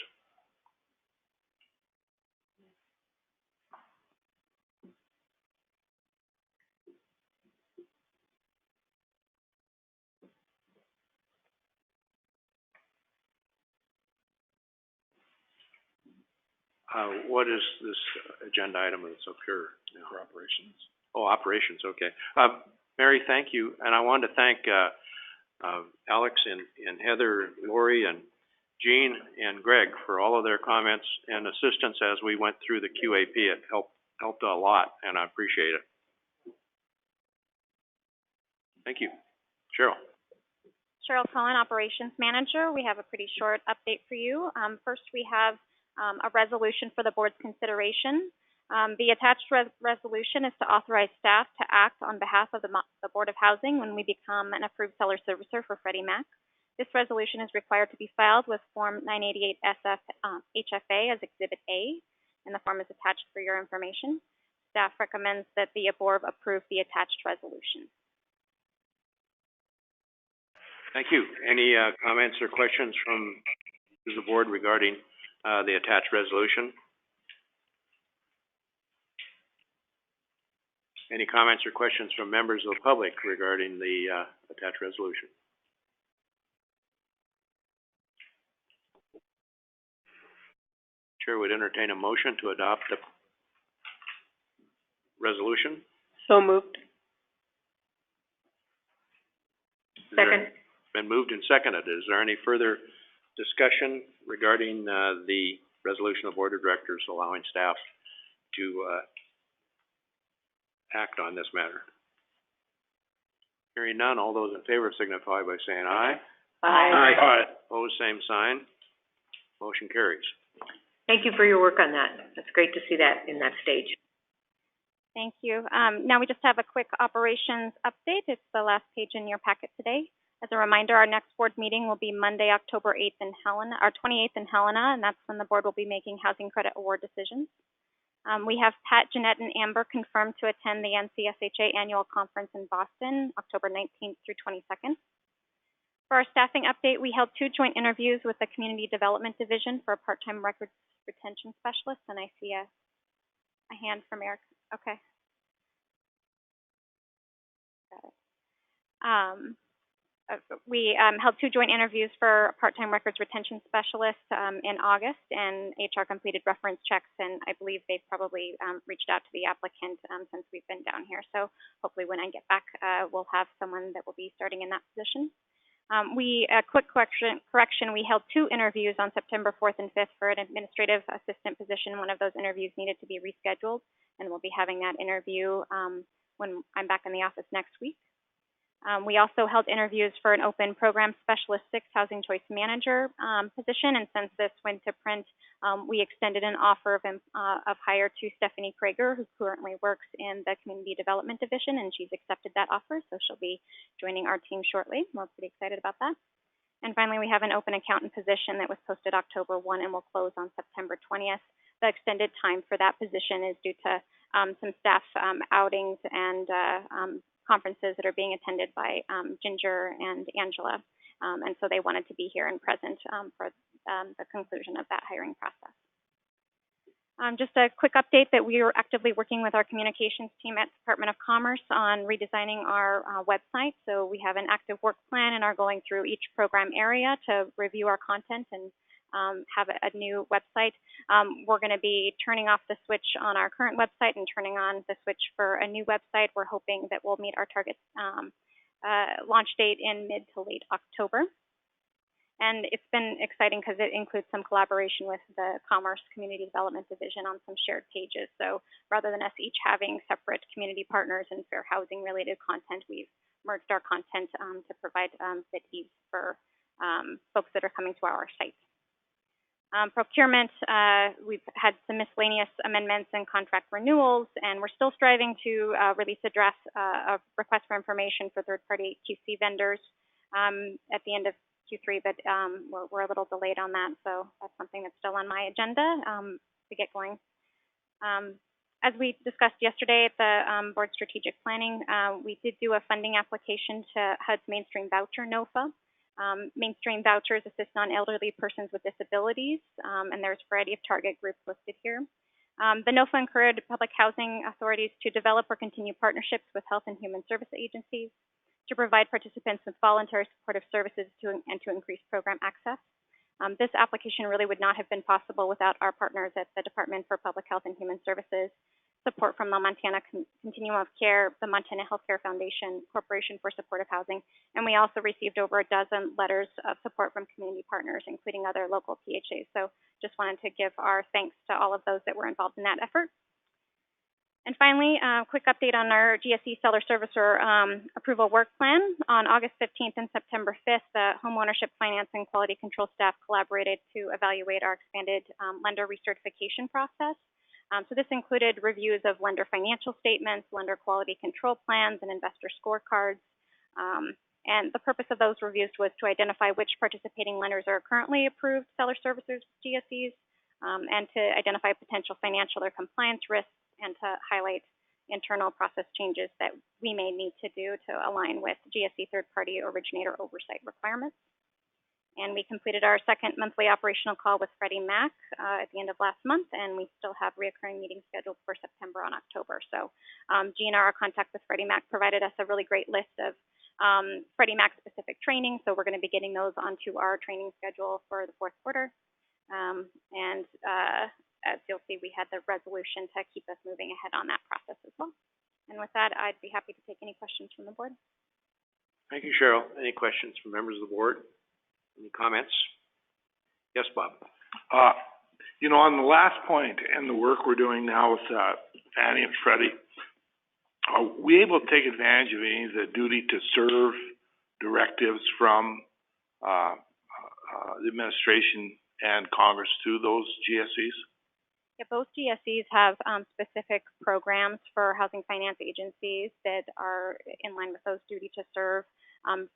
What is this agenda item that's up here now? For operations. Oh, operations, okay. Mary, thank you, and I wanted to thank Alex and Heather, Lori, and Jean and Greg for all of their comments and assistance as we went through the QAP. It helped a lot, and I appreciate it. Thank you. Cheryl. Cheryl Cohen, Operations Manager. We have a pretty short update for you. First, we have a resolution for the board's consideration. The attached resolution is to authorize staff to act on behalf of the Board of Housing when we become an approved seller servicer for Freddie Mac. This resolution is required to be filed with Form 988 SF HFA as Exhibit A, and the form is attached for your information. Staff recommends that the board approve the attached resolution. Thank you. Any comments or questions from the board regarding the attached resolution? Any comments or questions from members of the public regarding the attached resolution? Chair would entertain a motion to adopt the resolution. So moved. Second. Been moved and seconded. Is there any further discussion regarding the resolution of the Board of Directors allowing staff to act on this matter? Hearing none, all those in favor signify by saying aye. Aye. Aye. Opposed, same sign. Motion carries. Thank you for your work on that. It's great to see that in that stage. Thank you. Now we just have a quick operations update. It's the last page in your packet today. As a reminder, our next board meeting will be Monday, October 8th in Helena, or 28th in Helena, and that's when the board will be making housing credit award decisions. We have Pat, Jeanette, and Amber confirmed to attend the NCSHA annual conference in Boston, October 19th through 22nd. For our staffing update, we held 2 joint interviews with the Community Development Division for a part-time records retention specialist, and I see a hand from Eric. Okay. Got it. We held 2 joint interviews for a part-time records retention specialist in August, and HR completed reference checks, and I believe they've probably reached out to the applicant since we've been down here. So hopefully when I get back, we'll have someone that will be starting in that position. Quick correction, we held 2 interviews on September 4th and 5th for an administrative assistant position. One of those interviews needed to be rescheduled, and we'll be having that interview when I'm back in the office next week. We also held interviews for an open program specialist 6 housing choice manager position, and since this went to print, we extended an offer of hire to Stephanie Krager, who currently works in the community development division, and she's accepted that offer, so she'll be joining our team shortly. We're pretty excited about that. And finally, we have an open accountant position that was posted October 1 and will close on September 20th. The extended time for that position is due to some staff outings and conferences that are being attended by Ginger and Angela. And so they wanted to be here and present for the conclusion of that hiring process. Just a quick update that we are actively working with our communications team at Department of Commerce on redesigning our website. So we have an active work plan and are going through each program area to review our content and have a new website. We're going to be turning off the switch on our current website and turning on the switch for a new website. We're hoping that we'll meet our target launch date in mid to late October. And it's been exciting because it includes some collaboration with the Commerce Community Development Division on some shared pages. So rather than us each having separate community partners and fair housing related content, we've merged our content to provide fit ease for folks that are coming to our site. Procurement, we've had some miscellaneous amendments and contract renewals, and we're still striving to release a draft of request for information for third-party QC vendors at the end of Q3, but we're a little delayed on that, so that's something that's still on my agenda to get going. As we discussed yesterday at the Board Strategic Planning, we did do a funding application to HUD's Mainstream Voucher, NOFA. Mainstream vouchers assist non-elderly persons with disabilities, and there's a variety of target groups listed here. The NOFA encouraged public housing authorities to develop or continue partnerships with health and human service agencies to provide participants with voluntary supportive services and to increase program access. This application really would not have been possible without our partners at the Department for Public Health and Human Services, support from the Montana Continuum of Care, the Montana Healthcare Foundation, Corporation for Supportive Housing, and we also received over a dozen letters of support from community partners, including other local PHAs. So just wanted to give our thanks to all of those that were involved in that effort. And finally, a quick update on our GSE seller servicer approval work plan. On August 15th and September 5th, the homeownership finance and quality control staff collaborated to evaluate our expanded lender recertification process. So this included reviews of lender financial statements, lender quality control plans, and investor scorecards. And the purpose of those reviews was to identify which participating lenders are currently approved seller servicers with GSEs, and to identify potential financial or compliance risks, and to highlight internal process changes that we may need to do to align with GSE third-party originator oversight requirements. And we completed our second monthly operational call with Freddie Mac at the end of last month, and we still have reoccurring meetings scheduled for September and October. So GNR, our contact with Freddie Mac, provided us a really great list of Freddie Mac specific training, so we're going to be getting those onto our training schedule for the fourth quarter. As you'll see, we had the resolution to keep us moving ahead on that process as well. And with that, I'd be happy to take any questions from the board. Thank you, Cheryl. Any questions from members of the board? Any comments? Yes, Bob. On the last point and the work we're doing now with Fannie and Freddie, are we able to take advantage of any of the duty to serve directives from the administration and Congress to those GSEs? Yeah, both GSEs have specific programs for housing finance agencies that are in line with those duty to serve.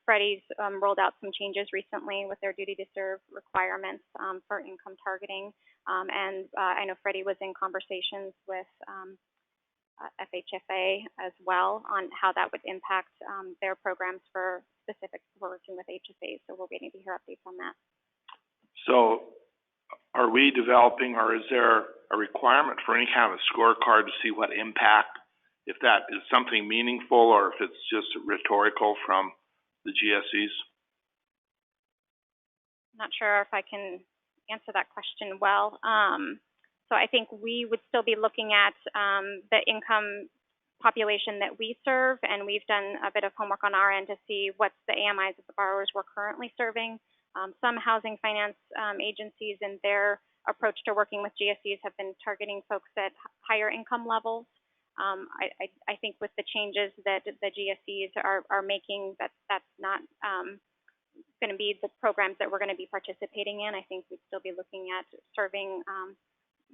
Freddie's rolled out some changes recently with their duty to serve requirements for income targeting. And I know Freddie was in conversations with FHFA as well on how that would impact their programs for specific working with HFAs. So we're waiting to hear updates on that. So are we developing, or is there a requirement for any kind of a scorecard to see what impact, if that is something meaningful or if it's just rhetorical from the GSEs? I'm not sure if I can answer that question well. So I think we would still be looking at the income population that we serve, and we've done a bit of homework on our end to see what's the AMIs of the borrowers we're currently serving. Some housing finance agencies in their approach to working with GSEs have been targeting folks at higher income levels. I think with the changes that the GSEs are making, that's not, going to be the programs that we're going to be participating in. I think we'd still be looking at serving,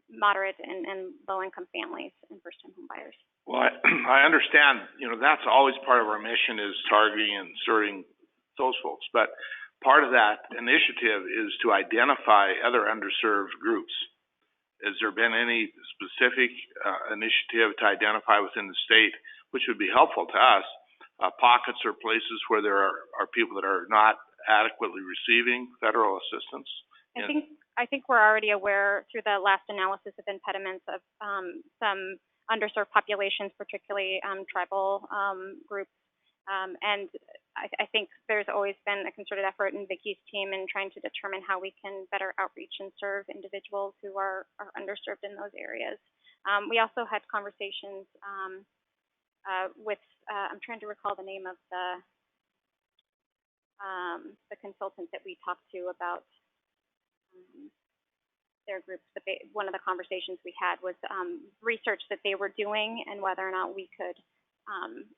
moderate and low-income families and first-time home buyers. Well, I understand, that's always part of our mission is targeting and serving those folks. But part of that initiative is to identify other underserved groups. Has there been any specific initiative to identify within the state, which would be helpful to us, pockets or places where there are people that are not adequately receiving federal assistance? I think we're already aware through the last analysis of impediments of some underserved populations, particularly tribal groups. And I think there's always been a concerted effort in Vicki's team in trying to determine how we can better outreach and serve individuals who are underserved in those areas. We also had conversations with, I'm trying to recall the name of the consultant that we talked to about their groups. One of the conversations we had was research that they were doing and whether or not we could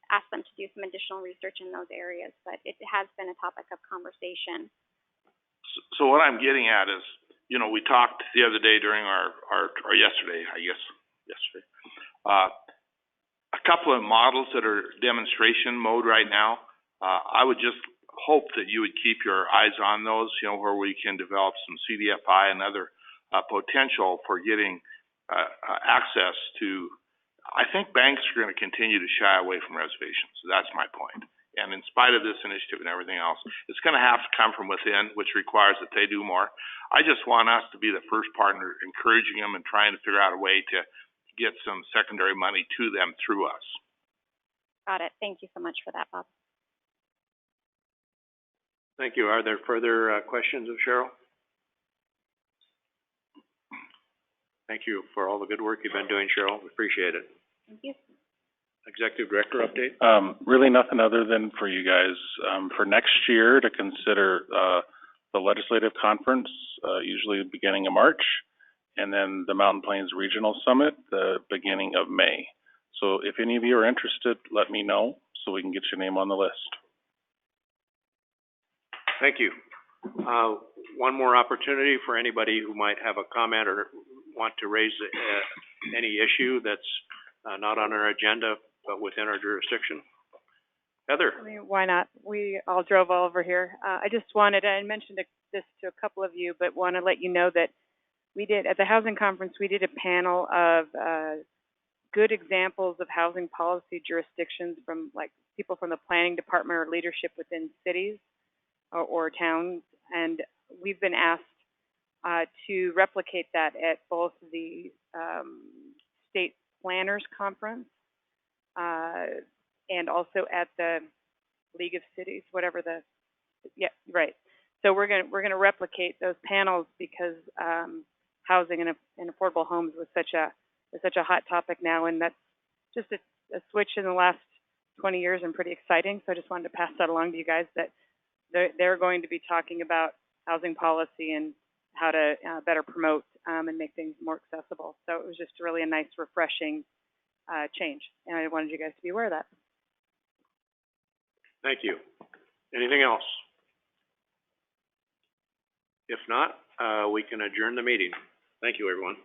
ask them to do some additional research in those areas, but it has been a topic of conversation. So what I'm getting at is, we talked the other day during our yesterday, a couple of models that are demonstration mode right now. I would just hope that you would keep your eyes on those, where we can develop some CDFI and other potential for getting access to. I think banks are going to continue to shy away from reservations. That's my point. And in spite of this initiative and everything else, it's going to have to come from within, which requires that they do more. I just want us to be the first partner encouraging them and trying to figure out a way to get some secondary money to them through us. Got it. Thank you so much for that, Bob. Thank you. Are there further questions of Cheryl? Thank you for all the good work you've been doing, Cheryl. We appreciate it. Thank you. Executive Director update? Really nothing other than for you guys, for next year to consider, the legislative conference, usually the beginning of March, and then the Mountain Plains Regional Summit, the beginning of May. So if any of you are interested, let me know so we can get your name on the list. Thank you. One more opportunity for anybody who might have a comment or want to raise any issue that's not on our agenda but within our jurisdiction. Heather. I mean, why not? We all drove all over here. I just wanted, I mentioned this to a couple of you, but want to let you know that we did, at the housing conference, we did a panel of good examples of housing policy jurisdictions from people from the planning department or leadership within cities or towns. And we've been asked to replicate that at both the State Planners Conference and also at the League of Cities, whatever So we're gonna replicate those panels because housing and affordable homes was such a hot topic now, and that's just a switch in the last 20 years and pretty exciting. So I just wanted to pass that along to you guys that they're going to be talking about housing policy and how to better promote and make things more accessible. So it was just really a nice, refreshing change, and I wanted you guys to be aware of that. Thank you. Anything else? If not, we can adjourn the meeting. Thank you, everyone.